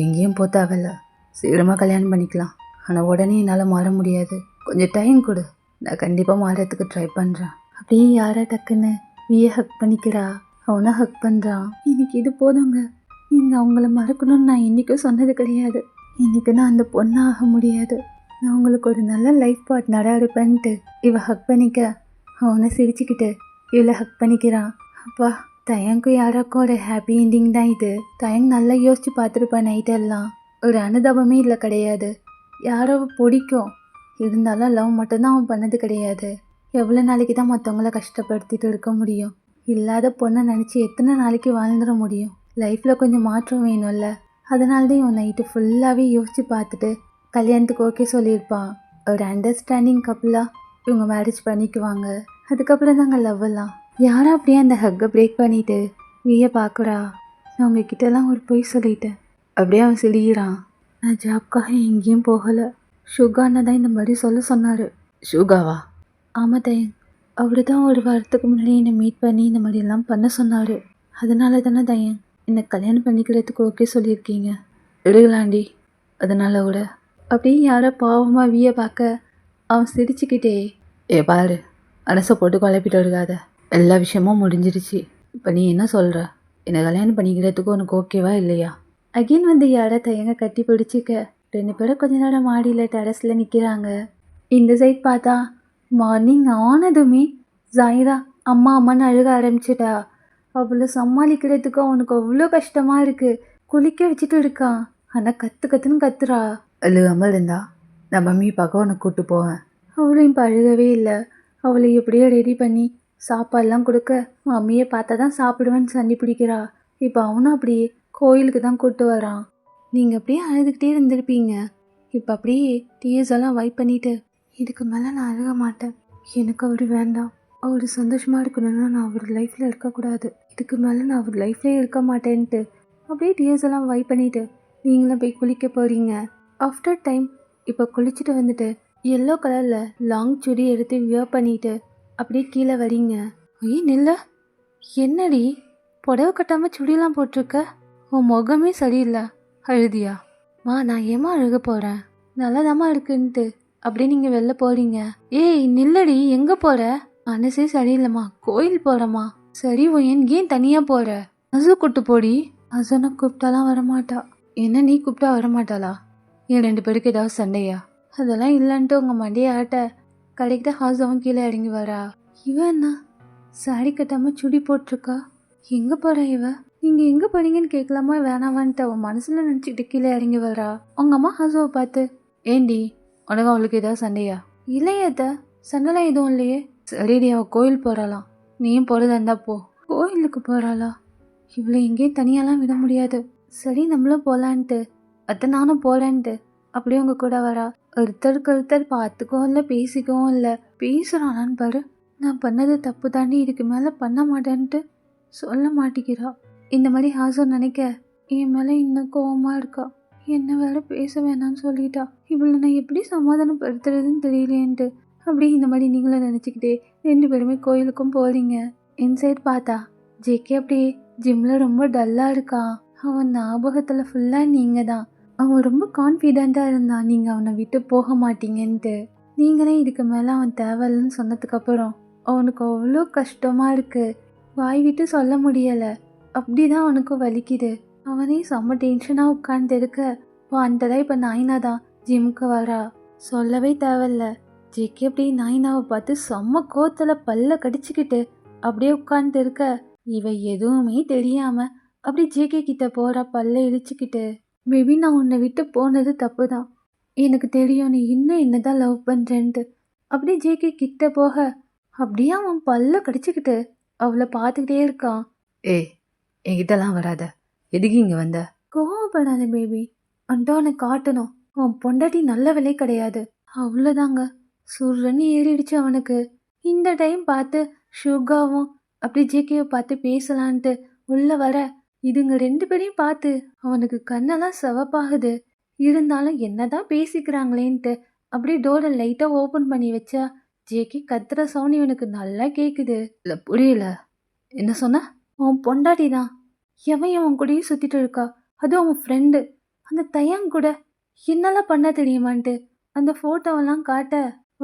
எங்கேயும் போக தேவையில்ல. சீக்கிரமாக கல்யாணம் பண்ணிக்கலாம். ஆனால் உடனே என்னால் மாற முடியாது. கொஞ்சம் டைம் கொடு, நான் கண்டிப்பாக மாறத்துக்கு ட்ரை பண்ணுறேன். அப்படியே யாரா டக்குன்னு வீயை ஹக் பண்ணிக்கிறா. அவனை ஹக் பண்ணுறான். எனக்கு இது போதுங்க, நீங்கள் அவங்கள மறக்கணும்னு நான் என்றைக்கும் சொன்னது கிடையாது. இன்றைக்கி நான் அந்த பொண்ணாக ஆக முடியாது. நான் உங்களுக்கு ஒரு நல்ல லைஃப் பார்ட்னராக இருப்பேன்ட்டு இவ ஹக் பண்ணிக்க, அவனை சிரிச்சுக்கிட்டு இவளை ஹக் பண்ணிக்கிறான். அப்பா, தயங்கும் யாராக்கும் ஒரு ஹாப்பி என்டிங் தான் இது. தயங் நல்லா யோசிச்சு பார்த்துருப்பேன். நைட்டெல்லாம் ஒரு அனுதாபமே இல்லை கிடையாது. யாரோ பிடிக்கும், இருந்தாலும் லவ் மட்டும்தான் அவன் பண்ணது கிடையாது. எவ்வளோ நாளைக்கு தான் மற்றவங்கள கஷ்டப்படுத்திட்டு இருக்க முடியும்? இல்லாத பொண்ணை நினச்சி எத்தனை நாளைக்கு வாழ்ந்துட முடியும்? லைஃப்பில் கொஞ்சம் மாற்றம் வேணும்ல. அதனால தான் இவன் நைட்டு ஃபுல்லாகவே யோசித்து பார்த்துட்டு கல்யாணத்துக்கு ஓகே சொல்லியிருப்பான். ஒரு அண்டர்ஸ்டாண்டிங் கப்புளாக இவங்க மேரேஜ் பண்ணிக்குவாங்க. அதுக்கப்புறம் தாங்க லவ் எல்லாம். யாரா அப்படியே அந்த ஹக்கை பிரேக் பண்ணிவிட்டு வீயை பார்க்குறா. நான் உங்ககிட்டலாம் ஒரு பொய் சொல்லிட்டேன். அப்படியே அவன் சிரிக்கிறான். நான் ஜாப்காக எங்கேயும் போகலை. ஷுகானா தான் இந்த மாதிரி சொல்ல சொன்னார். ஷூகாவா? ஆமாம் தயன், அவர் தான் ஒரு வாரத்துக்கு முன்னாடி என்னை மீட் பண்ணி இந்த மாதிரிலாம் பண்ண சொன்னார். அதனால தானே தயன் என்னை கல்யாணம் பண்ணிக்கிறதுக்கு ஓகே சொல்லியிருக்கீங்க. எடுக்கலாண்டி, அதனால கூட. அப்படியே யாரோ பாவமாக வீயை பார்க்க அவன் சிரிச்சுக்கிட்டே, பாரு, மனசை போட்டு குழப்பிட்டு இருக்காத. எல்லா விஷயமும் முடிஞ்சிருச்சு. இப்போ நீ என்ன சொல்கிற? என்னை கல்யாணம் பண்ணிக்கிறதுக்கு உனக்கு ஓகேவா இல்லையா? அகெயின் வந்து யாரை தயங்க கட்டி பிடிச்சிக்க 2 பேரும் கொஞ்ச நேரம் மாடியில் டெரஸில் நிற்கிறாங்க. இந்த சைட் பார்த்தா மார்னிங் ஆனதுமே ஜாயிரா அம்மா அம்மான்னு அழுக ஆரம்பிச்சிட்டா. அவளை சமாளிக்கிறதுக்கு அவனுக்கு அவ்வளோ கஷ்டமாக இருக்குது. குளிக்க வச்சுட்டு இருக்கான், ஆனால் கற்றுன்னு கத்துறா. அழுகாமல் இருந்தா நான் மம்மி பார்க்க உனக்கு கூப்பிட்டு போவேன். அவளும் இப்போ அழுகவே இல்லை. அவளை எப்படியோ ரெடி பண்ணி சாப்பாடெல்லாம் கொடுக்க மம்மியை பார்த்தா தான் சாப்பிடுவேன்னு சண்டை பிடிக்கிறா. இப்போ அவனும் அப்படியே கோயிலுக்கு தான் கூப்பிட்டு வரான். நீங்கள் அப்படியே அழுதுகிட்டே இருந்திருப்பீங்க. இப்போ அப்படியே டீயர்ஸ் எல்லாம் வைப் பண்ணிட்டு, இதுக்கு மேலே நான் அழுக மாட்டேன், எனக்கு அவர் வேண்டாம், அவர் சந்தோஷமாக இருக்கணும்னா நான் அவர் லைஃப்பில் இருக்கக்கூடாது, இதுக்கு மேலே நான் அவர் லைஃப்லேயே இருக்க மாட்டேன்ட்டு அப்படியே டீயர்ஸ் எல்லாம் வைப் பண்ணிட்டு நீங்களும் போய் குளிக்க போகிறீங்க. ஆஃப்டர் டைம் இப்போ குளிச்சுட்டு வந்துட்டு எல்லோ கலரில் லாங் சுடி எடுத்து வியர் பண்ணிட்டு அப்படியே கீழே வரீங்க. ஐய் நில்ல, என்னடி புடவை கட்டாமல் சுடிலாம் போட்டிருக்க, உன் முகமே சரியில்லை, அழுதியா? நான் ஏமா அழுக போகிறேன், நல்லாதாம்மா இருக்குன்ட்டு அப்படியே நீங்கள் வெளில போகிறீங்க. ஏய் நில்லடி, எங்கே போகிற? மனசே சரியில்லைம்மா, கோயில் போகிறம்மா. சரி ஏன் தனியாக போகிற? அசு கூட்டு போடி. அசனை கூப்பிட்டாலாம் வரமாட்டா. என்ன நீ கூப்பிட்டா வரமாட்டாளா? என் 2 பேருக்கு ஏதாவது சண்டையா? அதெல்லாம் இல்லைன்ட்டு உங்கள் மண்டியை ஆட்ட கடைக்கிட்ட ஹாசவன் கீழே இறங்கி வரா. இவன் என்ன சாரி கட்டாமல் சுடி போட்டிருக்கா, எங்கே போகிறா இவ? நீங்கள் எங்கே போகிறீங்கன்னு கேட்கலாமா வேணாவான்ட்டு அவன் மனசில் நினச்சிக்கிட்டு கீழே இறங்கி வரா. உங்கள் அம்மா ஹாசவை பார்த்து, ஏண்டி உனக்கு அவளுக்கு ஏதாவது சண்டையா? இல்லையேத்த, சண்டைலாம் எதுவும் இல்லையே. சரிடி, அவள் கோயில் போகிறாளாம், நீயும் போகிறதா இருந்தா போ. கோயிலுக்கு போகிறாளா? இவ்வளோ எங்கேயும் தனியாலாம் விட முடியாது. சரி நம்மளும் போகலான்ட்டு அத்தை நானும் போகலான்ட்டு அப்படியே உங்கள் கூட வரா. ஒருத்தருக்கு பார்த்துக்கவும் இல்லை பேசிக்கவும் இல்லை. பேசுகிறானான்னு பாரு. நான் பண்ணது தப்பு தாண்டி, இதுக்கு மேலே பண்ண மாட்டேன்ட்டு சொல்ல மாட்டேங்கிறா. இந்த மாதிரி ஹாசர் நினைக்க என் மேலே இன்னும் கோவமாக இருக்கா. என்ன வேற பேச வேணாம்னு சொல்லிட்டா. இவளை நான் எப்படி சமாதானப்படுத்துறதுன்னு தெரியலேன்ட்டு அப்படியே இந்த மாதிரி நீங்களும் நினச்சிக்கிட்டே 2 பேருமே கோயிலுக்கும் போகிறீங்க. இன்சைட் பார்த்தா ஜேகே அப்படியே ஜிம்மில் ரொம்ப டல்லாக இருக்கான். அவன் ஞாபகத்தில் ஃபுல்லாக நீங்கள் தான். அவன் ரொம்ப கான்ஃபிடெண்ட்டாக இருந்தான் நீங்கள் அவனை விட்டு போக மாட்டீங்கன்ட்டு. நீங்களே இதுக்கு மேலே அவன் தேவையில்லைன்னு சொன்னதுக்கப்புறம் அவனுக்கு அவ்வளோ கஷ்டமாக இருக்குது, வாய் விட்டு சொல்ல முடியலை. அப்படி தான் அவனுக்கு வலிக்குது. அவனே செம்ம டென்ஷனாக உட்காந்து இருக்க வந்ததா இப்போ நாயினா தான் ஜிம்முக்கு வரா. சொல்லவே தேவையில்ல, ஜேகே அப்படியே நாயினாவை பார்த்து செம்ம கோத்தில் பல்ல கடிச்சிக்கிட்டு அப்படியே உட்காந்து இருக்க இவ எதுவுமே தெரியாமல் அப்படி ஜேகே கிட்ட போகிறா பல்ல இழிச்சிக்கிட்டு. மேபி நான் உன்னை விட்டு போனது தப்பு தான், எனக்கு தெரியும் நீ இன்னும் என்ன தான் லவ் பண்ணுறேன்ட்டு அப்படியே ஜேகே கிட்ட போக அப்படியே அவன் பல்ல கடிச்சிக்கிட்டு அவளை பார்த்துக்கிட்டே இருக்கான். ஏய் என்கிட்டலாம் வராத, எதுக்கு இங்கே வந்த? கோவப்படாத பேபி, அண்டோனை காட்டணும். அவன் பொண்டாட்டி நல்லவளே கிடையாது, அவ்வளோதாங்க. சுருன்னு ஏறிடுச்சு அவனுக்கு. இந்த டைம் பார்த்து ஷுகாவும் அப்படி ஜேகேவை பார்த்து பேசலான்ட்டு உள்ள வர இதுங்க 2 பேரையும் பார்த்து அவனுக்கு கண்ணெல்லாம் சிவப்பாகுது. இருந்தாலும் என்னதான் பேசிக்கிறாங்களேன்ட்டு அப்படியே டோரை லைட்டாக ஓப்பன் பண்ணி வச்சா ஜேகே கத்துற சவுண்ட் இவனுக்கு நல்லா கேட்குது. இல்லை புரியல, என்ன சொன்ன? அவன் பொண்டாட்டி தான், எவன் அவன் கூடயே சுற்றிட்டு இருக்கா, அதுவும் அவன் ஃப்ரெண்டு அந்த தயங் கூட. என்னெல்லாம் பண்ண தெரியுமான்ட்டு அந்த ஃபோட்டோவெல்லாம் காட்ட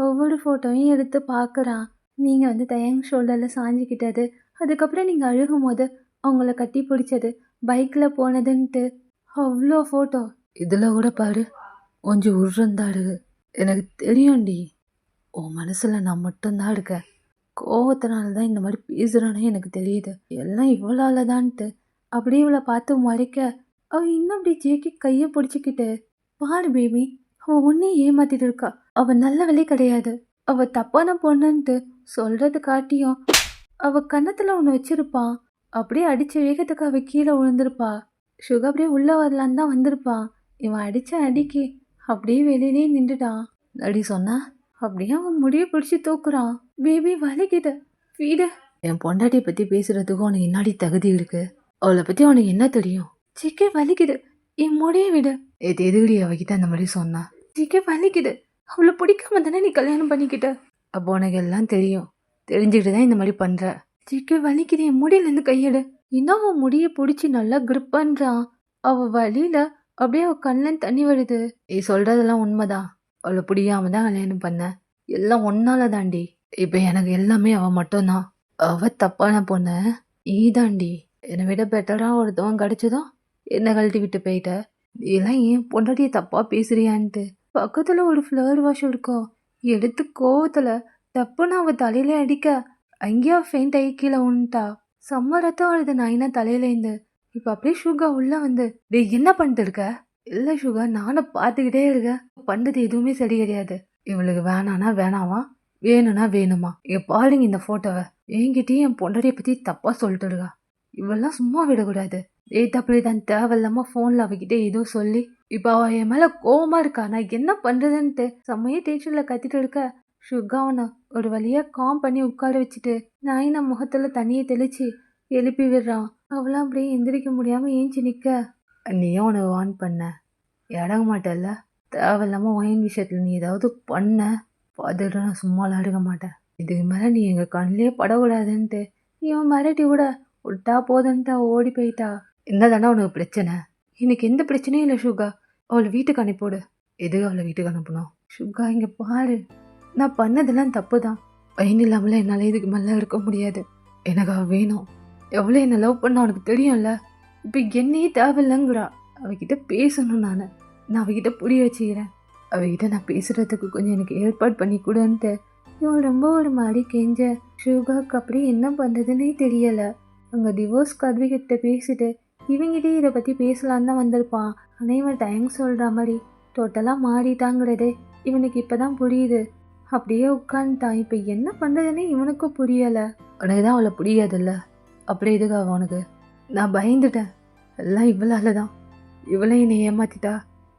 ஒவ்வொரு ஃபோட்டோவையும் எடுத்து பார்க்குறான். நீங்கள் தயங் ஷோல்டரில் சாஞ்சிக்கிட்டது, அதுக்கப்புறம் நீங்கள் அழுகும் போது அவங்கள கட்டி பிடிச்சது, பைக்கில் போனதுன்ட்டு அவ்வளோ ஃபோட்டோ. இதில் கூட பாரு கொஞ்சம் உருந்தாடு. எனக்கு தெரியும்டி, உன் மனசில் நான் மட்டும்தான் இருக்கேன். கோவத்தினால தான் இந்த மாதிரி பேசுகிறானே எனக்கு தெரியுது, எல்லாம் இவ்வளோ தான்ட்டு அப்படியே இவளை பார்த்து மறைக்க அவள் இன்னும் அப்படி ஜேகே கையை பிடிச்சிக்கிட்டு, பாரு பேபி அவள் ஒன்னே ஏமாத்திட்டு இருக்கா, அவள் நல்லவளே கிடையாது, அவள் தப்பான பொண்ணுன்ட்டு சொல்கிறது காட்டியும் அவள் கன்னத்தில் ஒன்று வச்சிருப்பான். அப்படியே அடித்த வேகத்துக்கு அவள் கீழே விழுந்திருப்பா. சுகா அப்படியே உள்ளே வரலான்னு தான் வந்திருப்பான். இவன் அடித்த அடிக்கி அப்படியே வெளியிலே நின்றுட்டான். அடி சொன்னா அப்படியே அவன் முடியை பிடிச்சி தூக்குறான். பேபி வலிக்குது, வீடு. என் பொண்டாட்டியை பற்றி பேசுகிறதுக்கு உனக்கு என்னாடி தகுதி இருக்கு? அவளை பற்றி உனக்கு என்ன தெரியும்? ஜிக்கே வலிக்குது, என் முடிய விடு. எதுடி அவகிட்ட அந்த மாதிரி சொன்னா? ஜிக்கே வலிக்குது, அவளை பிடிக்காம தானே நீ கல்யாணம் பண்ணிக்கிட்ட. அப்போ உனக்கு எல்லாம் தெரியும், தெரிஞ்சுக்கிட்டு தான் இந்த மாதிரி பண்ணுற. ஜிக்கே வலிக்குது, என் முடியிலேருந்து கையெடு. இன்னும் அவன் முடியை பிடிச்சி நல்லா கிரிப் பண்ணுறான். அவள் வழியில அப்படியே அவள் கண்ணில் தண்ணி வருது. நீ சொல்கிறதெல்லாம் உண்மைதான், அவளை பிடிக்காம தான் கல்யாணம் பண்ண, எல்லாம் ஒன்னால தாண்டி. இப்போ எனக்கு எல்லாமே அவள் மட்டும்தான். அவள் தப்பான பொண்ணு நீ தாண்டி. என்னை விட பெட்டராக ஒருத்தவன் கிடச்சதும் என்னை கழட்டி விட்டு போயிட்ட. இதெல்லாம் ஏன் பொண்டாட்டியை தப்பாக பேசுறியான்ட்டு. பக்கத்தில் ஒரு ஃப்ளவர் வாஷ் இருக்கும், எடுத்து கோவத்தில் தப்புன்னு அவள் தலையில அடிக்க அங்கேயா ஃபெயிண்ட் ஆகி கீழே உன்ட்டா. செம்ம ரத்தம் வருது நாயினா தலையிலேருந்து. இப்போ அப்படியே சுகா உள்ள வந்து, டேய் என்ன பண்ணிட்டு இருக்க? இல்லை சுகா, நானும் பார்த்துக்கிட்டே இருக்கேன், பண்ணுறது எதுவுமே சரி கிடையாது. இவளுக்கு வேணானா வேணாமா, வேணும்னா வேணுமா? இங்கே பாருங்க இந்த ஃபோட்டோவை, என்கிட்டயும் என் பொண்டாட்டியை பற்றி தப்பாக சொல்லிட்டு இருக்கா. இவெல்லாம் சும்மா விடக்கூடாது. ஏத்தாப்புல தான் தேவையில்லாம ஃபோனில் அவகிட்ட ஏதோ சொல்லி இப்போ அவள் என் மேலே கோவமா இருக்கா. நான் என்ன பண்ணுறதுன்ட்டு செம்மையே டென்ஷனில் கத்திட்டு இருக்க. சுகா அவனை ஒரு வழியாக காம் பண்ணி உட்கார வச்சுட்டு நாயினா முகத்தில் தண்ணியை தெளிச்சு எழுப்பி விடுறான். அவளாம் அப்படியே எந்திரிக்க முடியாமல் ஏஞ்சி நிற்க. நீயும் அவனை வார்ன் பண்ண இடங்க மாட்டல்ல. தேவையில்லாமல் ஒயின் விஷயத்தில் நீ ஏதாவது பண்ண பார்த்துட்டு நான் சும்மாலாம் இருக்க மாட்டேன். இதுக்கு மேலே நீ எங்கள் கண்ணிலே படக்கூடாதுன்ட்டு இவன் மிரட்டி விட விட்டா போதுன்ட்டு அவள் ஓடி போயிட்டா. என்னதானே உனக்கு பிரச்சனை? எனக்கு எந்த பிரச்சனையும் இல்லை சுகா. அவளை வீட்டுக்கு அனுப்பிவிடு. எதுக்கு அவளை வீட்டுக்கு அனுப்பணும்? சுகா இங்கே பாரு, நான் பண்ணதெல்லாம் தப்பு தான். பையன் இல்லாமல என்னால் இதுக்கு மேலே இருக்க முடியாது. எனக்கு அவள் வேணும். எவ்வளோ என்னை லவ் பண்ண அவனுக்கு தெரியும்ல. இப்போ என்னையே தேவையில்லைங்கிறா. அவகிட்ட பேசணும். நான் அவகிட்ட புரிய வச்சுக்கிறேன். அவகிட்ட நான் பேசுகிறதுக்கு கொஞ்சம் எனக்கு ஏற்பாடு பண்ணி கொடுன்ட்டு இவன் ரொம்ப ஒரு மாதிரி கெஞ்ச. சுகாவுக்கு அப்படி என்ன பண்ணுறதுன்னே தெரியலை. அங்கே டிவோர்ஸ் அட்வொகேட்ட பேசிட்டு இவங்கிட்டே இதை பற்றி பேசலான்னு தான் வந்திருப்பான். ஆனால் இவன் தேங்க்ஸ் சொல்கிற மாதிரி டோட்டலாக மாறிட்டாங்கிறது இவனுக்கு இப்போ தான் புரியுது. அப்படியே உட்காந்துட்டான். இப்போ என்ன பண்ணுறதுன்னே இவனுக்கும் புரியலை. உனக்கு தான் அவளை புரியாதுல்ல, அப்படியே எதுக்கு அவனுக்கு? நான் பயந்துட்டேன். எல்லாம் இவளால தான். இவளை என்னை ஏமாத்திட்டா.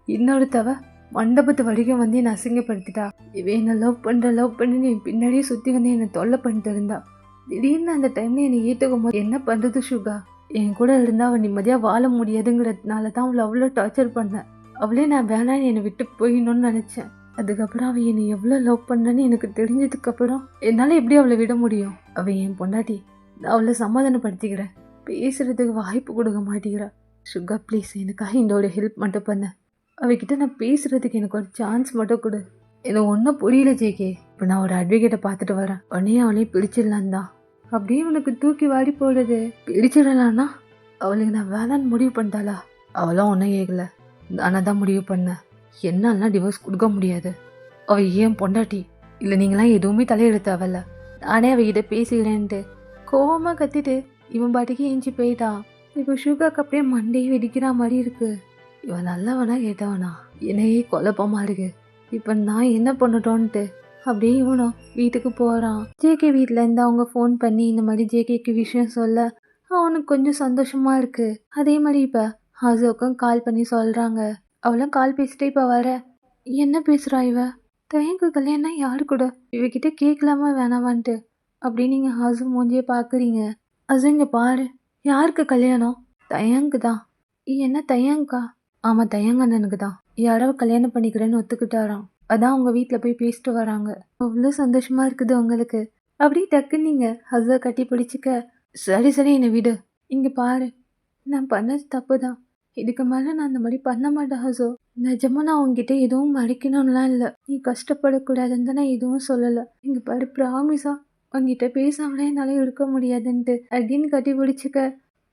இன்னொருத்தவ மண்டபத்து வரைக்கும் வந்து என்னை அசிங்கப்படுத்திட்டா. இவன் என்னை லவ் பண்ணுன்னு என் பின்னாடியே சுற்றி வந்து என்னை தொல்லை பண்ணிட்டு இருந்தா. திடீர்னு அந்த டைமில் என்னை ஏற்றுக்கும் போது என்ன பண்ணுறது சுகா? என் கூட இருந்தால் அவன் நிம்மதியாக வாழ முடியாதுங்கிறதுனால தான் அவளை அவ்வளோ டார்ச்சர் பண்ணேன். அவளே நான் வேணான்னு என்னை விட்டு போயிடணும்னு நினச்சேன். அதுக்கப்புறம் அவள் என்னை எவ்வளோ லவ் பண்ணுறேன்னு எனக்கு தெரிஞ்சதுக்கப்புறம் என்னால் எப்படி அவளை விட முடியும்? அவள் என் பொண்டாட்டி. நான் அவளை சமாதானப்படுத்திக்கிறேன். பேசுகிறதுக்கு வாய்ப்பு கொடுக்க மாட்டேங்கிறா. சுகா ப்ளீஸ் எனக்காக இந்த ஹெல்ப் மட்டும் பண்ண. அவகிட்ட நான் பேசுகிறதுக்கு எனக்கு ஒரு சான்ஸ் மட்டும் கொடு. எனக்கு ஒன்றும் புரியல ஜேகே. இப்போ நான் ஒரு அட்வொகேட்டை பார்த்துட்டு வரேன். உடனே அவளையும் பிடிச்சிடலான் தான். அப்படியே அவனுக்கு தூக்கி வாடி போடுது. பிடிச்சிடலான்னா அவளுக்கு நான் வேணான்னு முடிவு பண்ணிட்டாளா? அவளாம் ஒன்றும் கேட்கல. ஆனால் தான் முடிவு பண்ணேன். என்னாலாம் டிவோர்ஸ் கொடுக்க முடியாது. அவள் ஏன் பொண்டாட்டி. இல்லை நீங்களாம் எதுவுமே தலையெடுத்தாவல்ல. நானே அவகிட்ட பேசிக்கிறேன்ட்டு கோவமாக கத்திட்டு இவன் பாட்டுக்கு ஏஞ்சி போயிட்டான். இப்போ சுகாக்கு அப்படியே மண்டையை வெடிக்கிற மாதிரி இருக்கு. இவன் நல்லவனா கேட்டவனா? என்னையே குழப்பமாக இருக்கு. இப்போ நான் என்ன பண்ணட்டோன்ட்டு அப்படியே இவனும் வீட்டுக்கு போகிறான். ஜேகே வீட்டிலேருந்து அவங்க ஃபோன் பண்ணி இந்த மாதிரி ஜேகேக்கு விஷயம் சொல்ல அவனுக்கு கொஞ்சம் சந்தோஷமாக இருக்குது. அதே மாதிரி இப்போ ஹாசோக்கும் கால் பண்ணி சொல்கிறாங்க. அவளும் கால் பேசிட்டு இப்போ வர. என்ன பேசுகிறா இவ? தயங்கு கல்யாணம் யாரு கூட? இவகிட்ட கேட்கலாமா வேணாமான்ட்டு அப்படி நீங்கள் ஹாசு மூஞ்சியே பார்க்குறீங்க. அது இங்கே பாரு, யாருக்கு கல்யாணம்? தயங்கு தான். என்ன தயங்கா? ஆமாம் தயங்க அண்ணனுக்கு தான். யாரோ கல்யாணம் பண்ணிக்கிறேன்னு ஒத்துக்கிட்டாராம். அதான் அவங்க வீட்டில் போய் பேசிட்டு வராங்க. அவ்வளோ சந்தோஷமாக இருக்குது உங்களுக்கு. அப்படி டக்குன்னு நீங்கள் ஹஸ்ஸை கட்டி பிடிச்சிக்க. சரி என்னை விடு. இங்கே பாரு, நான் பண்ணது தப்பு தான். இதுக்கு மேலே நான் அந்த மாதிரி பண்ண மாட்டேன் ஹசோ. நிஜமாக நான் உங்ககிட்ட எதுவும் மறைக்கணும்லாம் இல்லை. நீ கஷ்டப்படக்கூடாதுன்னு தான் நான் எதுவும் சொல்லலை. இங்கே பாரு ப்ராமிஸா உங்ககிட்ட பேசாமலே என்னால் இருக்க முடியாதுன்ட்டு அப்படின்னு கட்டி பிடிச்சிக்க.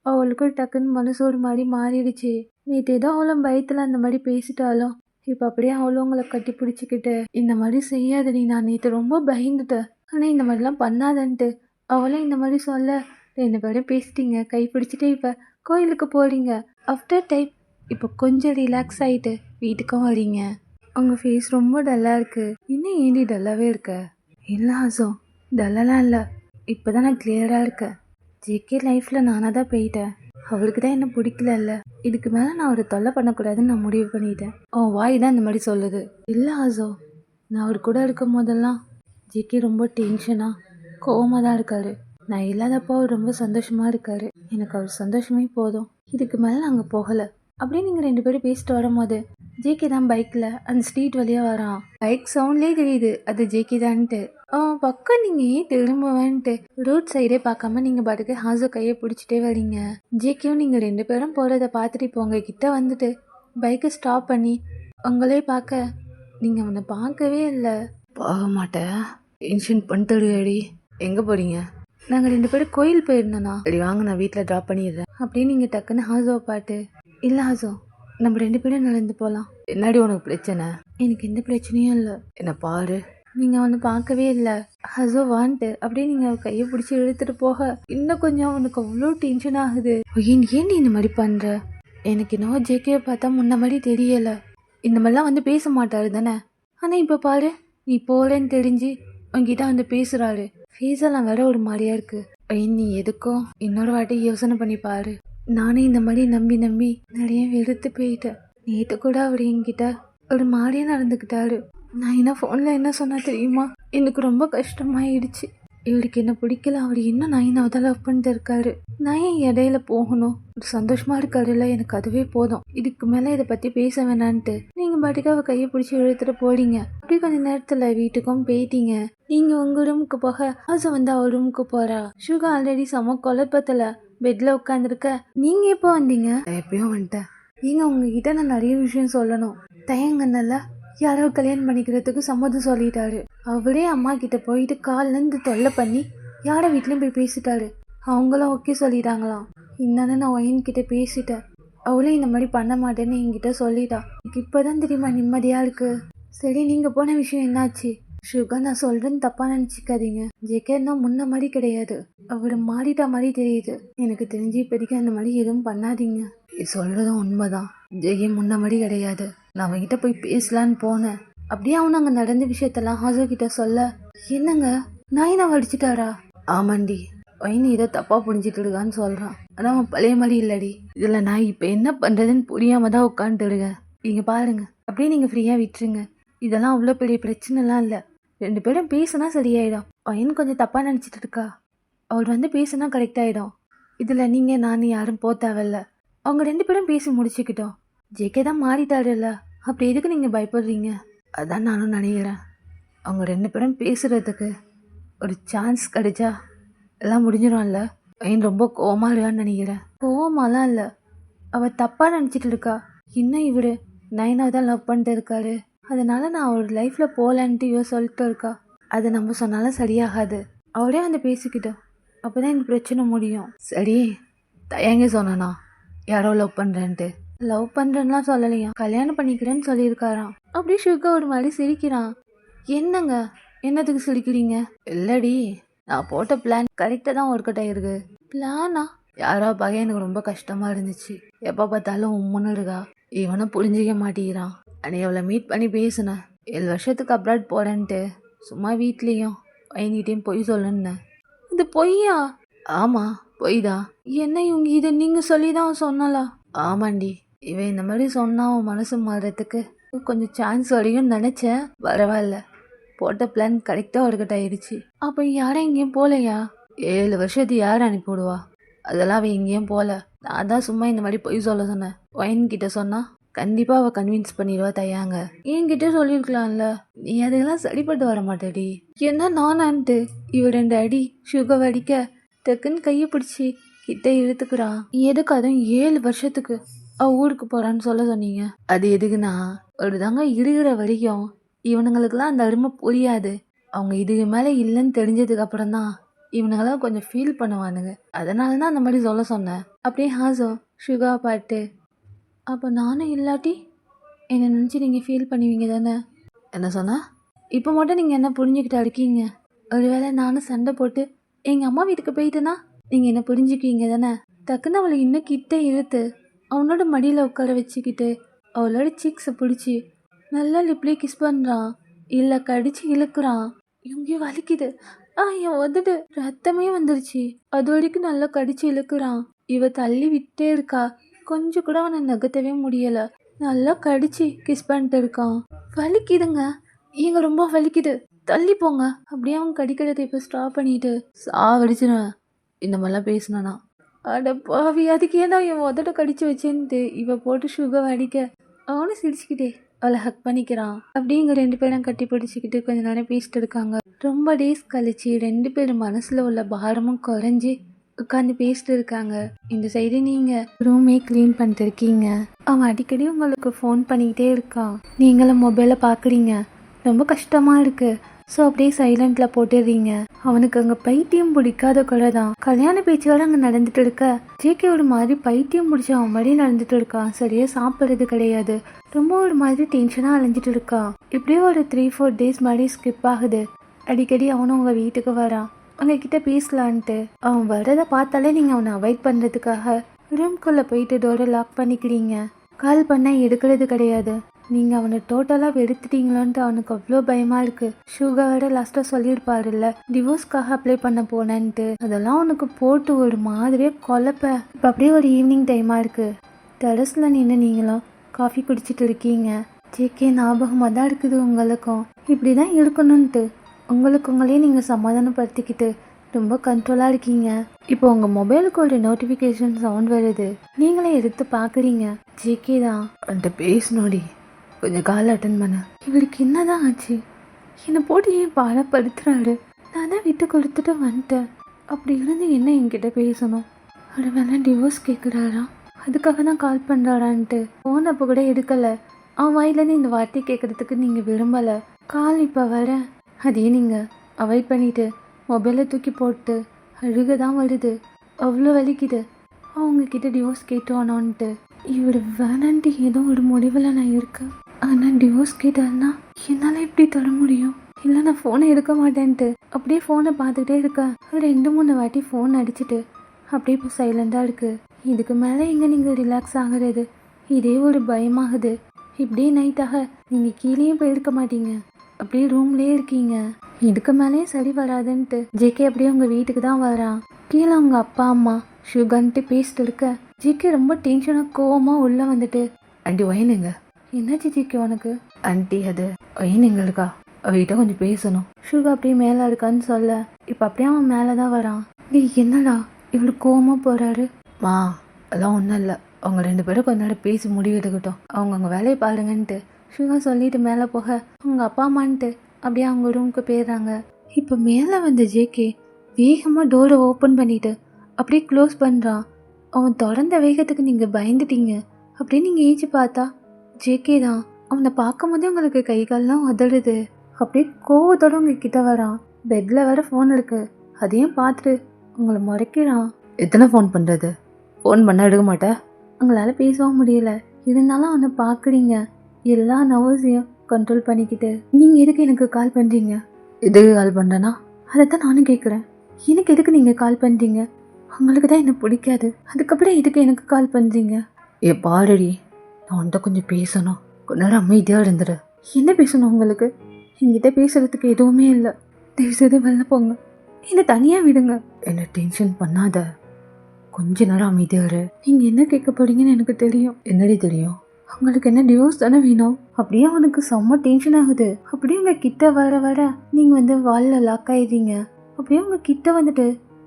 அவளுக்கும் டக்குன்னு மனசு ஒரு மாதிரி மாறிடுச்சு. நேற்று ஏதோ அவளும் பயத்தில் அந்த மாதிரி பேசிட்டாலும் இப்போ அப்படியே அவளும் உங்களை கட்டி பிடிச்சிக்கிட்டு இந்த மாதிரி செய்யாதடி, நான் நேற்று ரொம்ப பயந்துட்டேன், ஆனால் இந்த மாதிரிலாம் பண்ணாதன்ட்டு அவளும் இந்த மாதிரி சொல்ல 2 பேரும் பேசிட்டீங்க, கை பிடிச்சிட்டு இப்போ கோயிலுக்கு போகிறீங்க. ஆஃப்டர் டைம் இப்போ கொஞ்சம் ரிலாக்ஸ் ஆகிட்டு வீட்டுக்கும் வரீங்க. உங்கள் ஃபேஸ் ரொம்ப டல்லாக இருக்குது. இன்னும் ஏண்டி டல்லாகவே இருக்க? இல்லை ஹாசோ, டல்லெல்லாம் இல்லை. இப்போ தான் நான் கிளியராக இருக்கேன். ஜேகே லைஃப்பில் நானாக தான் போயிட்டேன். அவளுக்கு தான் என்ன பிடிக்கல. இதுக்கு மேலே நான் அவரை தொல்லை பண்ணக்கூடாதுன்னு நான் முடிவு பண்ணிட்டேன். அவன் வாய் தான் இந்த மாதிரி சொல்லுது. இல்லை ஆசோ, நான் அவர் கூட இருக்கும் போதெல்லாம் ஜேகே ரொம்ப டென்ஷனாக கோவமாக தான் இருக்காரு. நான் இல்லாதப்போ அவர் ரொம்ப சந்தோஷமாக இருக்காரு. எனக்கு அவர் சந்தோஷமே போதும். இதுக்கு மேலே நாங்கள் போகலை. அப்படியே நீங்கள் 2 பேரும் பேசிட்டு வரும்போது ஜேகே தான் பைக்கில் அந்த ஸ்ட்ரீட் வழியாக வரான். பைக் சவுண்ட்லேயே தெரியுது அது ஜேகே தான்ட்டு. பக்கம் நீங்கள் ஏன் திரும்பவேன்ட்டு ரோட் சைடே பார்க்காம நீங்கள் பாட்டுக்கு ஹாசோ கையை பிடிச்சிட்டே வரீங்க. ஜேகேவும் நீங்கள் 2 பேரும் போகிறத பார்த்துட்டு இப்போ உங்கள் கிட்ட வந்துட்டு பைக்கை ஸ்டாப் பண்ணி உங்களே பார்க்க நீங்கள் அவனை பார்க்கவே இல்லை. பார்க்க மாட்டேன், டென்ஷன் பண்ணிட்டு எங்கே போகிறீங்க? நாங்கள் 2 பேரும் கோயில் போயிருந்தோண்ணா. சரி வாங்க, நான் வீட்டில் ட்ராப் பண்ணிடுறேன். அப்படியே நீங்கள் டக்குன்னு ஹாசோவை பாட்டு. இல்லை ஹாசோ, நம்ம 2 பேரும் நடந்து போகலாம். என்னடி உனக்கு பிரச்சனை? எனக்கு எந்த பிரச்சனையும் இல்லை. என்ன பாரு, நீங்கள் அவனை பார்க்கவே இல்லை. ஹசோ வான்ட்டு அப்படியே நீங்கள் கையை பிடிச்சி இழுத்துட்டு போக இன்னும் கொஞ்சம் அவனுக்கு அவ்வளோ டென்ஷன் ஆகுது. ஏன்டி இந்த மாதிரி பண்ணுற? எனக்கு என்னவோ ஜேகேவை பார்த்தா முன்ன மாதிரி தெரியலை. இந்த மாதிரிலாம் வந்து பேச மாட்டாரு தானே. ஆனால் இப்போ பாரு, நீ போகிறேன்னு தெரிஞ்சு உங்ககிட்ட வந்து பேசுகிறாரு. ஃபேஸெல்லாம் வேற ஒரு மாதிரியா இருக்குது. நீ எதுக்கும் இன்னொரு வாட்டி யோசனை பண்ணி பாரு. நானே இந்த மாதிரி நம்பி நிறைய வெறுத்து போயிட்டேன். நேற்று கூட அவர் என்கிட்ட ஒரு மாதிரியே நடந்துக்கிட்டாரு. நான் என்ன ஃபோனில் என்ன சொன்னா தெரியுமா? எனக்கு ரொம்ப கஷ்டமாயிடுச்சு. இவருக்கு என்ன பிடிக்கல, அவர் இன்னும் நைனாவை தான் லவ் பண்ணிட்டு இருக்காரு. நான் ஏன் இடையில போகணும்? ஒரு சந்தோஷமா இருக்காருல்ல, எனக்கு அதுவே போதும். இதுக்கு மேலே இதை பற்றி பேச வேணான்ட்டு நீங்கள் பாட்டுக்கு அவள் கையை பிடிச்சி இழுத்துட்டு போறீங்க. அப்படி கொஞ்ச நேரத்தில் வீட்டுக்கும் போயிட்டீங்க. நீங்கள் உங்கள் ரூமுக்கு போக ஆசை வந்து அவள் ரூமுக்கு போறா. சுகா ஆல்ரெடி செம குழப்பத்தில் பெட்டில் உட்காந்துருக்க. நீங்கள் எப்போ வந்தீங்க? எப்பயும் வந்துட்டேன். நீங்க உங்ககிட்ட நான் நிறைய விஷயம் சொல்லணும். தயங்கனால யாரோ கல்யாணம் பண்ணிக்கிறதுக்கு சம்மதம் சொல்லிட்டாரு. அவரே அம்மா கிட்ட போயிட்டு காலிலேருந்து தொல்லை பண்ணி யார வீட்லயும் போய் பேசிட்டாரு. அவங்களும் ஓகே சொல்லிட்டாங்களாம். என்னன்னு நான் ஒயின் கிட்ட பேசிட்டேன். அவளும் இந்த மாதிரி பண்ண மாட்டேன்னு என்கிட்ட சொல்லிட்டா. எனக்கு இப்பதான் தெரியுமா நிம்மதியா இருக்கு. சரி, நீங்க போன விஷயம் என்னாச்சு? சுகா, நான் சொல்றேன்னு தப்பா நினைச்சிக்காதீங்க. ஜெகன்னா முன்ன மாதிரி கிடையாது. அவரு மாறிட்டா மாதிரி தெரியுது. எனக்கு தெரிஞ்சு இப்போதைக்கு அந்த மாதிரி எதுவும் பண்ணாதீங்க. சொல்றதும் உண்மைதான். ஜெகி முன்ன மாதிரி கிடையாது. நான் அவன்கிட்ட போய் பேசலான்னு போனேன். அப்படியே அவனு அங்கே நடந்த விஷயத்தெல்லாம் ஹாசோ கிட்ட சொல்ல, என்னங்க நாயினா அடிச்சிட்டாரா? ஆமாண்டி, வைனி ஏதோ தப்பா புரிஞ்சிட்டு இருக்கான்னு சொல்றான். ஆனா அவன் பழைய மாதிரி இல்லடி. இதுல நான் இப்ப என்ன பண்றதுன்னு புரியாம தான் உட்காந்துட்டு இருக்கேன். இங்க பாருங்க, அப்படியே நீங்க ஃப்ரீயா விட்டுருங்க. இதெல்லாம் அவ்வளோ பெரிய பிரச்சனைலாம் இல்லை. 2 பேரும் பேசுனா சரியாயிடும். பையன் கொஞ்சம் தப்பா நினச்சிட்டு இருக்கா. அவர் வந்து பேசுனா கரெக்ட் ஆயிடும். இதுல நீங்க நான் யாரும் போக தேவையில்ல. அவங்க 2 பேரும் பேசி முடிச்சுக்கிட்டோம். ஜேகே தான் மாறிட்டாருல்ல, அப்படி எதுக்கு நீங்க பயப்படுறீங்க? அதான் நானும் நினைக்கிறேன். அவங்க 2 பேரும் பேசுறதுக்கு ஒரு சான்ஸ் கிடைச்சா எல்லாம் முடிஞ்சிடும்ல. பையன் ரொம்ப கோவமா இருக்கான்னு நினைக்கிறேன். கோவமாலாம் இல்லை, அவ தப்பா நினச்சிட்டு இருக்கா. இன்னும் இவரு நைனாவை தான் லவ் பண்ணிட்டு இருக்காரு. அதனால நான் அவர் லைஃப்ல போகலான்ட்டு இவ சொல்லிட்டு இருக்கா. அதை நம்ம சொன்னாலும் சரியாகாது. அவரே வந்து பேசிக்கிட்டோம், அப்போதான் இந்த பிரச்சனை முடியும். சரி, தயங்க சொன்னானா யாரோ லவ் பண்றேன்ட்டு? லவ் பண்ணுறேன்லாம் சொல்லலையா, கல்யாணம் பண்ணிக்கிறேன்னு சொல்லியிருக்காராம். அப்படியே சுகா ஒரு மாதிரி சிரிக்கிறான். என்னங்க, என்னத்துக்கு சிரிக்கிறீங்க? இல்லடி, நான் போட்ட பிளான் கரெக்டாக தான் ஒர்க் அவுட் ஆகிருக்கு. பிளானா? யாரோ பார்க்க எனக்கு ரொம்ப கஷ்டமா இருந்துச்சு. எப்போ பார்த்தாலும் உம்முன்னு இருக்கா. இவனும் புரிஞ்சிக்க மாட்டேங்கிறான். அன்னைக்கு அவளை மீட் பண்ணி பேசினேன். 7 வருஷத்துக்கு அப்ராட் போகிறேன்ட்டு. சும்மா வீட்லேயும் பையன்கிட்டையும் பொய் சொல்லுன்னேன். இது பொய்யா? ஆமாம், பொய் தான். என்ன இவங்க இதை நீங்கள் சொல்லி தான் சொன்னாலா? ஆமாண்டி, இவன் இந்த மாதிரி சொன்னா அவன் மனசு மாறுறதுக்கு கொஞ்சம் சான்ஸ் வரையும் நினச்சேன். பரவாயில்ல, போட்ட பிளான் கரெக்டாக ஒர்க் அவுட் ஆயிடுச்சு. அப்போ யாரும் எங்கேயும் போகலையா? 7 வருஷத்து யார் அனுப்பிவிடுவா? அதெல்லாம் அவள் எங்கேயும் போகல. நான் தான் சும்மா இந்த மாதிரி பொய் சொல்ல சொன்னேன். ஒயின்கிட்ட சொன்னா கண்டிப்பாக அவள் கன்வின்ஸ் பண்ணிடுவா. தயாங்க என்கிட்ட சொல்லியிருக்கலாம்ல. நீ அதெல்லாம் சரிப்பட்டு வர மாட்டேடி. என்ன நானான்ட்டு இவ 2 அடி சுகர் அடிக்க டக்குன்னு கையை பிடிச்சி கிட்ட இழுத்துக்கிறான். எதுக்கு? அதுவும் 7 வருஷத்துக்கு அவ ஊருக்கு போறான்னு சொல்ல சொன்னீங்க. அது எதுக்குன்னா, ஒரு தாங்க இருக்கிற வரைக்கும் இவனுங்களுக்கெல்லாம் அந்த அருமை புரியாது. அவங்க இதுக்கு மேலே இல்லைன்னு தெரிஞ்சதுக்கு அப்புறம் தான் இவனுங்களாம் கொஞ்சம் ஃபீல் பண்ணுவானுங்க. அதனால தான் அந்த மாதிரி சொல்ல சொன்னேன். அப்படியே ஹாசோ சுகா பாட்டு. அப்போ நானும் இல்லாட்டி என்னை நினச்சி நீங்கள் ஃபீல் பண்ணுவீங்க தானே? என்ன சொன்னா? இப்போ மட்டும் நீங்கள் என்ன புரிஞ்சுக்கிட்டா இருக்கீங்க. ஒருவேளை நானும் சண்டை போட்டு எங்கள் அம்மா வீட்டுக்கு போயிட்டேன்னா நீங்கள் என்ன புரிஞ்சுக்குவீங்க தானே? டக்குன்னு அவளை இன்னும் கிட்ட இழுத்து அவனோட மடியில் உட்கார வச்சுக்கிட்டு அவளோட சீக்ஸை பிடிச்சி நல்லா லிப்லேயே கிஸ் பண்ணுறான். இல்லை கடிச்சு இழுக்கிறான். இவங்க வலிக்குது. என் உதடு ரத்தமே வந்துருச்சு. அது வரைக்கும் நல்லா கடிச்சு இழுக்கிறான். இவ தள்ளி விட்டே இருக்கா. கொஞ்சம் கூட அவனை நகர்த்தவே முடியல. நல்லா கடிச்சு கிஸ் பண்ணிட்டு இருக்கான். வலிக்குதுங்க, இங்க ரொம்ப வலிக்குது, தள்ளி போங்க. அப்படியே அவன் கடிக்கிறதை இப்போ ஸ்டாப் பண்ணிட்டு சாவடிச்சிருவேன் இந்த மாதிரிலாம் பேசினா. அட பாவி, அதுக்கு ஏதா என் உதட்ட கடிச்சு வச்சேன்ட்டு இவ போட்டு சுகர் அடிக்க அவனும் சிரிச்சுக்கிட்டே அவளை ஹக் பண்ணிக்கிறான். அப்படியே இங்கே 2 பேரும் கட்டி பிடிச்சிக்கிட்டு கொஞ்ச நேரம் பேசிட்டு இருக்காங்க. ரொம்ப டேஸ் கழிச்சு 2 பேரும் மனசுல உள்ள பாரமும் குறைஞ்சி உட்காந்து பேசிட்டு இருக்காங்க. இந்த சைடு நீங்க ரூமே க்ளீன் பண்ணிட்டு இருக்கீங்க. அவன் அடிக்கடி உங்களுக்கு ஃபோன் பண்ணிக்கிட்டே இருக்கான். நீங்களும் மொபைலை பார்க்குறீங்க. ரொம்ப கஷ்டமா இருக்கு. ஸோ அப்படியே சைலண்ட்ல போட்டுடுறீங்க. அவனுக்கு அங்கே பைத்தியம் பிடிக்காத கூட தான். கல்யாண பேச்சோட அங்கே நடந்துட்டு இருக்க ஜேகே ஒரு மாதிரி பைத்தியம் பிடிச்ச அவன் மாதிரி நடந்துட்டு இருக்கான். சரியா சாப்பிட்றது கிடையாது. ரொம்ப ஒரு மாதிரி டென்ஷனாக அலைஞ்சிட்டு இருக்கான். இப்படியே ஒரு 3-4 டேஸ் மாதிரி ஸ்கிப் ஆகுது. அடிக்கடி அவனும் உங்கள் வீட்டுக்கு வரான். உங்ககிட்ட பேசலான்ட்டு. அவன் வரதை பார்த்தாலே நீங்கள் அவனை அவாய்ட் பண்ணுறதுக்காக ரூம்குள்ளே போயிட்டு டோரை லாக் பண்ணிக்கிறீங்க. கால் பண்ணால் எடுக்கிறது கிடையாது. நீங்கள் அவனை டோட்டலாக வெறுத்துட்டீங்களோன்ட்டு அவனுக்கு அவ்வளோ பயமாக இருக்குது. ஷுகரோட லாஸ்ட்டாக சொல்லியிருப்பாருல்ல டிவோர்ஸ்க்காக அப்ளை பண்ண போனேன்ட்டு. அதெல்லாம் அவனுக்கு போட்டு ஒரு மாதிரியே குழப்ப. இப்போ அப்படியே ஒரு ஈவினிங் டைமாக இருக்குது. டெரஸில் நின்று நீங்களும் காஃபி குடிச்சிட்டு இருக்கீங்க. ஜேகே ஞாபகமாக தான் இருக்குது உங்களுக்கும். இப்படி தான் இருக்கணும்ன்ட்டு உங்களுக்கு உங்களே நீங்கள் சமாதானப்படுத்திக்கிட்டு ரொம்ப கண்ட்ரோலாக இருக்கீங்க. இப்போ உங்கள் மொபைலுக்கு ஒரு நோட்டிஃபிகேஷன் சவுண்ட் வருது. நீங்களே எடுத்து பார்க்குறீங்க. ஜேகே தான். அவன்கிட்ட பேசணுடி, கொஞ்சம் கால் அட்டன் பண்ண. இவருக்கு என்னதான் ஆச்சு? என்னை போட்டு ஏன் பாடப்படுத்துறாரு? நான் தான் விட்டு கொடுத்துட்டு வந்துட்டேன். அப்படி இருந்து என்ன என்கிட்ட பேசணும்? ஒரு வேலை டிவோர்ஸ் கேட்குறாரா? அதுக்காக தான் கால் பண்ணுறாரான்ட்டு ஃபோன் அப்போ கூட எடுக்கலை. அவன் வாயிலேருந்து இந்த வார்த்தை கேட்குறதுக்கு நீங்கள் விரும்பலை. கால் இப்போ வரேன் அதே நீங்கள் அவாய்ட் பண்ணிவிட்டு மொபைலை தூக்கி போட்டு அழுக தான் வருது. அவ்வளோ வலிக்குது. அவங்கக்கிட்ட டிவோர்ஸ் கேட்டோனோன்ட்டு. இவர் வேணான்ட்டு ஏதோ ஒரு முடிவில் நான் இருக்கேன். ஆனால் டிவோர்ஸ் கேட்டாருன்னா என்னால் எப்படி தர முடியும்? இல்லை நான் ஃபோனை எடுக்க மாட்டேன்ட்டு அப்படியே ஃபோனை பார்த்துக்கிட்டே இருக்கேன். 2-3 வாட்டி ஃபோன் அடிச்சுட்டு அப்படியே இப்போ சைலண்டாக இருக்குது. இதுக்கு மேலே எங்கே நீங்கள் ரிலாக்ஸ் ஆகிறது? இதே ஒரு பயமாகுது. இப்படியே நைட்டாக நீங்கள் கீழேயும் போயிருக்க மாட்டீங்க, அப்படியே ரூம்லேயே இருக்கீங்க. இதுக்கு மேலேயும் சரி வராதுன்ட்டு ஜேகே அப்படியே உங்கள் வீட்டுக்கு தான் வரான். கீழே அவங்க அப்பா அம்மா ஷுகன்ட்டு பேசிட்டு இருக்க ஜேகே ரொம்ப டென்ஷனாக கோவமாக உள்ளே வந்துட்டு, ஆண்டி ஒயனுங்க. என்னாச்சு ஜேகே உனக்கு? ஆண்டி அது ஒயனுங்க இருக்கா, அவகிட்ட கொஞ்சம் பேசணும். ஷுகா அப்படியே மேலே இருக்கான்னு சொல்ல இப்போ அப்படியே அவன் மேலே தான் வரான். நீ என்னடா இவ்வளோ கோவமாக போகிறாரு? மா அதெல்லாம் ஒன்றும் இல்லை, அவங்க 2 பேரும் கொஞ்ச நேரம் பேசி முடிவு எடுக்கட்டும், அவங்க அவங்க வேலையை பாருங்கன்ட்டு ஷுகா சொல்லிட்டு மேலே போக அவங்க அப்பா அம்மான்ட்டு அப்படியே அவங்க ரூமுக்கு போயிடுறாங்க. இப்போ மேலே வந்த ஜேகே வேகமாக டோரை ஓப்பன் பண்ணிட்டு அப்படியே க்ளோஸ் பண்ணுறான். அவன் தொடர்ந்த வேகத்துக்கு நீங்கள் பயந்துட்டீங்க. அப்படியே நீங்கள் ஏஞ்சி பார்த்தா ஜேகே தான். அவனை பார்க்கும் போதே உங்களுக்கு கை கால்லாம் உதறுது. அப்படியே கோவத்தோட உங்ககிட்ட வரான். பெட்டில் வேற ஃபோன் இருக்கு, அதையும் பார்த்துட்டு உங்களை முறைக்கிறான். எத்தனை ஃபோன் பண்ணுறது? ஃபோன் பண்ணால் எடுக்க மாட்டேன். உங்களால் பேசவும் முடியல, இருந்தாலும் அவனை பார்க்குறீங்க. எல்லா நர்வஸையும் கண்ட்ரோல் பண்ணிக்கிட்டு நீங்கள் எதுக்கு எனக்கு கால் பண்ணுறீங்க? எதுக்கு கால் பண்ணுறேன்னா? அதை தான் நானும் கேட்குறேன். எனக்கு எதுக்கு நீங்கள் கால் பண்ணுறீங்க? உங்களுக்கு தான் என்ன பிடிக்காது, அதுக்கப்புறம் எதுக்கு எனக்கு கால் பண்ணுறீங்க? ஏ பாரடி, நான் உன்கிட்ட கொஞ்சம் பேசணும், கொஞ்ச நேரம் அமைதியாக இருந்துடு. என்ன பேசணும் உங்களுக்கு? என்கிட்ட பேசுகிறதுக்கு எதுவுமே இல்லை. தயவுசெய்து வெளில போங்க, என்னை தனியாக விடுங்க. என்னை டென்ஷன் பண்ணாத, கொஞ்ச நேரம் அமைதியாக இரு. நீங்கள் என்ன கேட்க போறீங்கன்னு எனக்கு தெரியும். என்னடி தெரியும்? உங்களுக்கு என்ன டிவோர்ஸ் தானே வேணும்? அப்படியே அவனுக்கு செம்ம டென்ஷன் ஆகுது. அப்படியே உங்கள் கிட்ட வர வர நீங்கள் வாலில் லாக் ஆயிடுறீங்க. அப்படியே உங்கள் கிட்ட வந்துட்டு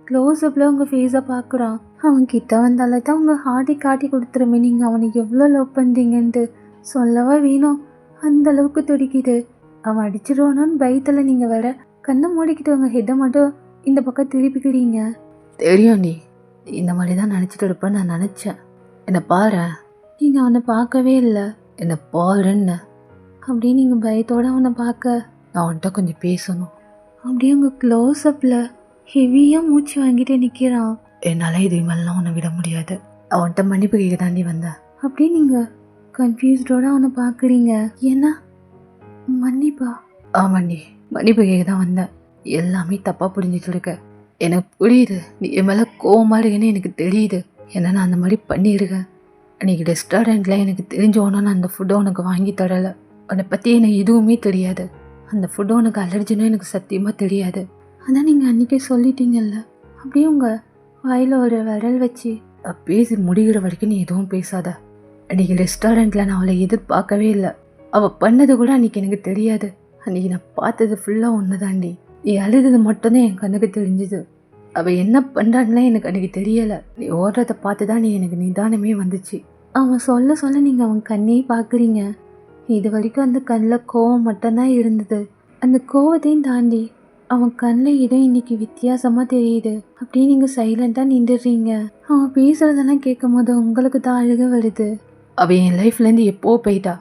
க்ளோஸ்அப்பில் உங்கள் ஃபேஸை பார்க்குறான். அவன் கிட்ட வந்தாலே தான் உங்கள் ஹார்ட்டை காட்டி கொடுத்துருமே நீங்கள் அவனுக்கு எவ்வளோ லவ் பண்ணுறீங்கன்ட்டு. சொல்லவா வேணும், அந்த அளவுக்கு துடிக்குது. அவன் அடிச்சிடுவானான்னு பயத்தில் நீங்கள் வேற கண்ணை மூடிக்கிட்டு உங்கள் ஹெட்டை மட்டும் இந்த பக்கம் திருப்பிக்கிறீங்க. தெரியும், நீ இந்த மாதிரி தான் நினச்சிட்டு இருப்பேன்னு நான் நினச்சேன். என்னை பாரு. நீங்கள் அவனை பார்க்கவே இல்லை. என்னை பாருன்னு அப்படியே நீங்கள் பயத்தோடு அவனை பார்க்க நான் அவன்கிட்ட கொஞ்சம் பேசணும். அப்படியே உங்கள் க்ளோஸ்அப்பில் ஹெவியாக மூச்சு வாங்கிட்டு நிற்கிறான். என்னால் இது மேலாம் உன்னை விட முடியாது. அவன்கிட்ட மன்னிப்பு கேட்க தாண்டி வந்தேன். அப்படியே நீங்கள் கன்ஃபியூஸ்டோடு அவனை பார்க்குறீங்க. ஏன்னா மன்னிப்பா? ஆமாண்டி, மன்னிப்பு கேட்க தான் வந்தேன். எல்லாமே தப்பாக புரிஞ்சிட்டு இருக்க எனக்கு புரியுது. நீ என் மேலே கோவமாக இருக்கேன்னு எனக்கு தெரியுது. ஏன்னா நான் அந்த மாதிரி பண்ணியிருக்கேன். அன்றைக்கி ரெஸ்டாரண்ட்டில் எனக்கு தெரிஞ்சோன்னா நான் அந்த ஃபுட்டை உனக்கு வாங்கி தரலை. அதை பற்றி எனக்கு எதுவுமே தெரியாது. அந்த ஃபுட்டை உனக்கு அலர்ஜின்னு எனக்கு சத்தியமாக தெரியாது. அதான் நீங்கள் அன்றைக்கே சொல்லிட்டீங்கல்ல. அப்படியே உங்கள் வாயில் ஒரு விரல் வச்சு பேசி முடிகிற வரைக்கும் நீ எதுவும் பேசாத. அன்றைக்கி ரெஸ்டாரண்ட்டில் நான் அவளை எதிர்பார்க்கவே இல்லை. அவள் பண்ணது கூட அன்றைக்கி எனக்கு தெரியாது. அன்றைக்கி நான் பார்த்தது ஃபுல்லாக ஒன்று தாண்டி. நீ அழுதது மட்டும்தான் என் கண்ணுக்கு தெரிஞ்சுது. அவள் என்ன பண்ணுறான்லாம் எனக்கு அன்றைக்கி தெரியலை. நீ ஓடுறதை பார்த்து தான் நீ எனக்கு நிதானமே வந்துச்சு. அவன் சொல்ல சொல்ல நீங்கள் அவன் கண்ணே பார்க்குறீங்க. இது வரைக்கும் அந்த கண்ணில் கோவம் மட்டும்தான் இருந்தது. அந்த கோவத்தையும் தாண்டி அவன் கண்ணில் ஏதோ இன்னைக்கு வித்தியாசமாக தெரியுது. அப்படியே நீங்கள் சைலண்ட்டாக நின்றுடுறீங்க. அவன் பேசுகிறதெல்லாம் கேட்கும் போது உங்களுக்கு தான் அழுக வருது. அவள் என் லைஃப்லேருந்து எப்போ போயிட்டா.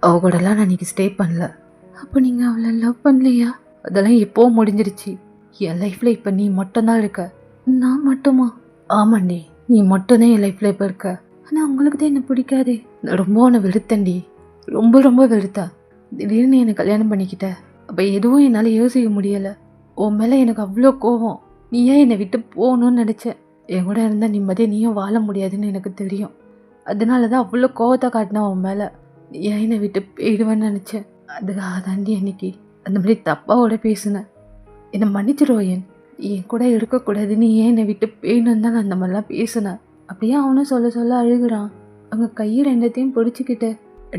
அவள் கூடலாம் நான் இன்றைக்கி ஸ்டே பண்ணல. அப்போ நீங்கள் அவளை லவ் பண்ணலையா? அதெல்லாம் எப்போ முடிஞ்சிருச்சு. என் லைஃப்பில் இப்போ நீ மட்டும்தான் இருக்க. நான் மட்டுமா? ஆமாண்டி, நீ மட்டும்தான் என் லைஃப்பில் இப்போ இருக்க. ஆனால் உங்களுக்கு தான் என்ன பிடிக்காதே. நான் ரொம்ப உன்னை வெறுத்தேன்டி, ரொம்ப ரொம்ப வெறுத்தா. திடீர்னு என்னை கல்யாணம் பண்ணிக்கிட்ட. அப்போ எதுவும் என்னால் யோசிக்க முடியலை. உன் மேலே எனக்கு அவ்வளோ கோவம். நீ ஏன் என்னை விட்டு போகணும்னு நினச்சேன். என் கூட இருந்தால் நிம்மதியாக நீயும் வாழ முடியாதுன்னு எனக்கு தெரியும். அதனால தான் அவ்வளோ கோவத்தை காட்டினேன் உன் மேலே. நீ ஏன் என்னை விட்டு போயிடுவேன்னு நினச்சேன். அதுக்காக தாண்டி அன்னைக்கு அந்த மாதிரி தப்பாவோட பேசினேன். என்னை மன்னிச்சிருவோயன். என் கூட இருக்கக்கூடாது, நீ ஏன் என்னை விட்டு போயிடணும் தான் நான் அந்த மாதிரிலாம் பேசினேன். அப்படியே அவனும் சொல்ல சொல்ல அழுகுறான். அவங்க கையை ரெண்டத்தையும் பிடிச்சிக்கிட்டு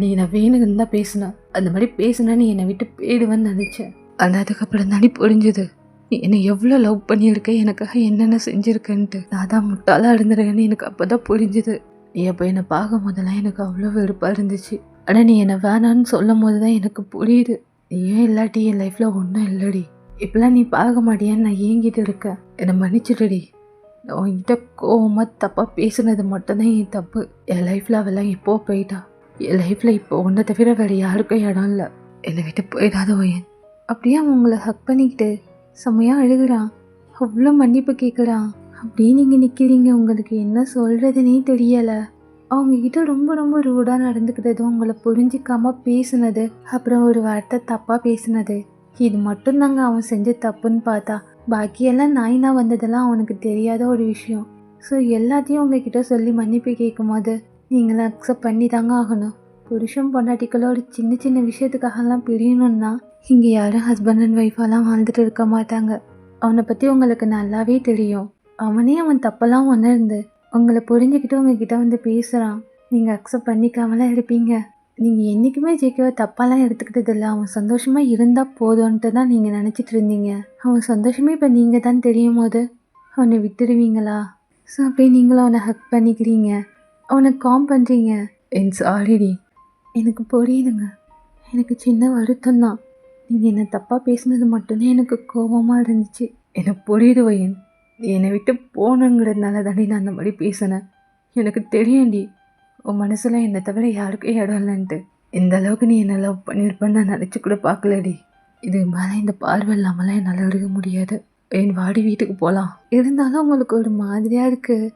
நீ நான் வேணுங்கன்னு தான் பேசினேன். அந்த மாதிரி பேசினா நீ என்னை விட்டு போயிடுவேன்னு நினச்சேன். ஆனால் அதுக்கப்புறம் தாண்டி புரிஞ்சுது நீ என்னை எவ்வளோ லவ் பண்ணியிருக்க, எனக்காக என்னென்ன செஞ்சுருக்கன்ட்டு. நான் தான் முட்டாளாக இருந்துருக்கேன்னு எனக்கு அப்போ தான் புரிஞ்சுது. நீ அப்போ என்னை பார்க்கும் போதெல்லாம் எனக்கு அவ்வளோ வெறுப்பாக இருந்துச்சு. ஆனால் நீ என்னை வேணான்னு சொல்லும் போது தான் எனக்கு புரியுது. நீ ஏன் இல்லாட்டி என் லைஃப்பில் ஒன்றும் இல்லடி. இப்பெல்லாம் நீ பார்க்க மாட்டியான்னு நான் ஏங்கிட்டு இருக்கேன். என்னை மன்னிச்சிடுடி. நான் உன்கிட்ட கோவமாக தப்பாக பேசுனது மட்டும்தான் என் தப்பு. என் லைஃப்பில் அவெல்லாம் எப்போ போயிட்டா. என் லைஃப்பில் இப்போ உன்னை தவிர வேறு யாருக்கும் இடம் இல்லை. என்னை விட்டு போயிடாத ஓயன். அப்படியே அவன் உங்களை ஹக் பண்ணிக்கிட்டு செம்மையாக அழுகுறான். அவ்வளோ மன்னிப்பு கேட்குறான். அப்படியே நீங்கள் நிற்கிறீங்க. உங்களுக்கு என்ன சொல்கிறதுனே தெரியலை. அவங்கக்கிட்ட ரொம்ப ரொம்ப ரூடாக நடந்துக்கிட்டது, உங்களை புரிஞ்சிக்காமல் பேசுனது, அப்புறம் ஒரு வார்த்தை தப்பாக பேசுனது, இது மட்டும்தாங்க அவன் செஞ்ச தப்புன்னு பார்த்தா. பாக்கியெல்லாம் நாயினா வந்ததெல்லாம் அவனுக்கு தெரியாத ஒரு விஷயம். ஸோ எல்லாத்தையும் உங்ககிட்ட சொல்லி மன்னிப்பு கேட்கும் போது நீங்களாம் அக்செப்ட் பண்ணி தாங்க ஆகணும். புருஷன் பொண்டாட்டிக்குள்ள ஒரு சின்ன சின்ன விஷயத்துக்காகலாம் பிரியணும்னா இங்கே யாரும் ஹஸ்பண்ட் அண்ட் ஒய்ஃபாலாம் வாழ்ந்துட்டு இருக்க மாட்டாங்க. அவனை பற்றி உங்களுக்கு நல்லாவே தெரியும். அவனே அவன் தப்பெல்லாம் உணர்ந்து உங்களை புரிஞ்சுக்கிட்டு உங்ககிட்ட வந்து பேசுகிறான். நீங்கள் அக்செப்ட் பண்ணிக்காமலாம் இருப்பீங்க. நீங்கள் என்றைக்குமே ஜேகேவை தப்பாலாம் எடுத்துக்கிட்டது இல்லை. அவன் சந்தோஷமாக இருந்தால் போதும்ன்ட்டு தான் நீங்கள் நினச்சிட்டு இருந்தீங்க. அவன் சந்தோஷமே இப்போ நீங்கள் தான் தெரியும் போது அவனை விட்டுடுவீங்களா? ஸோ அப்படியே நீங்களும் அவனை ஹக் பண்ணிக்கிறீங்க, அவனை காம் பண்ணுறீங்க. என் சாரிடி, எனக்கு புரியுதுங்க. எனக்கு சின்ன வருத்தம் தான். நீங்கள் என்னை தப்பாக பேசுனது மட்டும்தான் எனக்கு கோபமாக இருந்துச்சு. எனக்கு புரியுது வயன். நீ என்னை விட்டு போகணுங்கிறதுனால தாண்டி நான் அந்த மாதிரி பேசினேன். எனக்கு தெரியும்டி உன் மனசில் என்னை தவிர யாருக்கும் இடம் இல்லைன்ட்டு. இந்த அளவுக்கு நீ என்னை லவ் பண்ணியிருப்பேன்னு நான் நினச்சி கூட பார்க்கலடி. இது மேலே இந்த பார்வை இல்லாமலாம் என்னால் இருக்க முடியாது. என் வாடி வீட்டுக்கு போகலாம். இருந்தாலும் உங்களுக்கு ஒரு மாதிரியாக இருக்குது.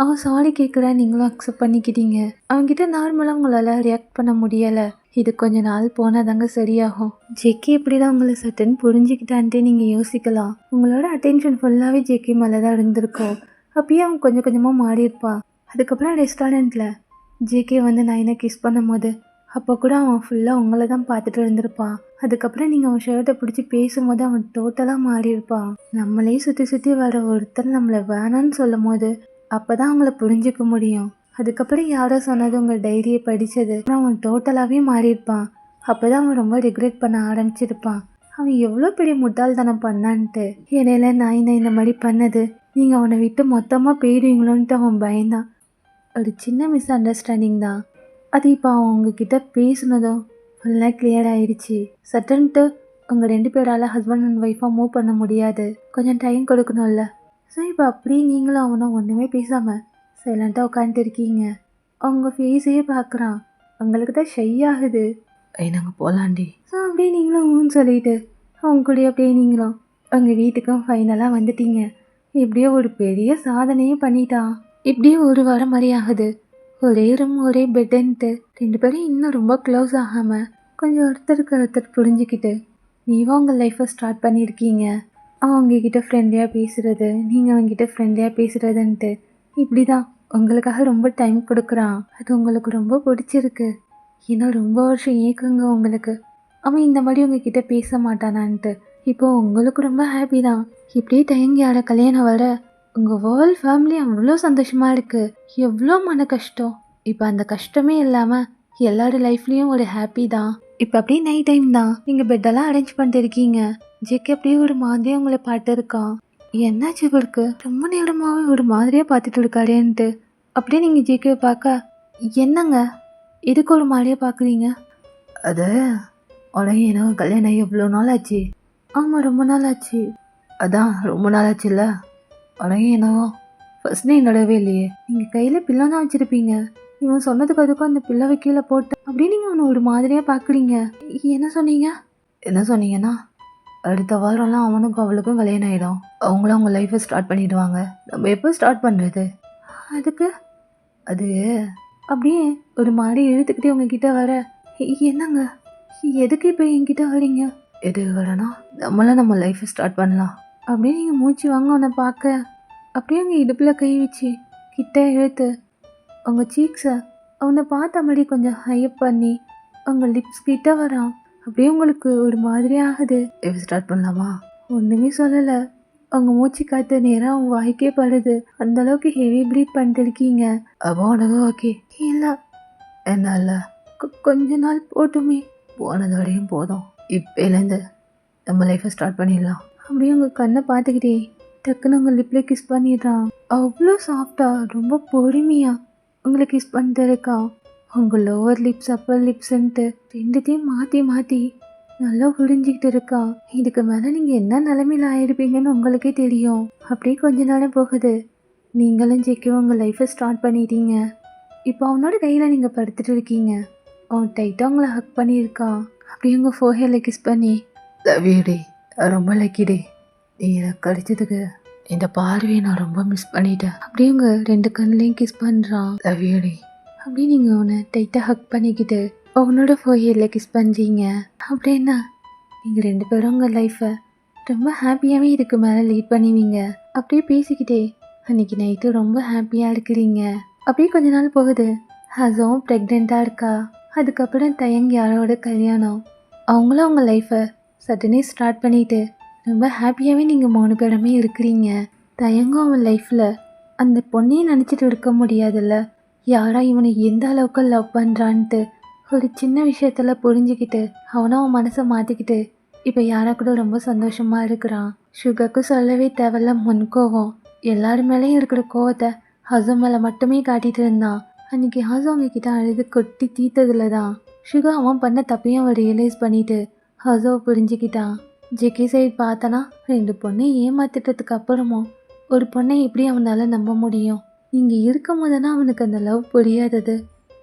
அவன் சாரி கேட்குறா, நீங்களும் அக்செப்ட் பண்ணிக்கிட்டீங்க. அவன்கிட்ட நார்மலாக உங்களால் ரியாக்ட் பண்ண முடியலை. இது கொஞ்ச நாள் போனால் தாங்க சரியாகும். ஜேகே இப்படி தான் உங்களை சட்டுன்னு புரிஞ்சுக்கிட்டான்ட்டு நீங்கள் யோசிக்கலாம். உங்களோட அட்டென்ஷன் ஃபுல்லாகவே ஜேகே மேலே தான் இருந்திருக்கும். அப்பயே அவன் கொஞ்சம் கொஞ்சமாக மாறியிருப்பான். அதுக்கப்புறம் ரெஸ்டாரண்ட்டில் ஜேகே வந்து நான் என்ன கிஸ் பண்ணும் போது அப்போ கூட அவன் ஃபுல்லாக உங்களை தான் பார்த்துட்டு இருந்திருப்பான். அதுக்கப்புறம் நீங்கள் அவன் ஷர்ட்டை பிடிச்சி பேசும்போது அவன் டோட்டலாக மாறியிருப்பான். நம்மளே சுற்றி சுற்றி வர ஒருத்தர் நம்மளை வேணான்னு சொல்லும் போது அப்போ தான் அவங்கள புரிஞ்சிக்க முடியும். அதுக்கப்புறம் யாரோ சொன்னது உங்கள் டைரியை படித்தது அவன் டோட்டலாகவே மாறியிருப்பான். அப்போ தான் அவன் ரொம்ப ரிக்ரெட் பண்ண ஆரம்பிச்சிருப்பான். அவன் எவ்வளோ பெரிய முட்டாள்தனம் பண்ணான்ட்டு. இடையில நான் இந்த மாதிரி பண்ணது நீங்கள் அவனை விட்டு மொத்தமாக போயிடுவீங்களோன்ட்டு அவன் பயந்தான். ஒரு சின்ன மிஸ் அண்டர்ஸ்டாண்டிங் தான் அது. இப்போ அவன் உங்ககிட்ட பேசுனதும் ஃபுல்லாக கிளியர் ஆயிடுச்சு. சட்டன்ட்டு உங்கள் 2 பேரால் ஹஸ்பண்ட் அண்ட் ஒய்ஃபாக மூவ் பண்ண முடியாது. கொஞ்சம் டைம் கொடுக்கணும்ல. ஸோ இப்போ அப்படியே நீங்களும் அவனும் ஒன்றுமே பேசாமல் சைலண்ட்டாக உட்காந்துட்டு இருக்கீங்க. அவங்க ஃபேஸையே பார்க்குறான். உங்களுக்கு தான் ஷை ஆகுது. நாங்கள் போகலாண்டி. ஸோ அப்படியே நீங்களும் ஊன்னு சொல்லிட்டு அவங்க கூட அப்படியே நீங்களும் உங்கள் வீட்டுக்கும் ஃபைனலாக வந்துட்டீங்க. இப்படியே ஒரு பெரிய சாதனையும் பண்ணிட்டான். இப்படியே ஒரு வாரம் மாதிரி ஆகுது. ஒரே ரூம் ஒரே பெட்டுன்ட்டு 2 பேரும் இன்னும் ரொம்ப க்ளோஸ் ஆகாமல் கொஞ்சம் ஒருத்தருக்கு ஒருத்தர் புரிஞ்சுக்கிட்டு நீவா உங்கள் லைஃப்பை ஸ்டார்ட் பண்ணியிருக்கீங்க. அவங்கக்கிட்ட ஃப்ரெண்ட்லியாக பேசுகிறது, நீங்கள் அவங்ககிட்ட ஃப்ரெண்ட்லியாக பேசுகிறதுன்ட்டு இப்படி தான் உங்களுக்காக ரொம்ப டைம் கொடுக்குறான். அது உங்களுக்கு ரொம்ப பிடிச்சிருக்கு. ஏன்னா ரொம்ப வருஷம் ஏக்குங்க உங்களுக்கு அவன் இந்த மாதிரி உங்ககிட்ட பேச மாட்டானான்ட்டு. இப்போ உங்களுக்கு ரொம்ப ஹாப்பி தான். இப்படியே தயங்கி ஆட கல்யாணம் வர உங்கள் வேர்ல்ட் ஃபேமிலி அவ்வளோ சந்தோஷமாக இருக்குது. எவ்வளோ மன கஷ்டம். இப்போ அந்த கஷ்டமே இல்லாமல் எல்லாரோட லைஃப்லேயும் ஒரு ஹாப்பி தான். இப்போ அப்படியே நைட் டைம் தான். நீங்கள் பெட்டெல்லாம் அரேஞ்ச் பண்ணிட்டு இருக்கீங்க. ஜேகே அப்படியே ஒரு மாதிரியாக உங்களை பார்த்து இருக்கான். என்னாச்சு இவருக்கு ரொம்ப நேரமாகவே ஒரு மாதிரியாக பார்த்துட்டு இருக்காரேன்ட்டு அப்படியே நீங்கள் ஜேகேவை பார்க்க என்னங்க எதுக்கு ஒரு மாதிரியாக பார்க்குறீங்க? அது உடனே எனக்கு கல்யாணம் எவ்வளோ நாள் ஆச்சு? ஆமாம் ரொம்ப நாள் ஆச்சு. அதான் ரொம்ப நாள் ஆச்சு இல்லை? உடனே என்னவோ ஃபர்ஸ்ட் டே நடவே இல்லையே. நீங்கள் கையில் பிள்ளை தான் வச்சுருப்பீங்க. இவன் சொன்னதுக்கு அதுக்கும் அந்த பிள்ளை கீழே போட்டு அப்படியே நீங்கள் அவனை ஒரு மாதிரியாக பார்க்குறீங்க. என்ன சொன்னீங்க? என்ன சொன்னீங்கன்னா அடுத்த வாரம்லாம் அவனுக்கும் அவளுக்கும் கல்யாணம் ஆகிடும். அவங்களும் அவங்க லைஃப்பை ஸ்டார்ட் பண்ணிடுவாங்க. நம்ம எப்போ ஸ்டார்ட் பண்ணுறது? அதுக்கு அது அப்படியே ஒரு மாதிரி இழுத்துக்கிட்டே உங்ககிட்ட வர என்னங்க எதுக்கு இப்போ என்கிட்ட வரீங்க? எது வரனா நம்மளாம் நம்ம லைஃப்பை ஸ்டார்ட் பண்ணலாம். அப்படியே நீங்கள் மூச்சு வாங்க அவனை பார்க்க அப்படியே அவங்க இடுப்பில் கை வச்சு கிட்ட இழுத்து அவங்க சீக்ஸை அவனை பார்த்த மாதிரி கொஞ்சம் ஹைப் பண்ணி அவங்க லிப்ஸ் கிட்ட வரான். அப்படியே உங்களுக்கு ஒரு மாதிரி ஆகுது. இப்போ ஸ்டார்ட் பண்ணலாமா? ஒன்றுமே சொல்லலை. அவங்க மூச்சு காற்று நேராக அவங்க வாய்க்கே படுது. அந்த அளவுக்கு ஹெவி ப்ரீத் பண்ணிட்டு இருக்கீங்க. அப்போ உனக்கு ஓகே? இல்லை, என்னால் கொஞ்ச நாள் போட்டுமே. போனதோடையும் போதும். இப்போலேருந்து நம்ம லைஃப்பை ஸ்டார்ட் பண்ணிடலாம். அப்படியே உங்கள் கண்ணை பார்த்துக்கிட்டே டக்குன்னு உங்கள் லிப்பில் கிஸ் பண்ணிடுறான். அவ்வளோ சாஃப்டாக ரொம்ப பொறுமையாக உங்களை கிஸ் பண்ணிட்டு இருக்கான். உங்கள் லோவர் லிப்ஸ் அப்பர் லிப்ஸுன்ட்டு ரெண்டுத்தையும் மாற்றி மாற்றி நல்லா புரிஞ்சிக்கிட்டு இருக்கான். இதுக்கு மேலே நீங்கள் என்ன நிலைமையில் ஆகிடுப்பீங்கன்னு உங்களுக்கே தெரியும். அப்படியே கொஞ்ச நேரம் போகுது. நீங்களும் ஜெக்கியும் உங்கள் லைஃப்பை ஸ்டார்ட் பண்ணிட்டீங்க. இப்போ அவனோட கையில் நீங்கள் படுத்துட்டு இருக்கீங்க. அவன் டைட்டாக உங்களை ஹக் பண்ணியிருக்கான். அப்படியே உங்கள் ஃபோர்ஹெட்டில் கிஸ் பண்ணி லவ் யூ டே, ரொம்ப லக்கிடே. நீ எனக்கு கிடைச்சதுக்கு இந்த பார்வையை நான் ரொம்ப மிஸ் பண்ணிட்டேன். அப்படியே உங்கள் 2 கண்ணுலையும் கிஸ் பண்ணுறான். லவ் யூ டே. அப்படியே நீங்கள் அவனை டைட்டாக ஹக் பண்ணிக்கிட்டு அவனோட ஃபோர்ஹெட்டில் கிஸ் பண்ணுறீங்க. அப்படின்னா நீங்கள் 2 பேரும் உங்கள் லைஃப்பை ரொம்ப ஹாப்பியாகவே இதுக்கு மேலே லீட் பண்ணுவீங்க. அப்படியே பேசிக்கிட்டே அன்றைக்கி நைட்டு ரொம்ப ஹாப்பியாக இருக்கிறீங்க. அப்படியே கொஞ்ச நாள் போகுது. ஹஸவும் ப்ரெக்னெண்ட்டாக இருக்கா. அதுக்கப்புறம் தயங் யாரோட கல்யாணம். அவங்களும் அவங்க லைஃப்பை சடனே ஸ்டார்ட் பண்ணிவிட்டு ரொம்ப ஹாப்பியாகவே நீங்கள் 3 பேருமே இருக்கிறீங்க. தயங்கும் அவன் லைஃப்பில் அந்த பொண்ணையும் நினச்சிட்டு இருக்க முடியாதுல்ல. யாரா இவனை எந்த அளவுக்கு லவ் பண்ணுறான்ட்டு ஒரு சின்ன விஷயத்தில் புரிஞ்சுக்கிட்டு அவனும் அவன் மனசை மாற்றிக்கிட்டு இப்போ யாரா கூட ரொம்ப சந்தோஷமாக இருக்கிறான். சுகருக்கு சொல்லவே தேவையில்ல முன்கோவம். எல்லாரு மேலேயும் இருக்கிற கோவத்தை ஹசம் மேலே மட்டுமே காட்டிகிட்டு இருந்தான். அன்றைக்கி ஹசம் அவங்கக்கிட்ட அழுது கொட்டி தீர்த்ததில் தான் சுகா அவன் பண்ண தப்பையும் அவன் ரியலைஸ் பண்ணிவிட்டு ஹசோவை புரிஞ்சுக்கிட்டான். ஜெக்கி சைடு பார்த்தனா 2 பொண்ணை ஏமாத்திட்டதுக்கு அப்புறமும் ஒரு பொண்ணை எப்படி அவனால் நம்ப முடியும்? நீங்கள் இருக்கும் போதுனா அவனுக்கு அந்த லவ் புரியாதது.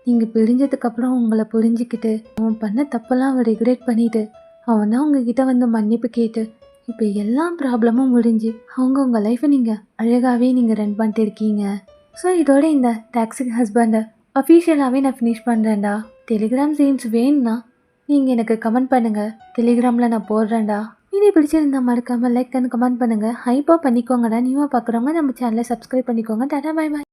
நீங்கள் பிரிஞ்சதுக்கப்புறம் உங்களை புரிஞ்சுக்கிட்டு அவன் பண்ண தப்பெல்லாம் அவன் ரெகுலேட் பண்ணிவிட்டு அவன் தான் உங்ககிட்ட வந்து மன்னிப்பு கேட்டு இப்போ எல்லா ப்ராப்ளமும் முடிஞ்சு அவங்க உங்கள் லைஃப்பை நீங்கள் அழகாகவே நீங்கள் ரன் பண்ணிட்டு இருக்கீங்க. ஸோ இதோட இந்த டாக்ஸிக் ஹஸ்பண்டை அஃபீஷியலாகவே நான் ஃபினிஷ் பண்ணுறேன்டா. டெலிகிராம் சீன்ஸ் வேணும்னா நீங்கள் எனக்கு கமெண்ட் பண்ணுங்கள். டெலிகிராமில் நான் போடுறேன்டா. வீடியோ பிடிச்சிருந்தா மறக்காமல் லைக் அண்ட் கமெண்ட் பண்ணுங்கள். ஹைப்பாக பண்ணிக்கோங்கடா. நியூவாக பார்க்குறவங்க நம்ம சேனலை சப்ஸ்கிரைப் பண்ணிக்கோங்க. Tata, bye bye.